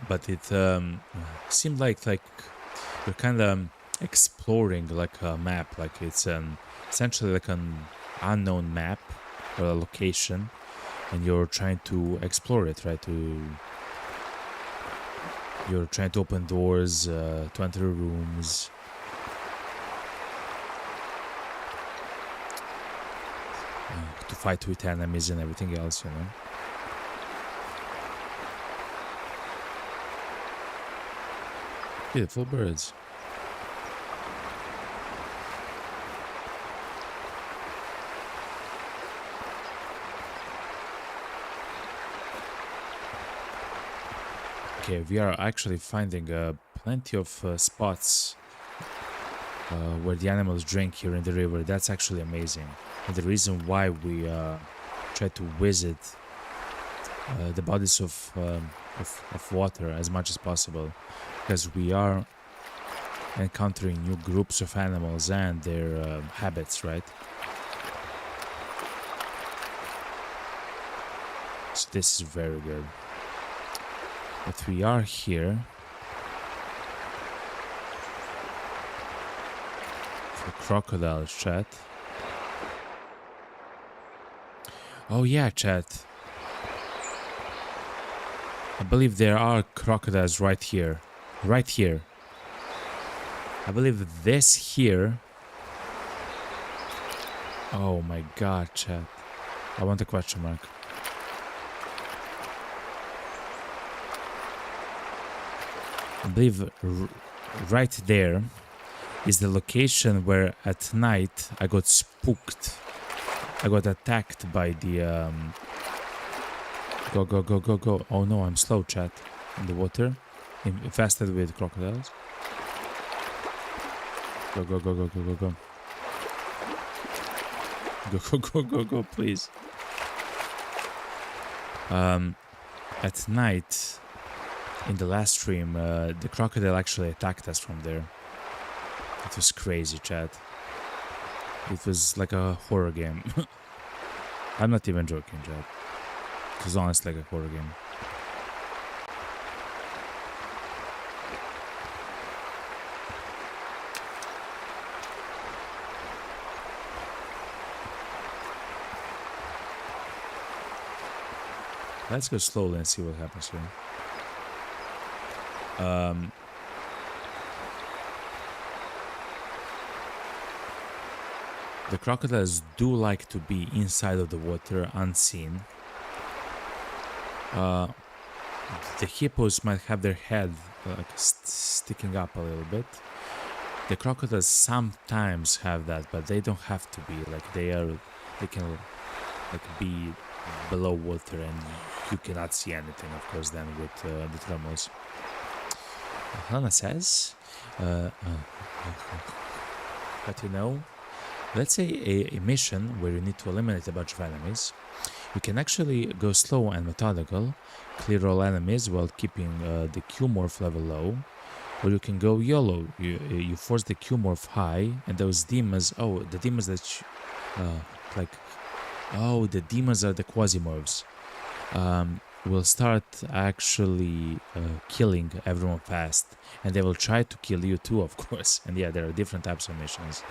But it seemed like you're kind of exploring like a map, like it's essentially like an unknown map or a location, and you're trying to explore it, right? You're trying to open doors, to enter rooms. To fight with enemies and everything else, you know. Beautiful birds. Okay, we are actually finding plenty of spots where the animals drink here in the river. That's actually amazing. And the reason why we try to visit the bodies of water as much as possible, because we are encountering new groups of animals and their habits, right? So this is very good. But we are here for crocodiles, chat. Oh yeah, chat. I believe there are crocodiles right here. Right here. I believe this here. Oh my god, chat. I want a question mark. I believe right there is the location where at night I got spooked. I got attacked by the Go, go, go, go, go. Oh no, I'm slow, chat. In the water. Infested with crocodiles. Go, go, go, go, go, go, go. Go, go, go, go, go, please. At night, in the last stream, the crocodile actually attacked us from there. It was crazy, chat. It was like a horror game. I'm not even joking, chat. It was honestly like a horror game. Let's go slowly and see what happens here. The crocodiles do like to be inside of the water, unseen. The hippos might have their head sticking up a little bit. The crocodiles sometimes have that, but they don't have to be. Like they can like be below water, and you cannot see anything, of course, then with the thermals. Hannah says, but you know, let's say a mission where you need to eliminate a bunch of enemies. You can actually go slow and methodical, clear all enemies while keeping the Q-morph level low, or you can go YOLO. You force the Q-morph high, and those demons. Oh, the demons that the demons are the quasimorphs. Will start actually killing everyone fast, and they will try to kill you too, of course. And yeah, there are different types of missions.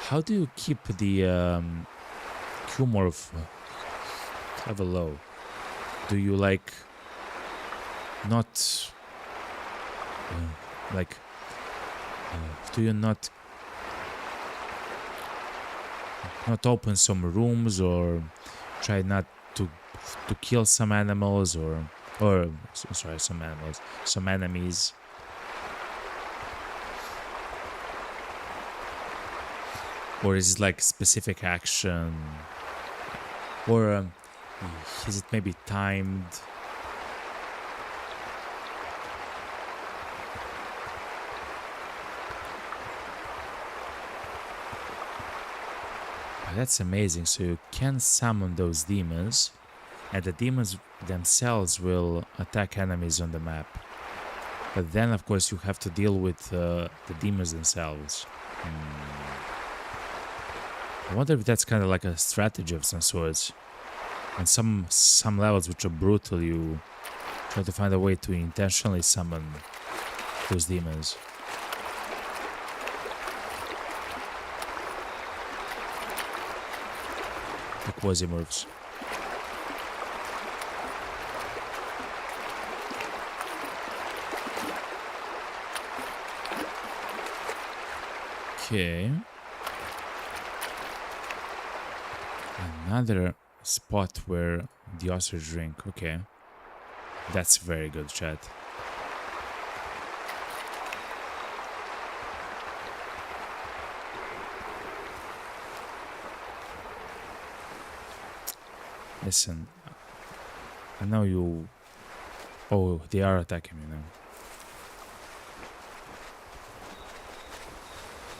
How do you keep the Q-morph level low? Do you like not do you not open some rooms, or try not to kill some animals, or sorry, some enemies? Or is it like specific action? Or Is it maybe timed? That's amazing. So you can summon those demons, and the demons themselves will attack enemies on the map. But then, of course, you have to deal with the demons themselves. I wonder if that's kind of like a strategy of some sorts. And some levels which are brutal, you try to find a way to intentionally summon those demons. The Quasimorphs. Okay. Another spot where the ostrich drink. Okay. That's very good, chat. Listen, I know you... Oh, they are attacking me now.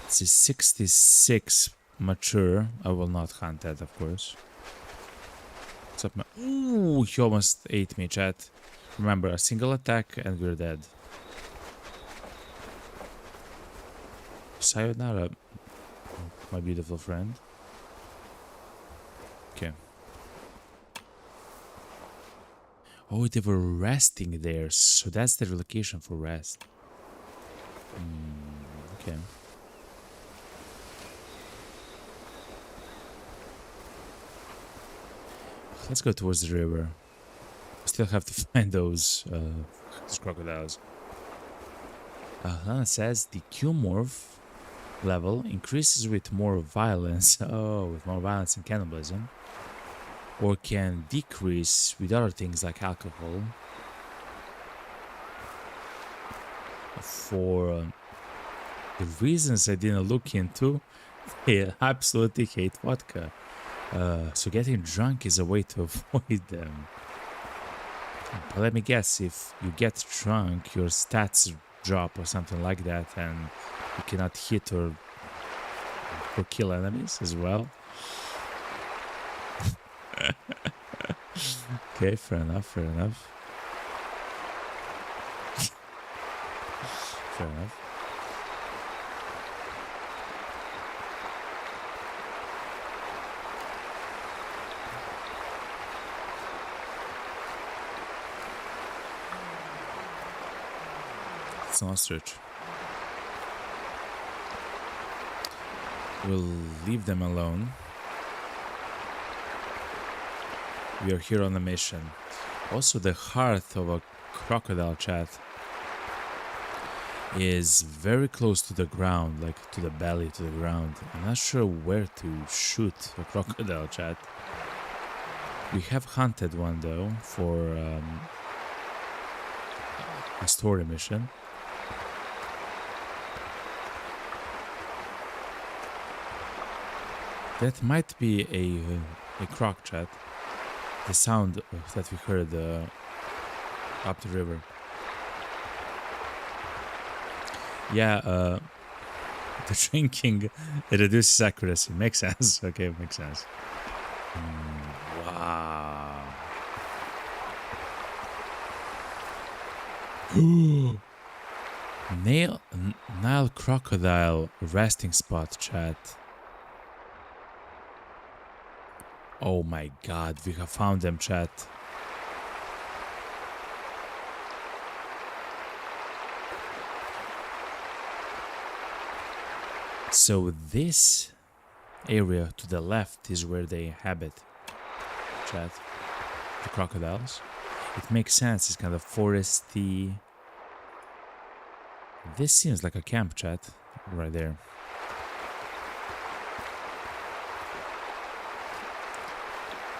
This is 66 mature. I will not hunt that, of course. What's up, man? Ooh, he almost ate me, chat. Remember, a single attack and we're dead. Sayonara, my beautiful friend. Okay. Oh, they were resting there, so that's their location for rest. Okay. Let's go towards the river. Still have to find those crocodiles. Lana says the Q-morph level increases with more violence. Oh, with more violence and cannibalism. Or can decrease with other things like alcohol. For the reasons I didn't look into, they absolutely hate vodka. So getting drunk is a way to avoid them. But let me guess, if you get drunk, your stats drop or something like that, and you cannot hit or kill enemies as well. Okay, fair enough, fair enough. Fair enough. It's an ostrich. We'll leave them alone. We are here on a mission. Also, the heart of a crocodile, chat, is very close to the ground, like to the belly, to the ground. I'm not sure where to shoot a crocodile, chat. We have hunted one though for a story mission. That might be a croc, chat. The sound that we heard up the river. Yeah, the drinking, it reduces accuracy. Makes sense. Okay, makes sense. Wow. Nile crocodile resting spot, chat. Oh my god, we have found them, chat. So this area to the left is where they inhabit, chat. The crocodiles. It makes sense, it's kind of foresty. This seems like a camp, chat, right there.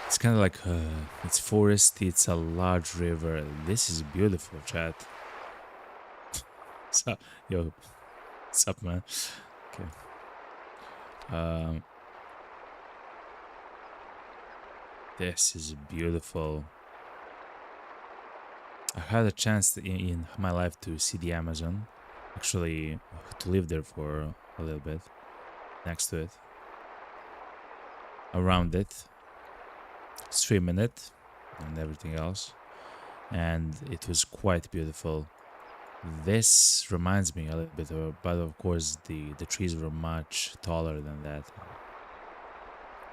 It's kind of like, it's foresty, it's a large river. This is beautiful, chat. So, yo, what's up, man? Okay. This is beautiful. I had a chance in my life to see the Amazon. Actually, to live there for a little bit. Next to it. Around it. Streaming it. And everything else. And it was quite beautiful. This reminds me a little bit of, but of course the trees were much taller than that.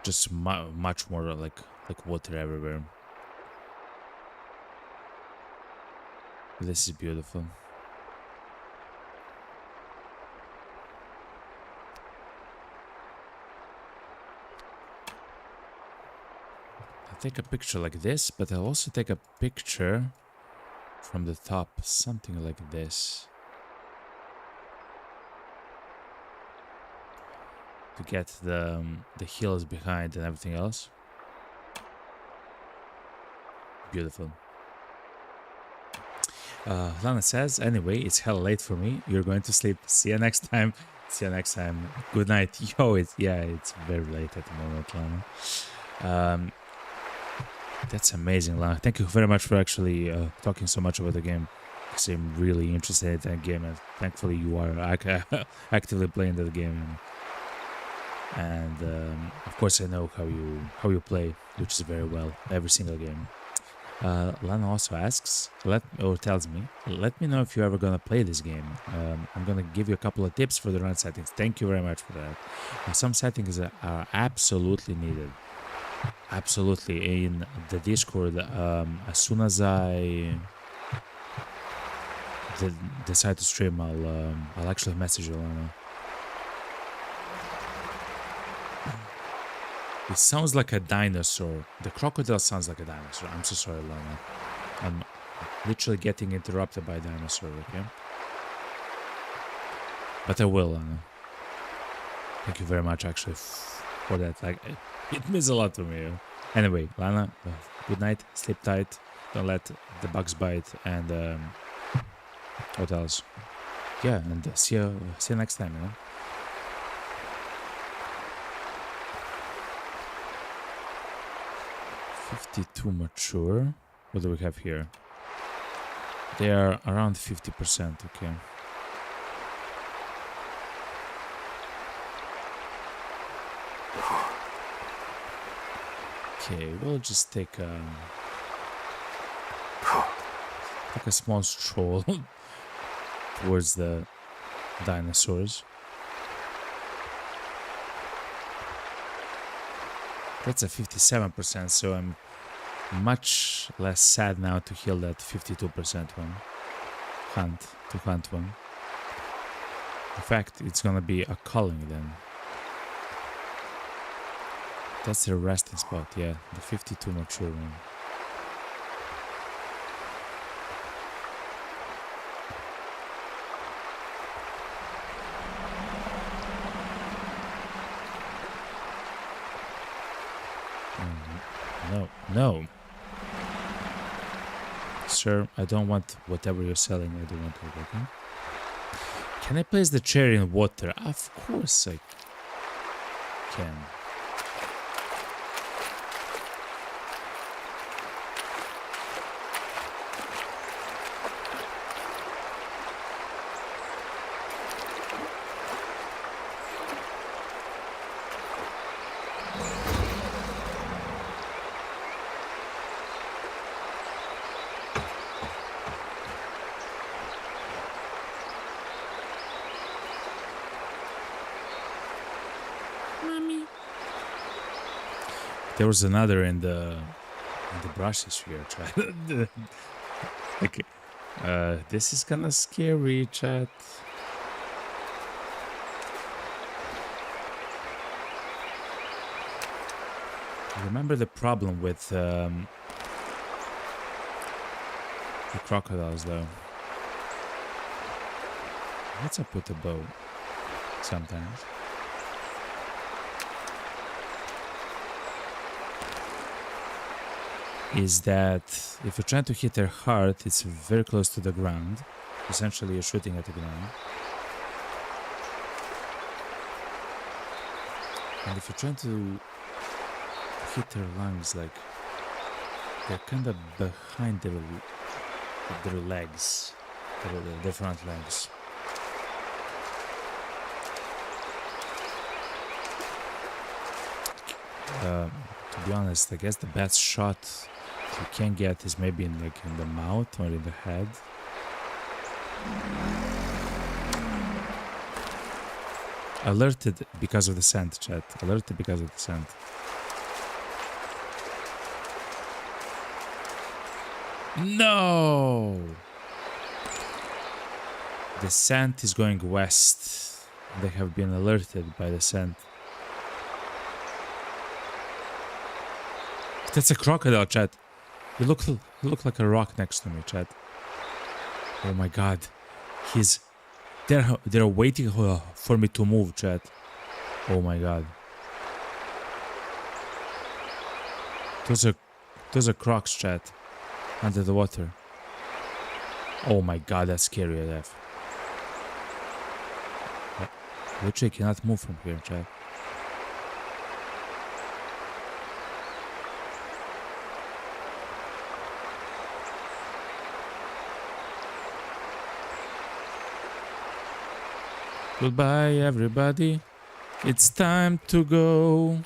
Just much more like water everywhere. This is beautiful. I'll take a picture like this, but I'll also take a picture from the top, something like this. To get the hills behind and everything else. Beautiful. Lana says, anyway, it's hella late for me. You're going to sleep. See you next time. See you next time. Good night. Yo, it's very late at the moment, Lana. That's amazing, Lana. Thank you very much for actually talking so much about the game. Because I'm really interested in that game, and thankfully you are actively playing that game. And of course I know how you play, which is very well, every single game. Lana also asks, tells me, let me know if you're ever gonna play this game. I'm gonna give you a couple of tips for the run settings. Thank you very much for that. Some settings are absolutely needed. Absolutely. In the Discord, as soon as I decide to stream, I'll actually message you, Lana. It sounds like a dinosaur. The crocodile sounds like a dinosaur. I'm so sorry, Lana. I'm literally getting interrupted by a dinosaur, okay? But I will, Lana. Thank you very much, actually, for that. Like, it means a lot to me. Anyway, Lana, good night. Sleep tight. Don't let the bugs bite. And what else? Yeah, and see you next time, you know? $52 mature. What do we have here? They are around 50%, okay. Okay, we'll just take a small stroll towards the dinosaurs. That's a 57%, so I'm much less sad now to heal that 52% one. To hunt one. In fact, it's gonna be a culling then. That's the resting spot, yeah, the 52 mature one. No. Sir, I don't want whatever you're selling. I don't want it, okay? Can I place the chair in water? Of course I can. There was another in the brushes here, chat. Okay. This is kinda scary, chat. Remember the problem with the crocodiles, though. What's up with the bow? Sometimes. Is that if you're trying to hit their heart, it's very close to the ground. Essentially, you're shooting at the ground. And if you're trying to hit their lungs, like they're kind of behind their legs, their front legs. To be honest, I guess the best shot you can get is maybe in the mouth or in the head. Alerted because of the scent, chat. Alerted because of the scent. No! The scent is going west. They have been alerted by the scent. That's a crocodile, chat. You look like a rock next to me, chat. Oh my god. They're waiting for me to move, chat. Oh my god. Those are crocs, chat. Under the water. Oh my god, that's scary AF. I literally cannot move from here, chat. Goodbye, everybody. It's time to go.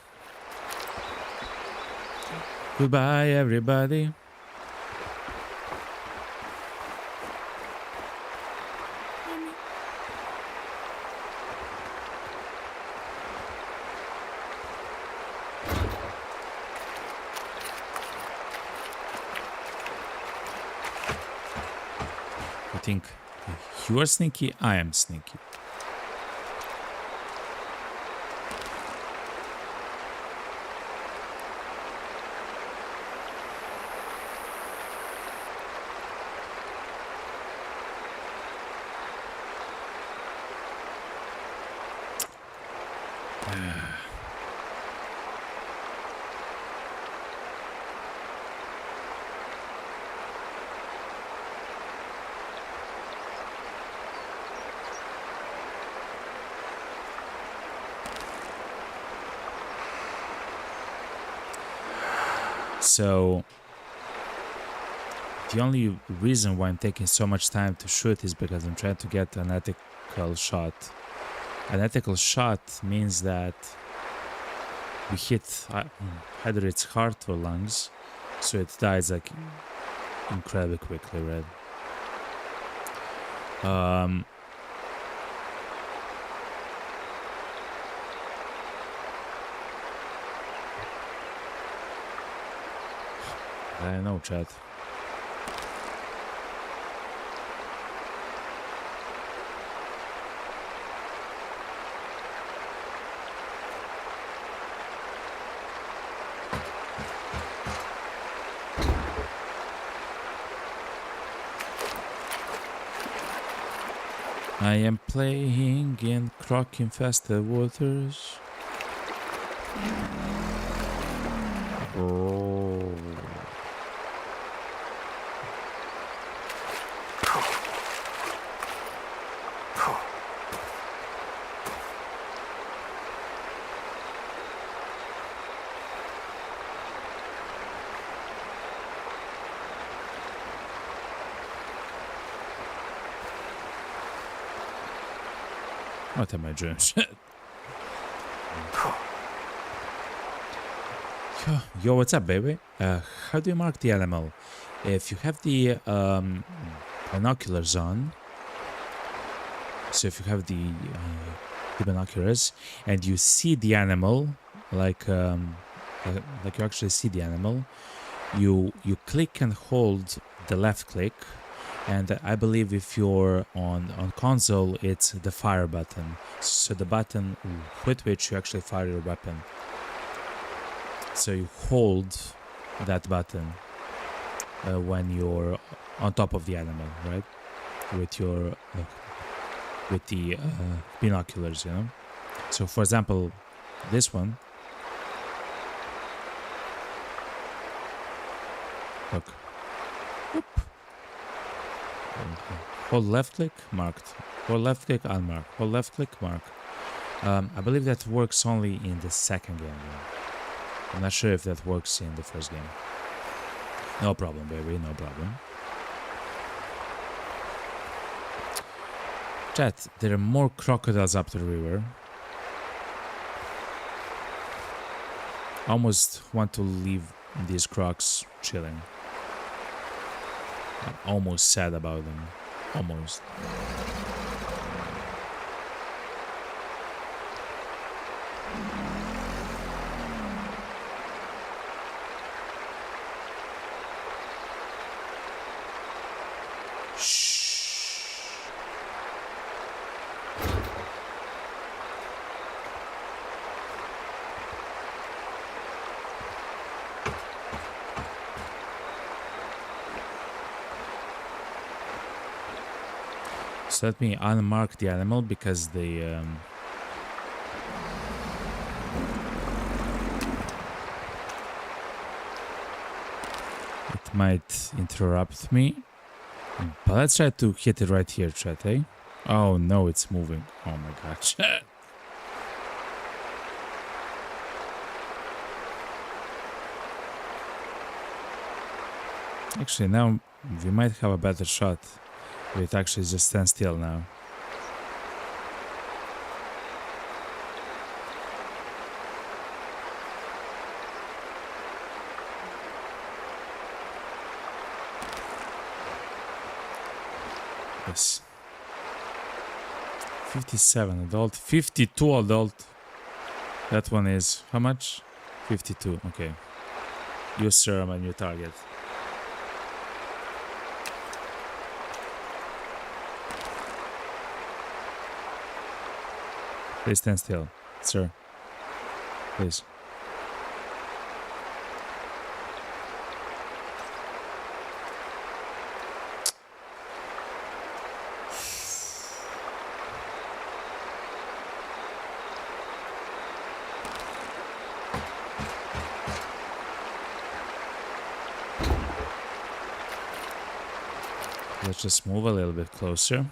Goodbye, everybody. I think you are sneaky, I am sneaky. So the only reason why I'm taking so much time to shoot is because I'm trying to get an ethical shot. An ethical shot means that we hit either its heart or lungs, so it dies like incredibly quickly, right? I know, chat. I am playing in croc-infested waters. Oh. What am I doing? Yo, what's up, baby? How do you mark the animal? If you have the binoculars on, so if you have the binoculars and you see the animal, like you actually see the animal, you click and hold the left click. And I believe if you're on console, it's the fire button. So the button with which you actually fire your weapon. So you hold that button when you're on top of the animal, right? With your with the binoculars, you know. So for example, this one. Look. Whoop. Hold left click, marked. Hold left click, unmarked. Hold left click, marked. I believe that works only in the second game. I'm not sure if that works in the first game. No problem, baby, no problem. Chat, there are more crocodiles up the river. Almost want to leave these crocs chilling. I'm almost sad about them. Almost. So let me unmark the animal because they it might interrupt me. But let's try to hit it right here, chat, eh? Oh no, it's moving. Oh my gosh. Actually, now we might have a better shot. It actually just stands still now. Yes. 57 adult, 52 adult. That one is how much? 52. Okay. Use serum and new target. Please stand still, sir. Please. Let's just move a little bit closer.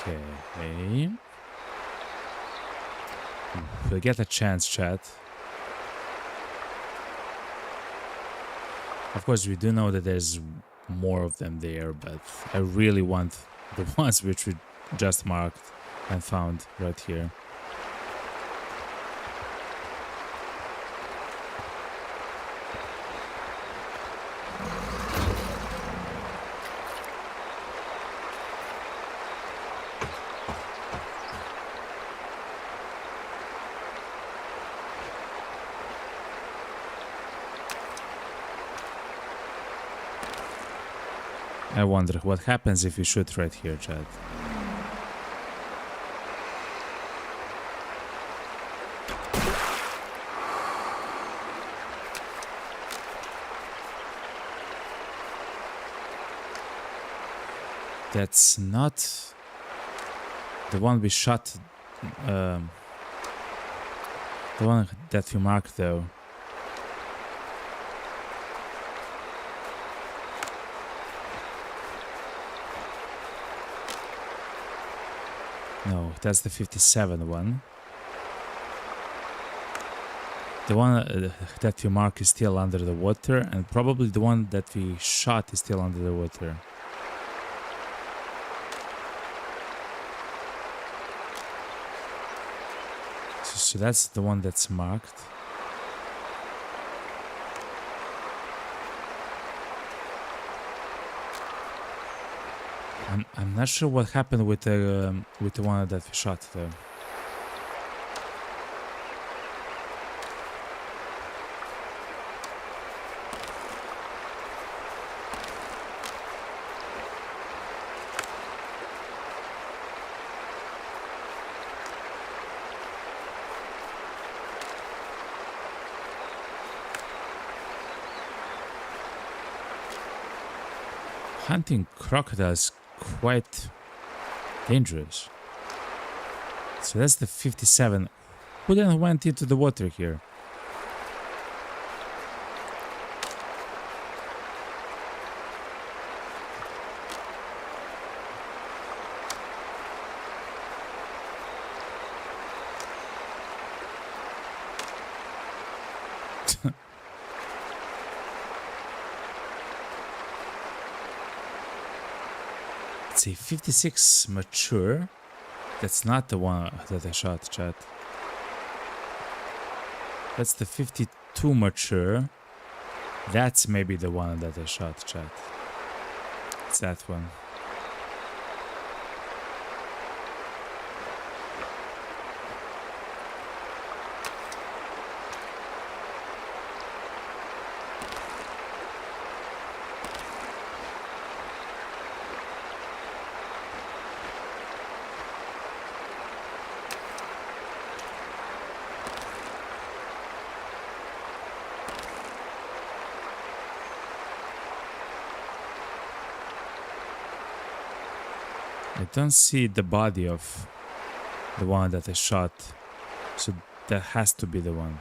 Okay. We'll get a chance, chat. Of course, we do know that there's more of them there, but I really want the ones which we just marked and found right here. I wonder what happens if you shoot right here, chat. That's not the one we shot, the one that we marked though. No, that's the 57 one. The one that we mark is still under the water, and probably the one that we shot is still under the water. So that's the one that's marked. I'm not sure what happened with the one that we shot though. Hunting crocodiles quite dangerous. So that's the 57. Who then went into the water here? Let's see, 56 mature. That's not the one that I shot, chat. That's the 52 mature. That's maybe the one that I shot, chat. It's that one. I don't see the body of the one that I shot, so that has to be the one.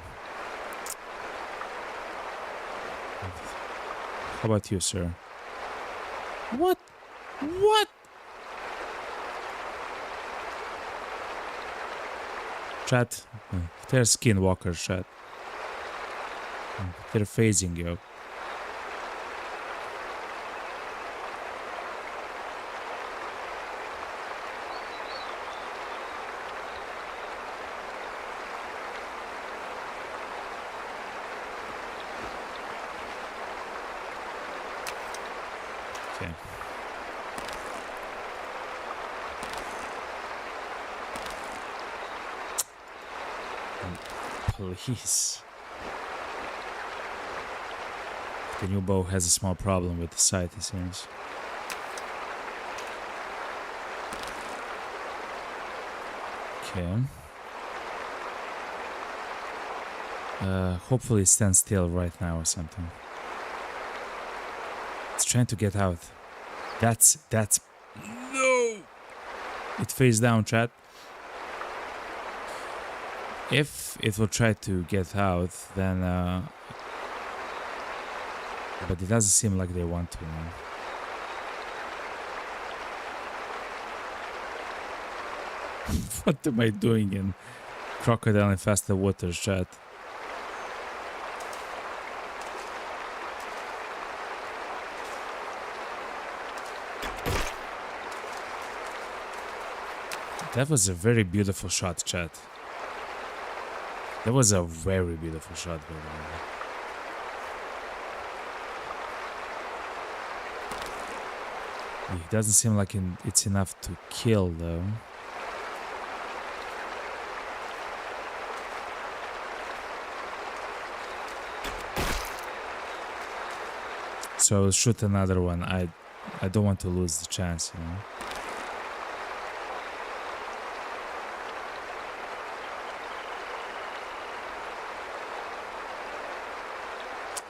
How about you, sir? What? What? Chat, they're skinwalkers, chat. They're phasing you. Okay. Police. The new bow has a small problem with the sight, it seems. Okay. Hopefully it stands still right now or something. It's trying to get out. That's no! It face down, chat. If it will try to get out, then but it doesn't seem like they want to, man. What am I doing in crocodile infested waters, chat? That was a very beautiful shot, chat. That was a very beautiful shot, by the way. It doesn't seem like it's enough to kill, though. So I'll shoot another one. I don't want to lose the chance, you know.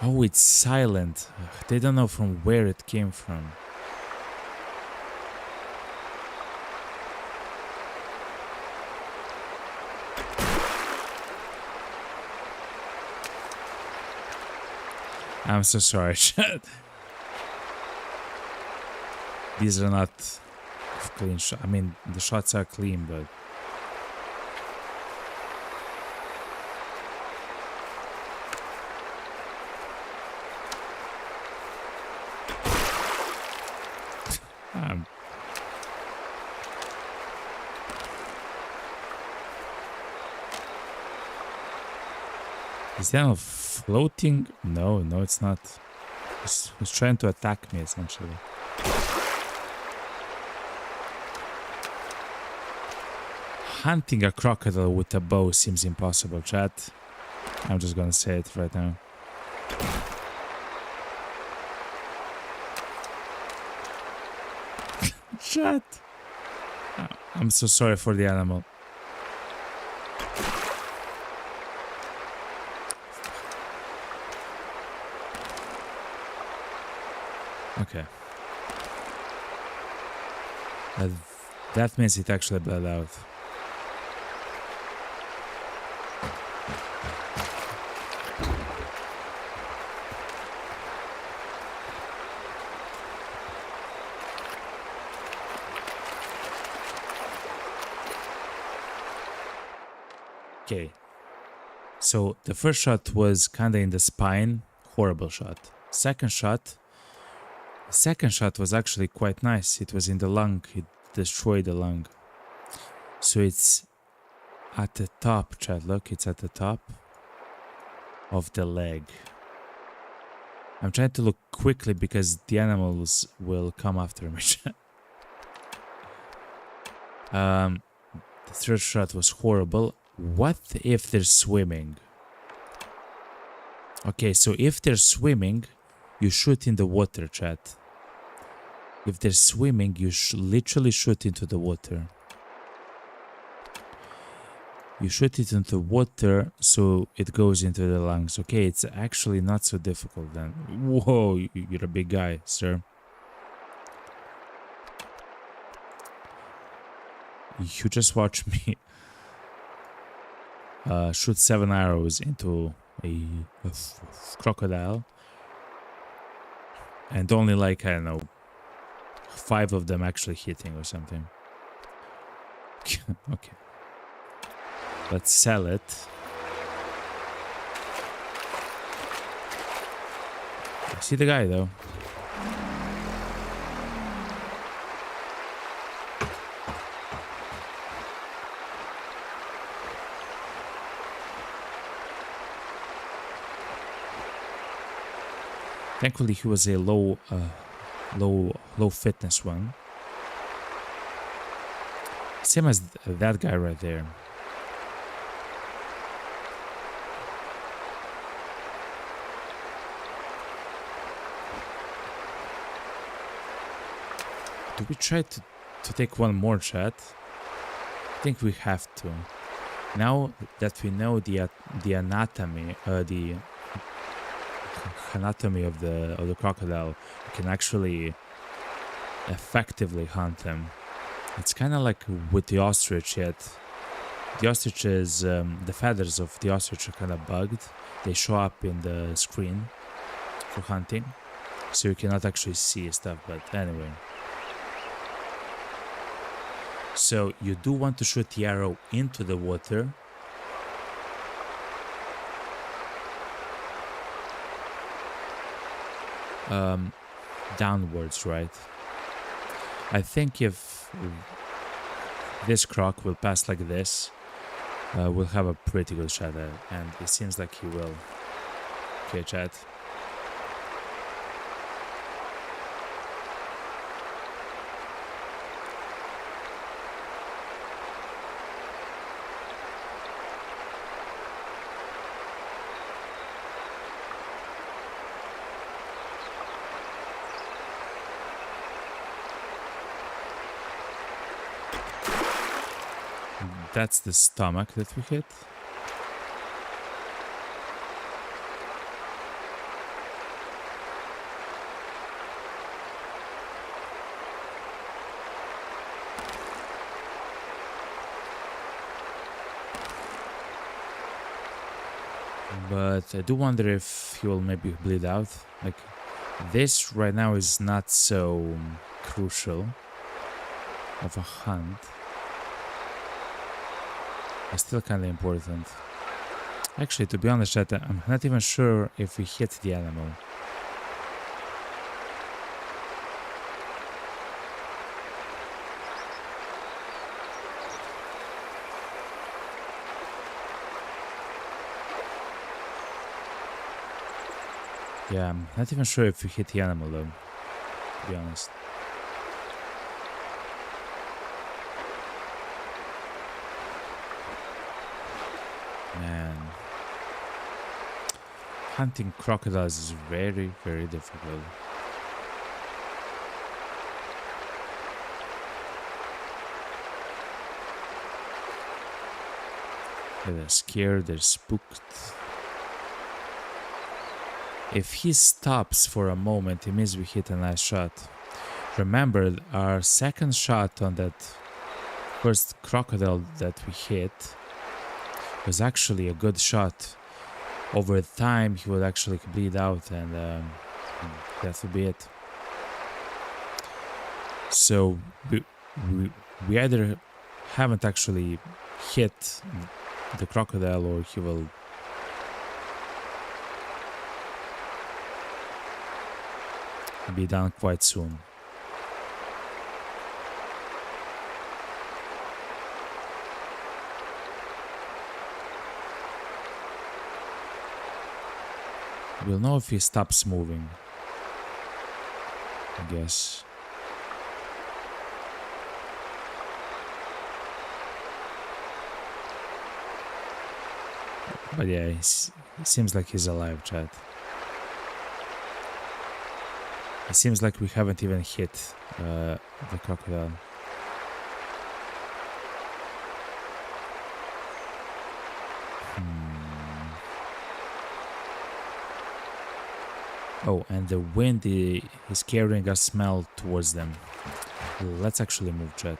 Oh, it's silent. Ugh, they don't know from where it came from. I'm so sorry, chat. These are not clean shots. I mean, the shots are clean, but... Is that floating? No, it's not. It's trying to attack me, essentially. Hunting a crocodile with a bow seems impossible, chat. I'm just gonna say it right now. Chat. I'm so sorry for the animal. Okay. That means it actually bled out. Okay. So the first shot was kinda in the spine. Horrible shot. Second shot The second shot was actually quite nice. It was in the lung. It destroyed the lung. So it's at the top, chat. Look, it's at the top of the leg. I'm trying to look quickly because the animals will come after me. The third shot was horrible. What if they're swimming? Okay, so if they're swimming, you shoot in the water, chat. If they're swimming, you literally shoot into the water. You shoot it into water, so it goes into the lungs. Okay, it's actually not so difficult then. Whoa, you're a big guy, sir. You just watch me shoot 7 arrows into a crocodile. And only like, I don't know, 5 of them actually hitting or something. Okay. Let's sell it. I see the guy though. Thankfully he was a low fitness one. Same as that guy right there. Do we try to take one more, chat? I think we have to. Now that we know the anatomy, the anatomy of the crocodile, we can actually effectively hunt them. It's kind of like with the ostrich, yet the ostrich is the feathers of the ostrich are kind of bugged. They show up in the screen for hunting, so you cannot actually see stuff. But anyway. So you do want to shoot the arrow into the water. Downwards, right? I think if this croc will pass like this, we'll have a pretty good shot at it, and it seems like he will. Okay, chat. That's the stomach that we hit. But I do wonder if he will maybe bleed out. Like, this right now is not so crucial of a hunt. It's still kind of important. Actually, to be honest, chat, I'm not even sure if we hit the animal. Yeah, I'm not even sure if we hit the animal though, to be honest. Man, hunting crocodiles is very, very difficult. They're scared, they're spooked. If he stops for a moment, it means we hit a nice shot. Remember, our second shot on that first crocodile that we hit was actually a good shot. Over time, he would actually bleed out, and that would be it. So we either haven't actually hit the crocodile, or he will be done quite soon. We'll know if he stops moving, I guess. But yeah, it seems like he's alive, chat. It seems like we haven't even hit the crocodile. Oh, and the wind is carrying a smell towards them. Let's actually move, chat.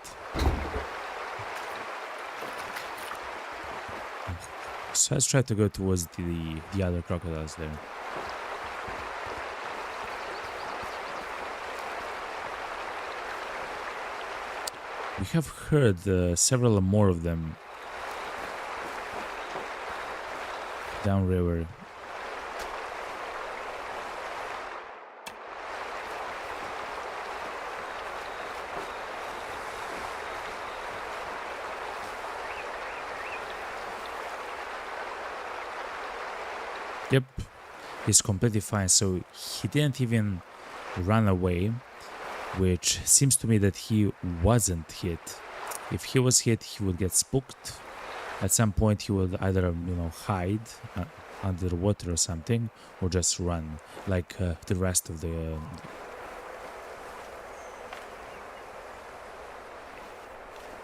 So let's try to go towards the other crocodiles there. We have heard several more of them downriver. Yep, he's completely fine, so he didn't even run away, which seems to me that he wasn't hit. If he was hit, he would get spooked. At some point, he would either, you know, hide under water or something, or just run, like the rest of the...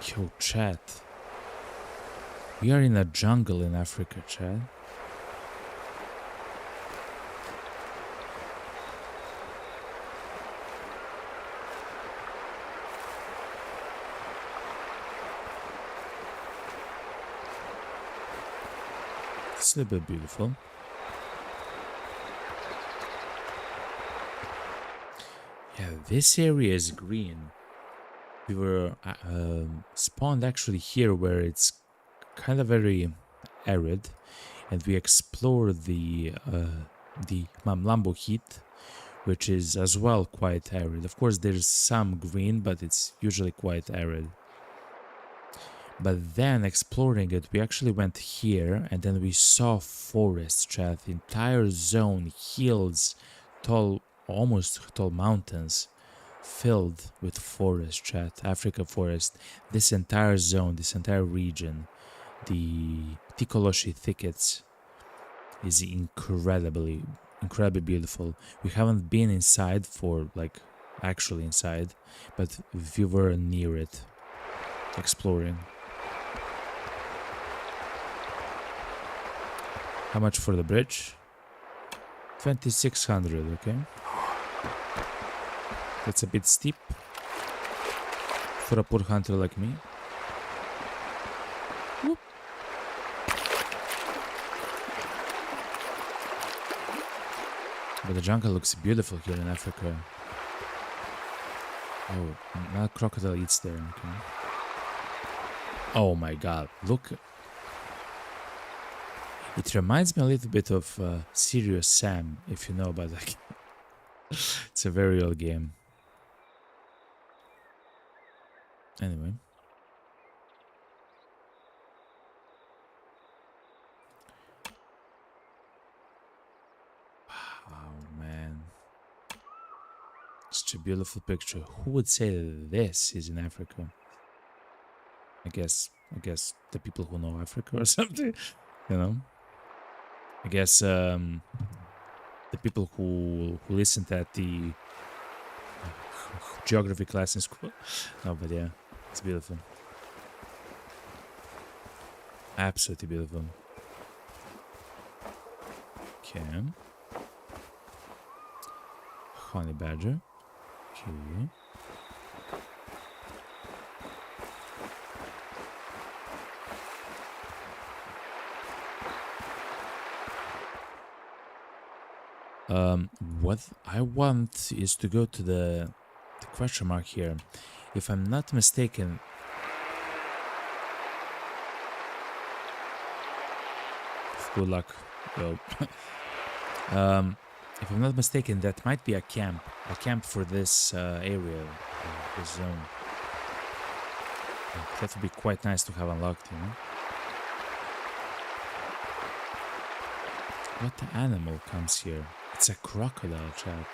Yo, chat. We are in a jungle in Africa, chat. It's a little bit beautiful. Yeah, this area is green. We were spawned actually here where it's kind of very arid, and we explored the Mamlambo heat, which is as well quite arid. Of course, there's some green, but it's usually quite arid. But then exploring it, we actually went here, and then we saw forests, chat. The entire zone, hills, tall, almost tall mountains, filled with forest, chat. Africa forest. This entire zone, this entire region, the Tikoloshi thickets, is incredibly beautiful. We haven't been inside for, like, actually inside, but we were near it, exploring. How much for the bridge? 2600, okay. That's a bit steep for a poor hunter like me. Whoop. But the jungle looks beautiful here in Africa. Oh, now crocodile eats there, okay. Oh my god, look. It reminds me a little bit of Serious Sam, if you know about that. It's a very old game. Anyway. Wow, man. Such a beautiful picture. Who would say that this is in Africa? I guess the people who know Africa or something, you know? I guess the people who listened at the geography class in school. No, but yeah, it's beautiful. Absolutely beautiful. Okay. Honey badger. Okay. What I want is to go to the question mark here. If I'm not mistaken, good luck, yo. If I'm not mistaken, that might be a camp for this area, this zone. That would be quite nice to have unlocked, you know? What animal comes here? It's a crocodile, chat.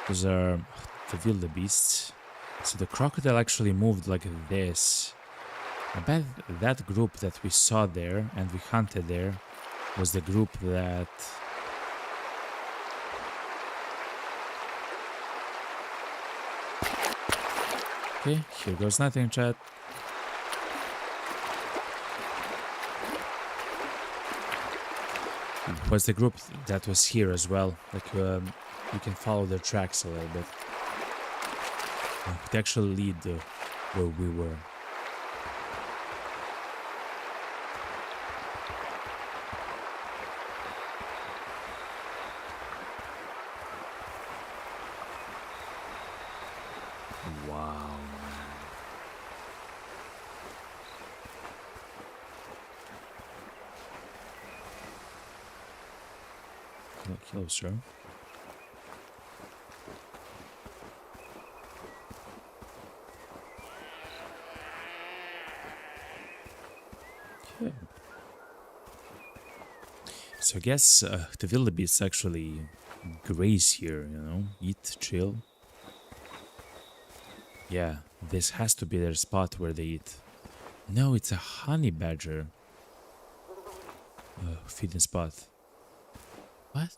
Those are the wildebeests. So the crocodile actually moved like this. I bet that group that we saw there and we hunted there was the group that... Okay, here goes nothing, chat. It was the group that was here as well. Like, you can follow their tracks a little bit. It actually lead where we were. Wow. Get closer. Okay. So I guess the wildebeests actually graze here, you know, eat, chill. Yeah, this has to be their spot where they eat. No, it's a honey badger. Feeding spot. What?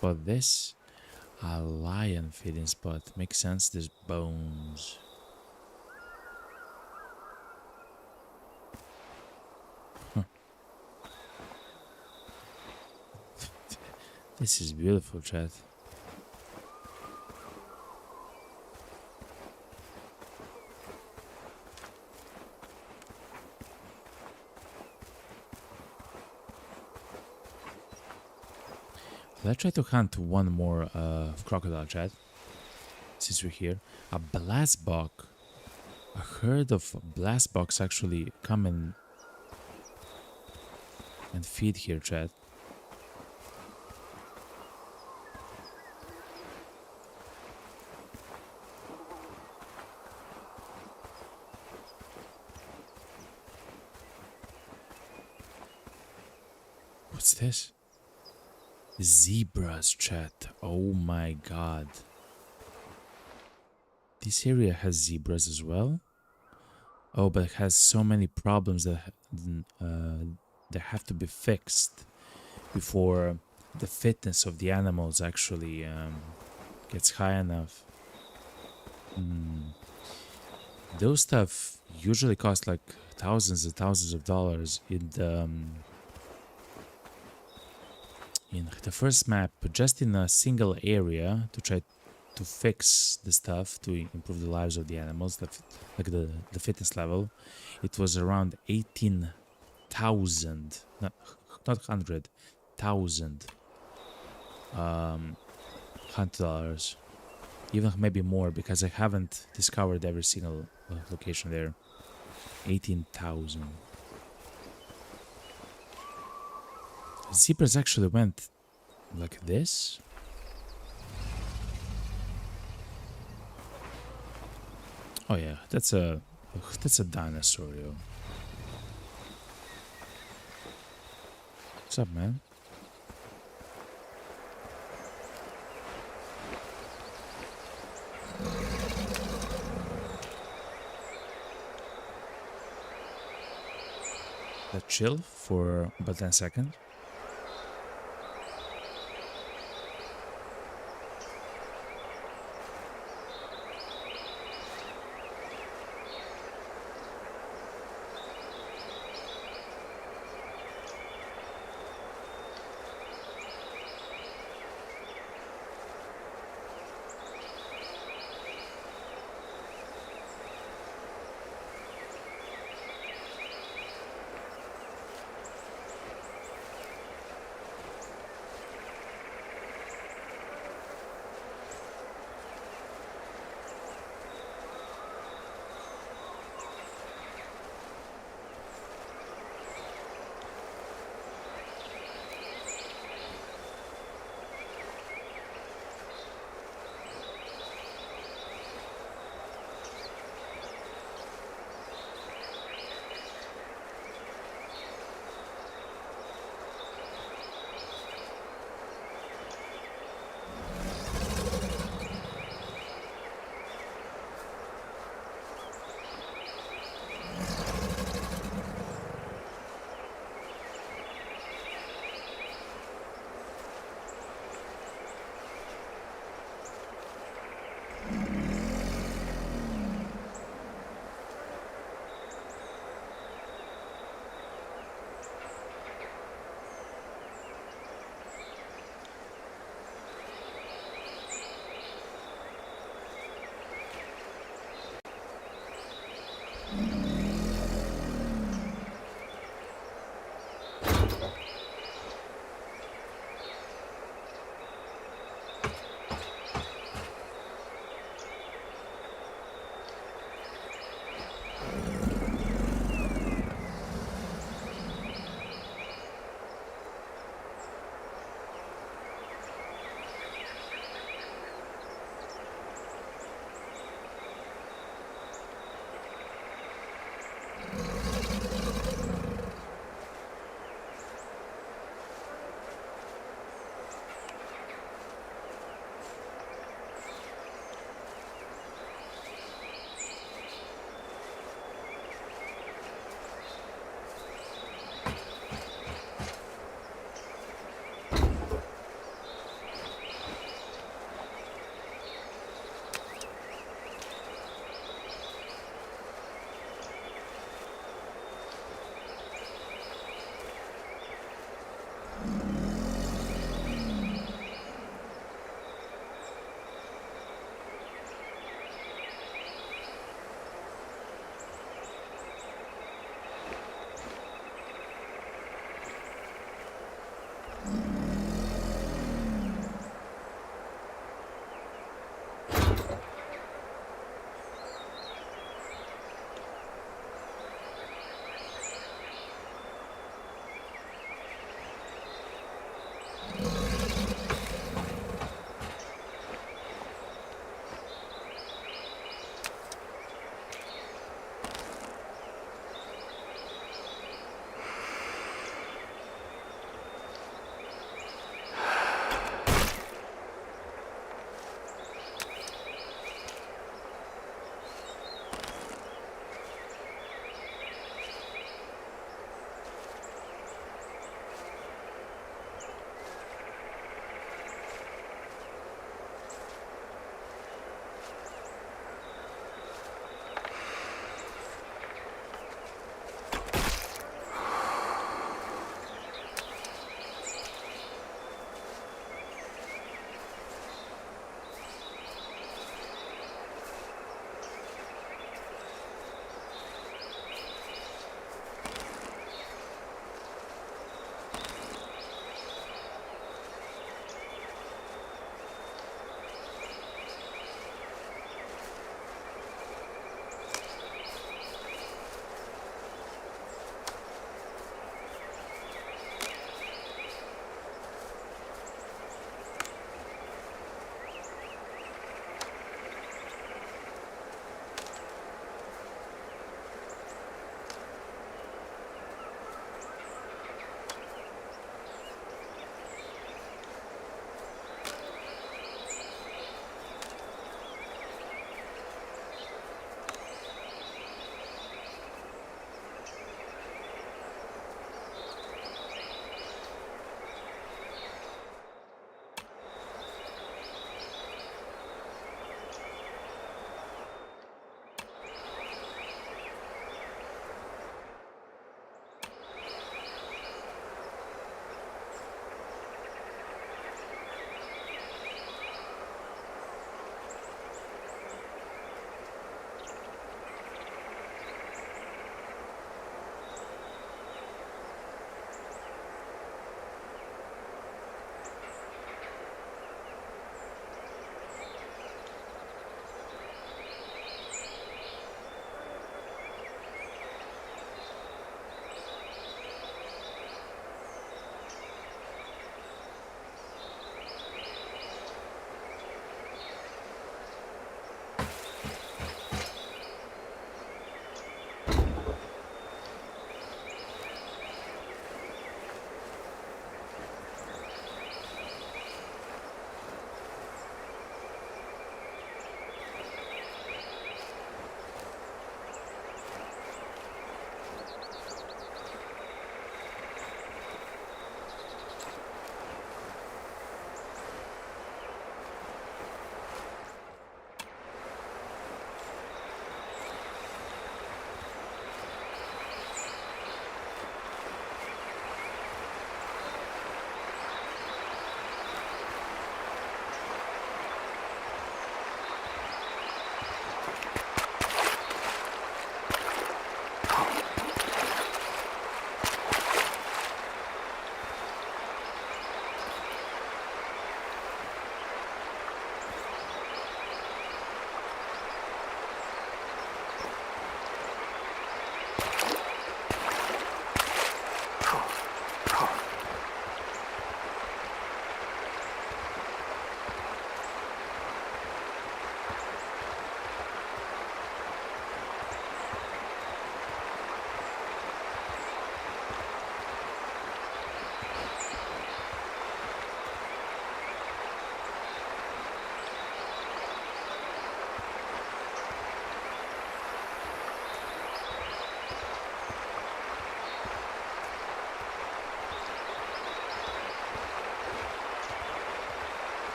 But this? A lion feeding spot. Makes sense, there's bones. Huh. This is beautiful, chat. Let's try to hunt one more crocodile, chat. Since we're here. A blastbok. A herd of blastboks actually come and feed here, chat. What's this? Zebras, chat. Oh my god. This area has zebras as well. Oh, but it has so many problems that have to be fixed before the fitness of the animals actually gets high enough. Those stuff usually cost like thousands and thousands of dollars in the first map, just in a single area to try to fix the stuff to improve the lives of the animals, like the fitness level. It was around 18,000, not 100,000 $100, even maybe more, because I haven't discovered every single location there. 18,000. Zebras actually went like this. Oh yeah, that's a dinosaur, yo. What's up, man? Let's chill for about 10 seconds.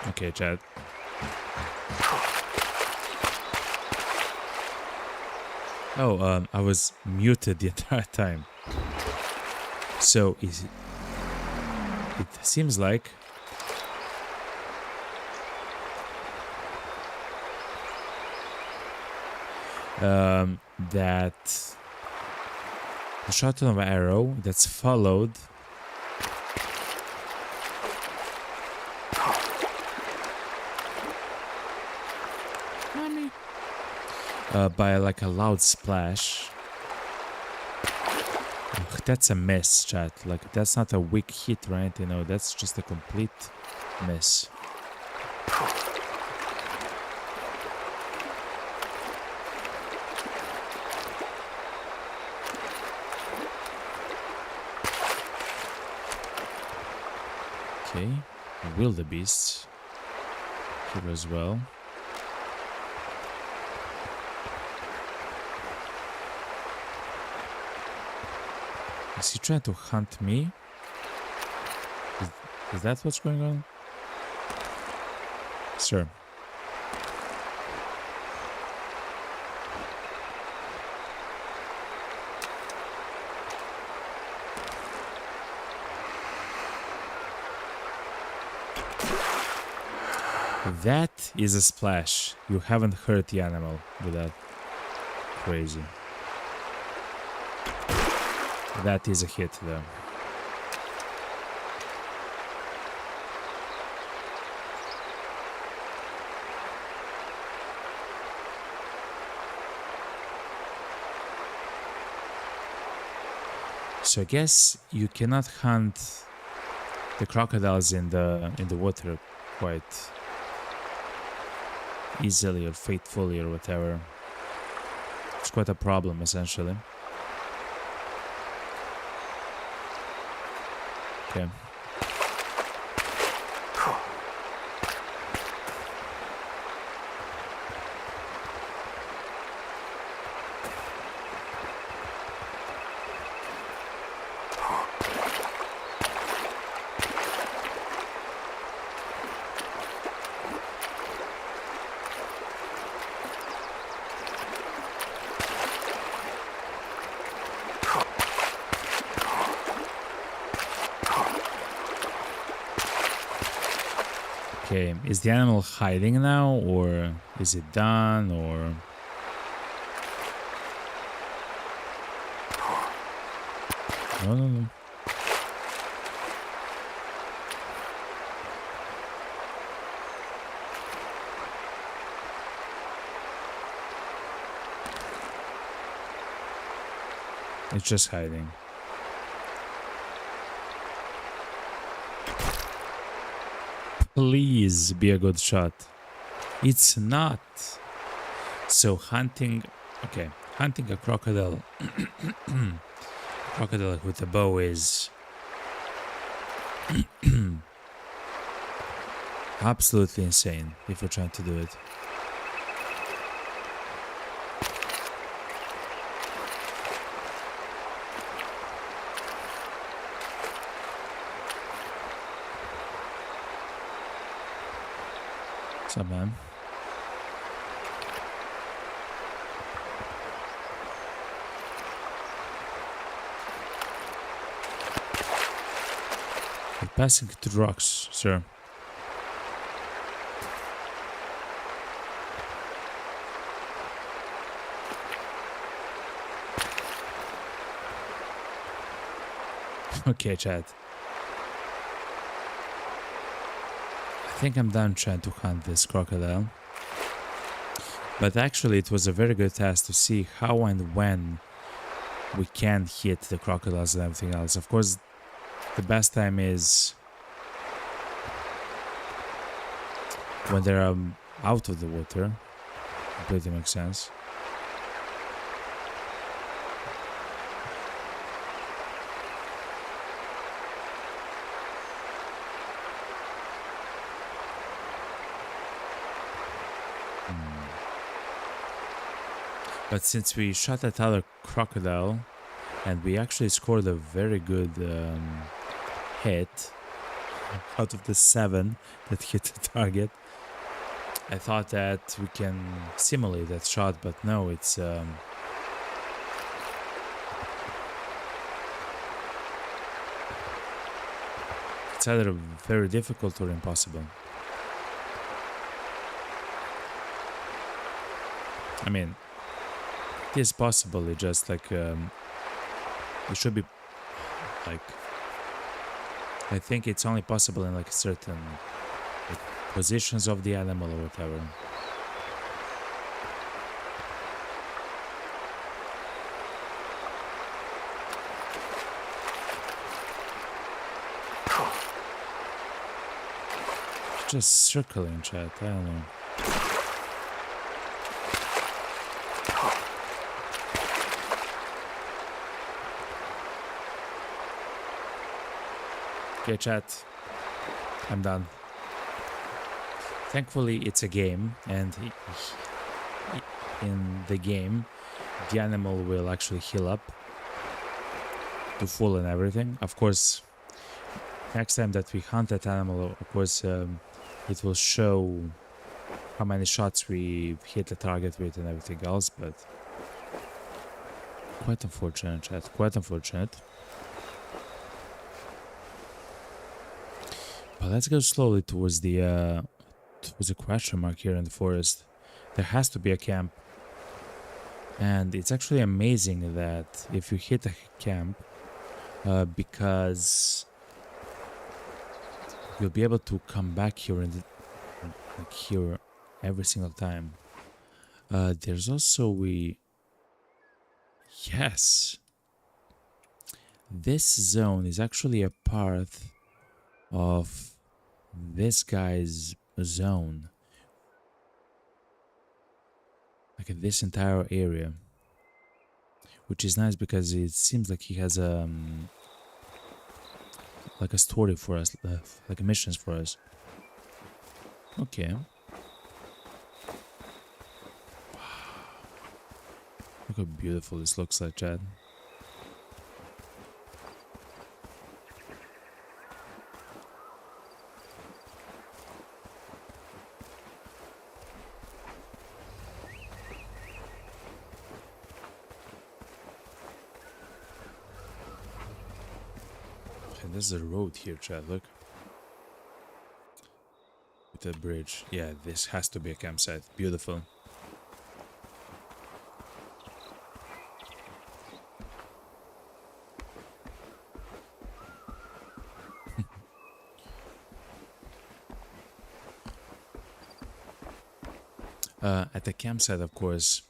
Okay, chat. Oh, I was muted the entire time. So it seems like that the shot of an arrow that's followed by like a loud splash. Ugh, that's a miss, chat. Like, that's not a weak hit, right? You know, that's just a complete miss. Okay, wildebeests here as well. Is he trying to hunt me? Is that what's going on? Sir. That is a splash. You haven't hurt the animal with that. Crazy. That is a hit though. So I guess you cannot hunt the crocodiles in the water quite easily or faithfully or whatever. It's quite a problem essentially. Okay. Okay, is the animal hiding now, or is it done, or... No. It's just hiding. Please be a good shot. It's not. So hunting... Okay, hunting a crocodile... crocodile with a bow is... absolutely insane if you're trying to do it. What's up, man? We're passing through rocks, sir. Okay, chat. I think I'm done trying to hunt this crocodile. But actually it was a very good task to see how and when we can hit the crocodiles and everything else. Of course, the best time is when they're out of the water. Completely makes sense. But since we shot that other crocodile and we actually scored a very good hit, out of the 7 that hit the target. I thought that we can simulate that shot, but no, it's either very difficult or impossible. I mean, it is possible. It just like it should be like. I think it's only possible in like certain like, positions of the animal or whatever. Just circling, chat. I don't know. Okay, chat. I'm done. Thankfully, it's a game, and in the game, the animal will actually heal up to full and everything. Of course, next time that we hunt that animal, of course, it will show how many shots we hit the target with and everything else, but quite unfortunate, chat. Quite unfortunate. But let's go slowly towards the question mark here in the forest. There has to be a camp. And it's actually amazing that if you hit a camp, because you'll be able to come back here and like here every single time. There's also yes, this zone is actually a part of this guy's zone, like this entire area, which is nice because it seems like he has like a story for us, like a missions for us. Okay. Look how beautiful this looks like, Chad. And there's a road here, Chad, look. With a bridge. Yeah, this has to be a campsite. Beautiful. At the campsite, of course,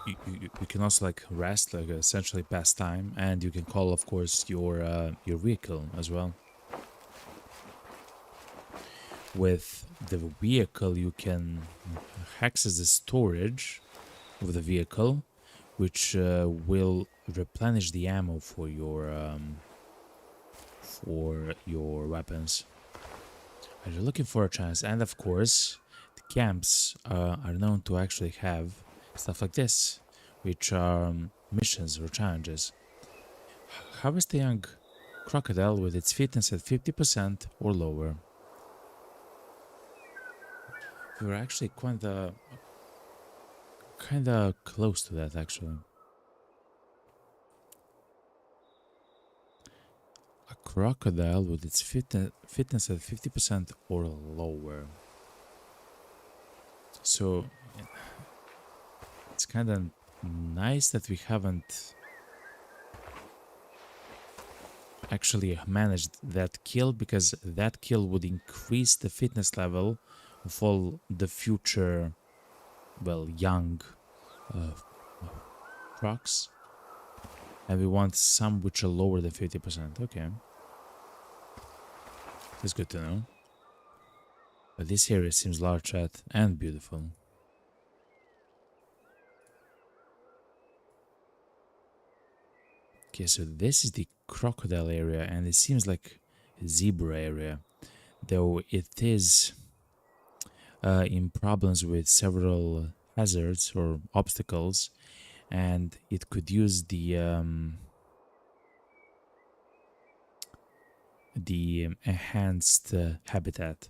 you can also like rest, like essentially pass time, and you can call, of course, your vehicle as well. With the vehicle, you can access the storage of the vehicle, which will replenish the ammo for your weapons. And you're looking for a chance, and of course, the camps are known to actually have stuff like this, which are missions or challenges. Harvest a young crocodile with its fitness at 50% or lower. We're actually kinda close to that, actually. A crocodile with its fitness at 50% or lower. So it's kind of nice that we haven't actually managed that kill, because that kill would increase the fitness level of all the future, well, young crocs, and we want some which are lower than 50%. Okay, that's good to know. But this area seems large, chat, and beautiful. Okay, so this is the crocodile area, and it seems like a zebra area, though it is in problems with several hazards or obstacles, and it could use the the enhanced habitat.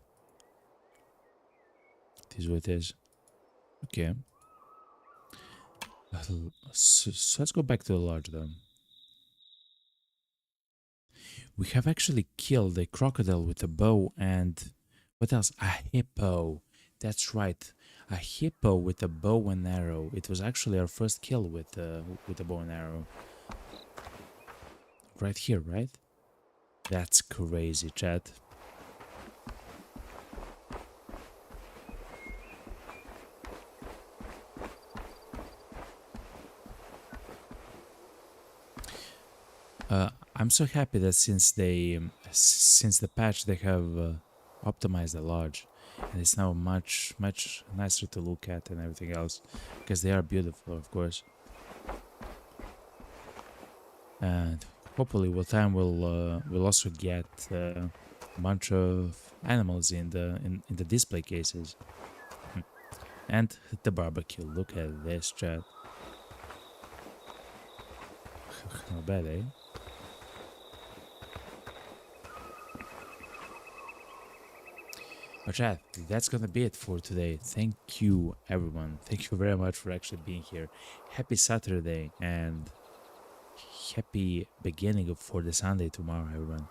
This is what it is. Okay. So let's go back to the lodge then. We have actually killed a crocodile with a bow and what else? A hippo. That's right. A hippo with a bow and arrow. It was actually our first kill with a bow and arrow. Right here, right? That's crazy, chat. I'm so happy that since the patch they have optimized the lodge, and it's now much nicer to look at and everything else, because they are beautiful, of course. And hopefully, with time, we'll also get a bunch of animals in the display cases, and the barbecue. Look at this, chat. Not bad, eh? But chat, that's gonna be it for today. Thank you, everyone. Thank you very much for actually being here. Happy Saturday and happy beginning for the Sunday tomorrow, everyone.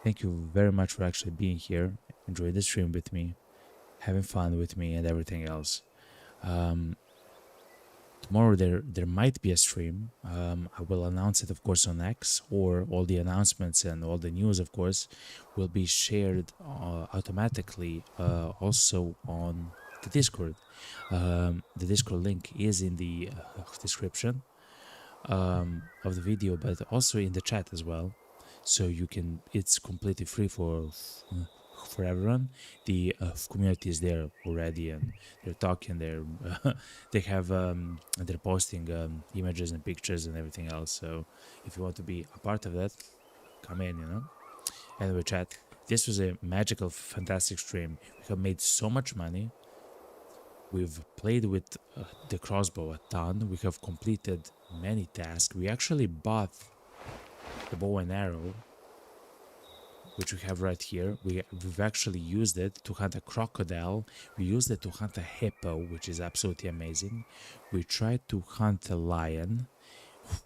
Thank you very much for actually being here, enjoying the stream with me, having fun with me, and everything else. Tomorrow there might be a stream. I will announce it, of course, on X, or all the announcements and all the news, of course, will be shared automatically also on the Discord. The Discord link is in the description of the video, but also in the chat as well. So you can. It's completely free for everyone. The community is there already, and they're talking. They have they're posting images and pictures and everything else. So if you want to be a part of that, come in. Anyway, chat. This was a magical, fantastic stream. We have made so much money. We've played with the crossbow a ton. We have completed many tasks. We actually bought the bow and arrow, which we have right here. We've actually used it to hunt a crocodile. We used it to hunt a hippo, which is absolutely amazing. We tried to hunt a lion.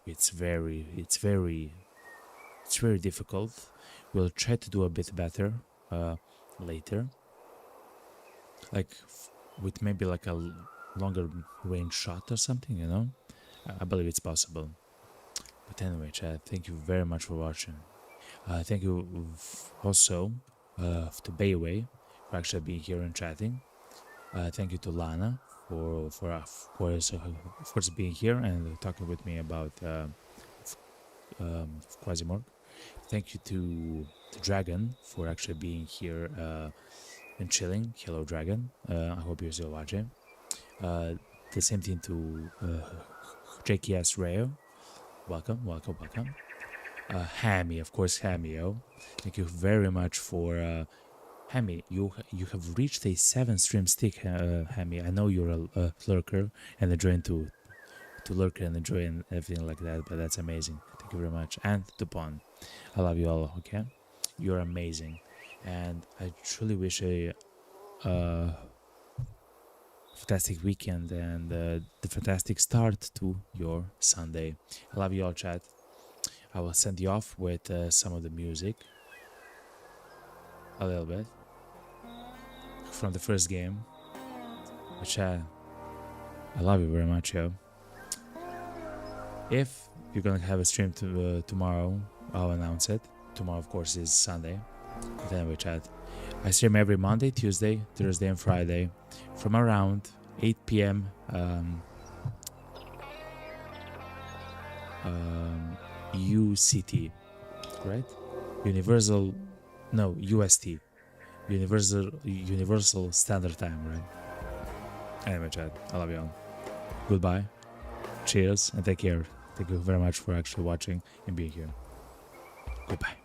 It's very difficult. We'll try to do a bit better later, like with maybe like a longer range shot or something. I believe it's possible. But anyway, chat, thank you very much for watching. Thank you also to Bayway for actually being here and chatting. Thank you to Lana for being here and talking with me about Quasimorg. Thank you to the Dragon for actually being here and chilling. Hello, Dragon. I hope you're still watching. The same thing to JKS Rayo. Welcome. Hammy, of course, Hammy-o. Thank you very much for Hammy. You have reached a 7 stream stick, Hammy. I know you're a lurker and enjoying to lurk and enjoy and everything like that, but that's amazing. Thank you very much. And Dupont, I love you all. Okay, you're amazing, and I truly wish a fantastic weekend and the fantastic start to your Sunday. I love you all, chat. I will send you off with some of the music, a little bit, from the first game, which I love you very much, yo. If you're gonna have a stream tomorrow, I'll announce it. Tomorrow, of course, is Sunday. But anyway, chat, I stream every Monday, Tuesday, Thursday, and Friday from around 8 p.m. UCT, right? UST, Universal Standard Time, right? Anyway, chat, I love you all. Goodbye, cheers, and take care. Thank you very much for actually watching and being here. Goodbye.